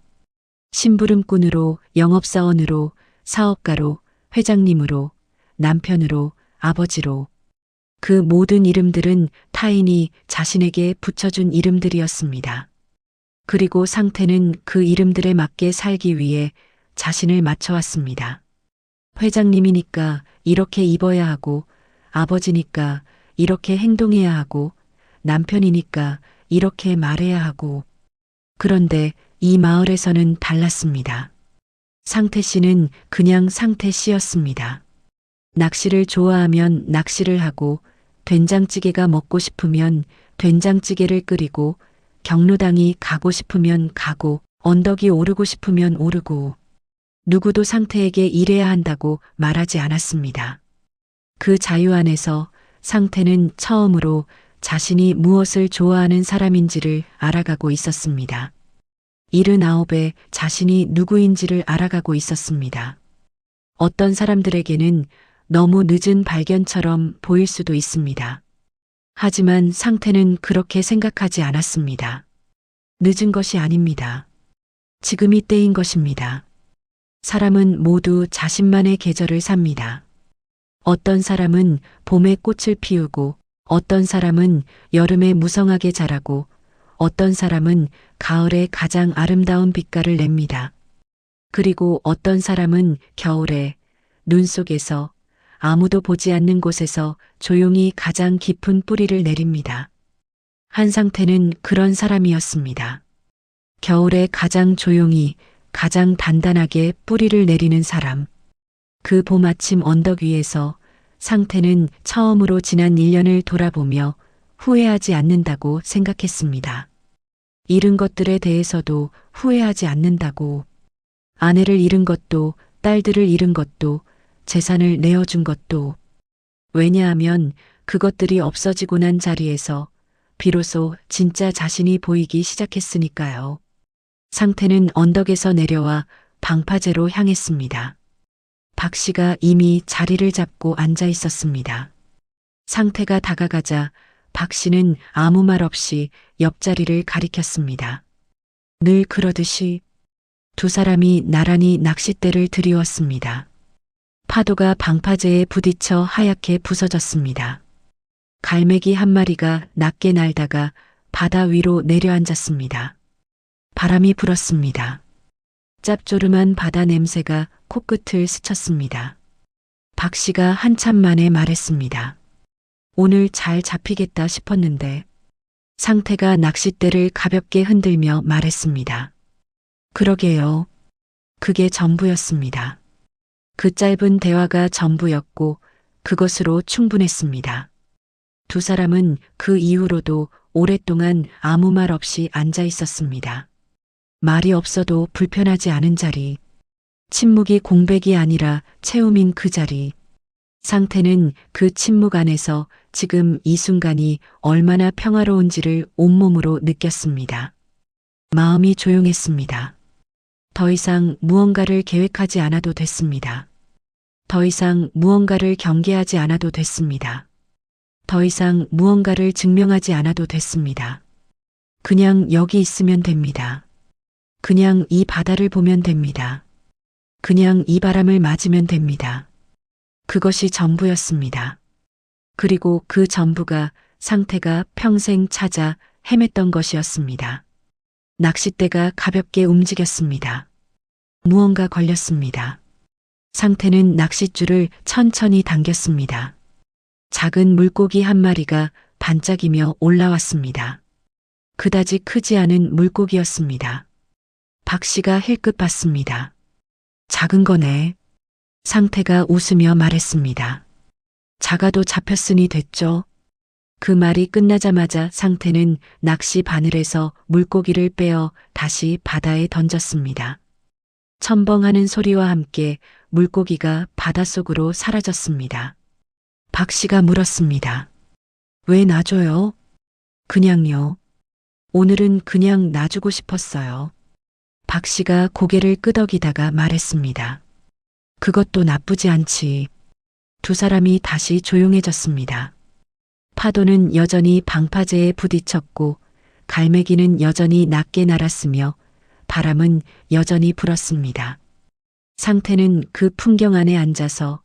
심부름꾼으로, 영업사원으로, 사업가로, 회장님으로, 남편으로, 아버지로. 그 모든 이름들은 타인이 자신에게 붙여준 이름들이었습니다. 그리고 상태는 그 이름들에 맞게 살기 위해 자신을 맞춰왔습니다. 회장님이니까 이렇게 입어야 하고, 아버지니까 이렇게 행동해야 하고 남편이니까 이렇게 말해야 하고 그런데 이 마을에서는 달랐습니다. 상태 씨는 그냥 상태 씨였습니다. 낚시를 좋아하면 낚시를 하고 된장찌개가 먹고 싶으면 된장찌개를 끓이고 경로당이 가고 싶으면 가고 언덕이 오르고 싶으면 오르고 누구도 상태에게 이래야 한다고 말하지 않았습니다. 그 자유 안에서 상태는 처음으로 자신이 무엇을 좋아하는 사람인지를 알아가고 있었습니다. 79에 자신이 누구인지를 알아가고 있었습니다. 어떤 사람들에게는 너무 늦은 발견처럼 보일 수도 있습니다. 하지만 상태는 그렇게 생각하지 않았습니다. 늦은 것이 아닙니다. 지금이 때인 것입니다. 사람은 모두 자신만의 계절을 삽니다. 어떤 사람은 봄에 꽃을 피우고 어떤 사람은 여름에 무성하게 자라고 어떤 사람은 가을에 가장 아름다운 빛깔을 냅니다. 그리고 어떤 사람은 겨울에 눈 속에서 아무도 보지 않는 곳에서 조용히 가장 깊은 뿌리를 내립니다. 한 상태는 그런 사람이었습니다. 겨울에 가장 조용히 가장 단단하게 뿌리를 내리는 사람. 그 봄 아침 언덕 위에서 상태는 처음으로 지난 1년을 돌아보며 후회하지 않는다고 생각했습니다. 잃은 것들에 대해서도 후회하지 않는다고. 아내를 잃은 것도, 딸들을 잃은 것도, 재산을 내어준 것도. 왜냐하면 그것들이 없어지고 난 자리에서 비로소 진짜 자신이 보이기 시작했으니까요. 상태는 언덕에서 내려와 방파제로 향했습니다. 박 씨가 이미 자리를 잡고 앉아 있었습니다. 상태가 다가가자 박 씨는 아무 말 없이 옆자리를 가리켰습니다. 늘 그러듯이 두 사람이 나란히 낚싯대를 들이웠습니다. 파도가 방파제에 부딪혀 하얗게 부서졌습니다. 갈매기 한 마리가 낮게 날다가 바다 위로 내려앉았습니다. 바람이 불었습니다. 짭조름한 바다 냄새가 코끝을 스쳤습니다. 박 씨가 한참 만에 말했습니다. 오늘 잘 잡히겠다 싶었는데. 상태가 낚싯대를 가볍게 흔들며 말했습니다. 그러게요. 그게 전부였습니다. 그 짧은 대화가 전부였고 그것으로 충분했습니다. 두 사람은 그 이후로도 오랫동안 아무 말 없이 앉아 있었습니다. 말이 없어도 불편하지 않은 자리. 침묵이 공백이 아니라 채움인 그 자리. 상태는 그 침묵 안에서 지금 이 순간이 얼마나 평화로운지를 온몸으로 느꼈습니다. 마음이 조용했습니다. 더 이상 무언가를 계획하지 않아도 됐습니다. 더 이상 무언가를 경계하지 않아도 됐습니다. 더 이상 무언가를 증명하지 않아도 됐습니다. 그냥 여기 있으면 됩니다. 그냥 이 바다를 보면 됩니다. 그냥 이 바람을 맞으면 됩니다. 그것이 전부였습니다. 그리고 그 전부가 상태가 평생 찾아 헤맸던 것이었습니다. 낚싯대가 가볍게 움직였습니다. 무언가 걸렸습니다. 상태는 낚싯줄을 천천히 당겼습니다. 작은 물고기 한 마리가 반짝이며 올라왔습니다. 그다지 크지 않은 물고기였습니다. 박 씨가 힐끗 봤습니다. 작은 거네. 상태가 웃으며 말했습니다. 작아도 잡혔으니 됐죠. 그 말이 끝나자마자 상태는 낚시 바늘에서 물고기를 빼어 다시 바다에 던졌습니다. 첨벙하는 소리와 함께 물고기가 바닷속으로 사라졌습니다. 박 씨가 물었습니다. 왜 놔줘요? 그냥요. 오늘은 그냥 놔주고 싶었어요. 박 씨가 고개를 끄덕이다가 말했습니다. 그것도 나쁘지 않지. 두 사람이 다시 조용해졌습니다. 파도는 여전히 방파제에 부딪혔고 갈매기는 여전히 낮게 날았으며 바람은 여전히 불었습니다. 상태는 그 풍경 안에 앉아서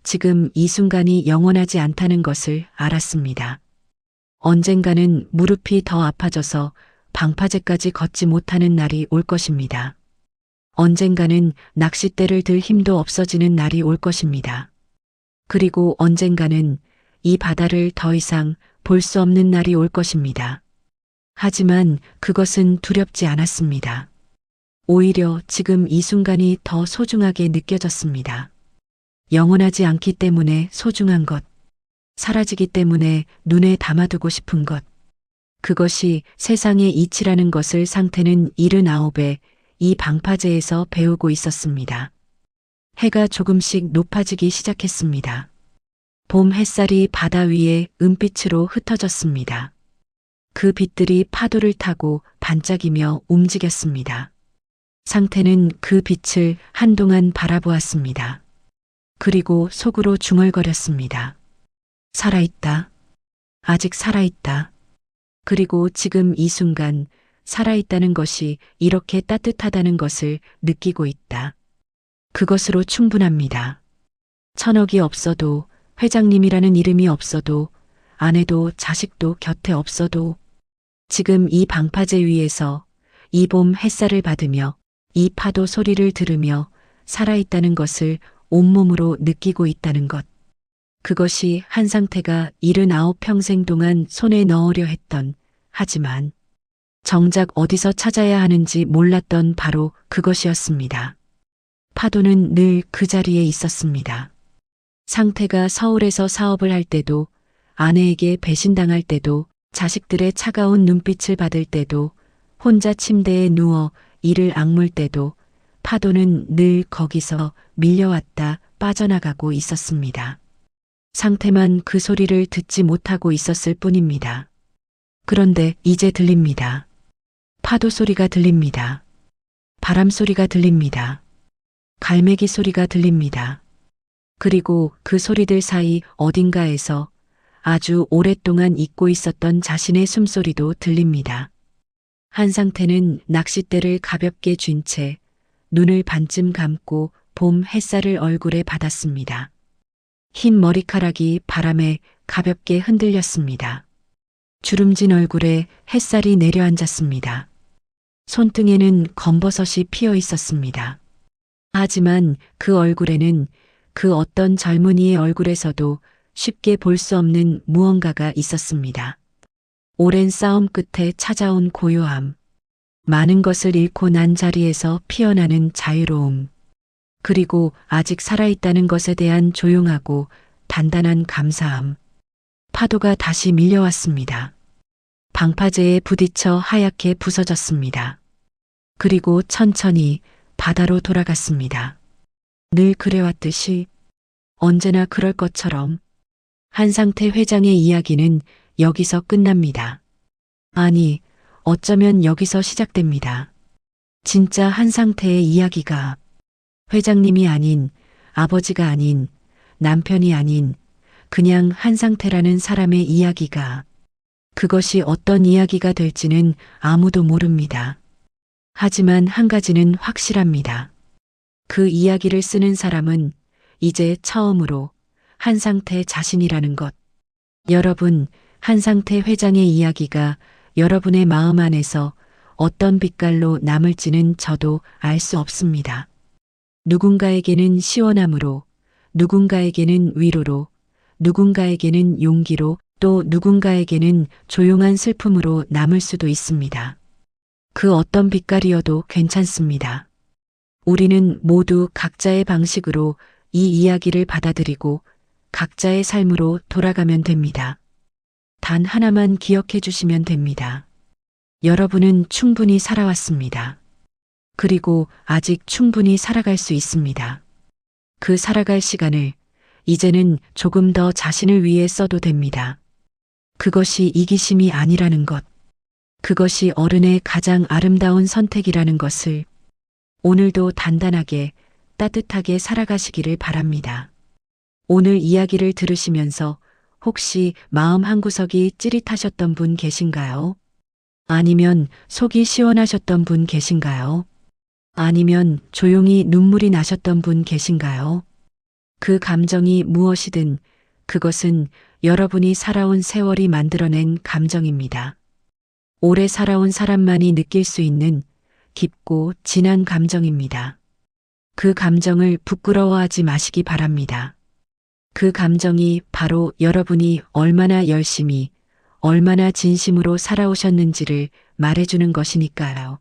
지금 이 순간이 영원하지 않다는 것을 알았습니다. 언젠가는 무릎이 더 아파져서 방파제까지 걷지 못하는 날이 올 것입니다. 언젠가는 낚싯대를 들 힘도 없어지는 날이 올 것입니다. 그리고 언젠가는 이 바다를 더 이상 볼 수 없는 날이 올 것입니다. 하지만 그것은 두렵지 않았습니다. 오히려 지금 이 순간이 더 소중하게 느껴졌습니다. 영원하지 않기 때문에 소중한 것, 사라지기 때문에 눈에 담아두고 싶은 것, 그것이 세상의 이치라는 것을 상태는 79에 이 방파제에서 배우고 있었습니다. 해가 조금씩 높아지기 시작했습니다. 봄 햇살이 바다 위에 은빛으로 흩어졌습니다. 그 빛들이 파도를 타고 반짝이며 움직였습니다. 상태는 그 빛을 한동안 바라보았습니다. 그리고 속으로 중얼거렸습니다. 살아있다. 아직 살아있다. 그리고 지금 이 순간 살아있다는 것이 이렇게 따뜻하다는 것을 느끼고 있다. 그것으로 충분합니다. 천억이 없어도, 회장님이라는 이름이 없어도, 아내도 자식도 곁에 없어도, 지금 이 방파제 위에서 이 봄 햇살을 받으며 이 파도 소리를 들으며 살아있다는 것을 온몸으로 느끼고 있다는 것. 그것이 한상태가 79평생 동안 손에 넣으려 했던, 하지만 정작 어디서 찾아야 하는지 몰랐던 바로 그것이었습니다. 파도는 늘 그 자리에 있었습니다. 상태가 서울에서 사업을 할 때도, 아내에게 배신당할 때도, 자식들의 차가운 눈빛을 받을 때도, 혼자 침대에 누워 이를 악물 때도 파도는 늘 거기서 밀려왔다 빠져나가고 있었습니다. 상태만 그 소리를 듣지 못하고 있었을 뿐입니다. 그런데 이제 들립니다. 파도 소리가 들립니다. 바람 소리가 들립니다. 갈매기 소리가 들립니다. 그리고 그 소리들 사이 어딘가에서 아주 오랫동안 잊고 있었던 자신의 숨소리도 들립니다. 한상태는 낚싯대를 가볍게 쥔 채 눈을 반쯤 감고 봄 햇살을 얼굴에 받았습니다. 흰 머리카락이 바람에 가볍게 흔들렸습니다. 주름진 얼굴에 햇살이 내려앉았습니다. 손등에는 검버섯이 피어 있었습니다. 하지만 그 얼굴에는 그 어떤 젊은이의 얼굴에서도 쉽게 볼 수 없는 무언가가 있었습니다. 오랜 싸움 끝에 찾아온 고요함, 많은 것을 잃고 난 자리에서 피어나는 자유로움, 그리고 아직 살아있다는 것에 대한 조용하고 단단한 감사함. 파도가 다시 밀려왔습니다. 방파제에 부딪혀 하얗게 부서졌습니다. 그리고 천천히 바다로 돌아갔습니다. 늘 그래왔듯이, 언제나 그럴 것처럼 한상태 회장의 이야기는 여기서 끝납니다. 아니, 어쩌면 여기서 시작됩니다. 진짜 한상태의 이야기가 회장님이 아닌, 아버지가 아닌, 남편이 아닌 그냥 한상태라는 사람의 이야기가, 그것이 어떤 이야기가 될지는 아무도 모릅니다. 하지만 한 가지는 확실합니다. 그 이야기를 쓰는 사람은 이제 처음으로 한상태 자신이라는 것. 여러분, 한상태 회장의 이야기가 여러분의 마음 안에서 어떤 빛깔로 남을지는 저도 알 수 없습니다. 누군가에게는 시원함으로, 누군가에게는 위로로, 누군가에게는 용기로, 또 누군가에게는 조용한 슬픔으로 남을 수도 있습니다. 그 어떤 빛깔이어도 괜찮습니다. 우리는 모두 각자의 방식으로 이 이야기를 받아들이고 각자의 삶으로 돌아가면 됩니다. 단 하나만 기억해 주시면 됩니다. 여러분은 충분히 살아왔습니다. 그리고 아직 충분히 살아갈 수 있습니다. 그 살아갈 시간을 이제는 조금 더 자신을 위해 써도 됩니다. 그것이 이기심이 아니라는 것. 그것이 어른의 가장 아름다운 선택이라는 것을 오늘도 단단하게 따뜻하게 살아가시기를 바랍니다. 오늘 이야기를 들으시면서 혹시 마음 한구석이 찌릿하셨던 분 계신가요? 아니면 속이 시원하셨던 분 계신가요? 아니면 조용히 눈물이 나셨던 분 계신가요? 그 감정이 무엇이든 그것은 여러분이 살아온 세월이 만들어낸 감정입니다. 오래 살아온 사람만이 느낄 수 있는 깊고 진한 감정입니다. 그 감정을 부끄러워하지 마시기 바랍니다. 그 감정이 바로 여러분이 얼마나 열심히, 얼마나 진심으로 살아오셨는지를 말해주는 것이니까요.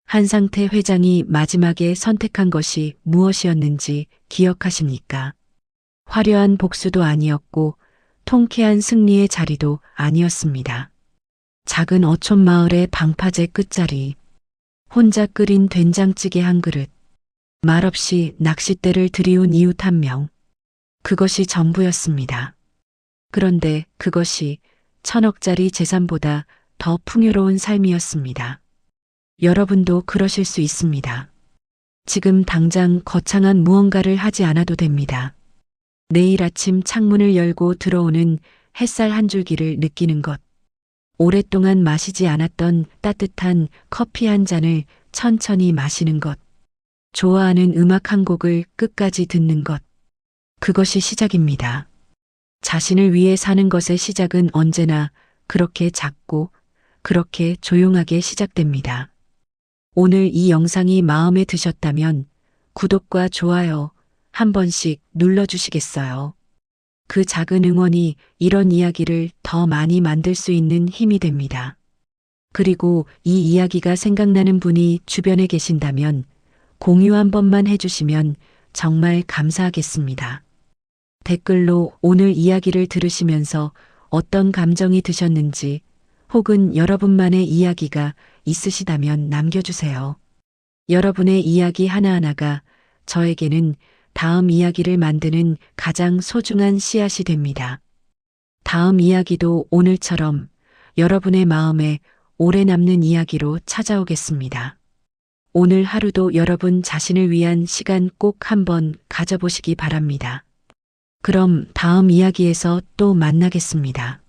한상태 회장이 마지막에 선택한 것이 무엇이었는지 기억하십니까? 화려한 복수도 아니었고 통쾌한 승리의 자리도 아니었습니다. 작은 어촌 마을의 방파제 끝자리, 혼자 끓인 된장찌개 한 그릇, 말없이 낚싯대를 들이운 이웃 한 명, 그것이 전부였습니다. 그런데 그것이 1,000억짜리 재산보다 더 풍요로운 삶이었습니다. 여러분도 그러실 수 있습니다. 지금 당장 거창한 무언가를 하지 않아도 됩니다. 내일 아침 창문을 열고 들어오는 햇살 한 줄기를 느끼는 것. 오랫동안 마시지 않았던 따뜻한 커피 한 잔을 천천히 마시는 것. 좋아하는 음악 한 곡을 끝까지 듣는 것. 그것이 시작입니다. 자신을 위해 사는 것의 시작은 언제나 그렇게 작고 그렇게 조용하게 시작됩니다. 오늘 이 영상이 마음에 드셨다면 구독과 좋아요 한 번씩 눌러주시겠어요? 그 작은 응원이 이런 이야기를 더 많이 만들 수 있는 힘이 됩니다. 그리고 이 이야기가 생각나는 분이 주변에 계신다면 공유 한 번만 해주시면 정말 감사하겠습니다. 댓글로 오늘 이야기를 들으시면서 어떤 감정이 드셨는지 혹은 여러분만의 이야기가 있으시다면 남겨주세요. 여러분의 이야기 하나하나가 저에게는 다음 이야기를 만드는 가장 소중한 씨앗이 됩니다. 다음 이야기도 오늘처럼 여러분의 마음에 오래 남는 이야기로 찾아오겠습니다. 오늘 하루도 여러분 자신을 위한 시간 꼭 한번 가져보시기 바랍니다. 그럼 다음 이야기에서 또 만나겠습니다.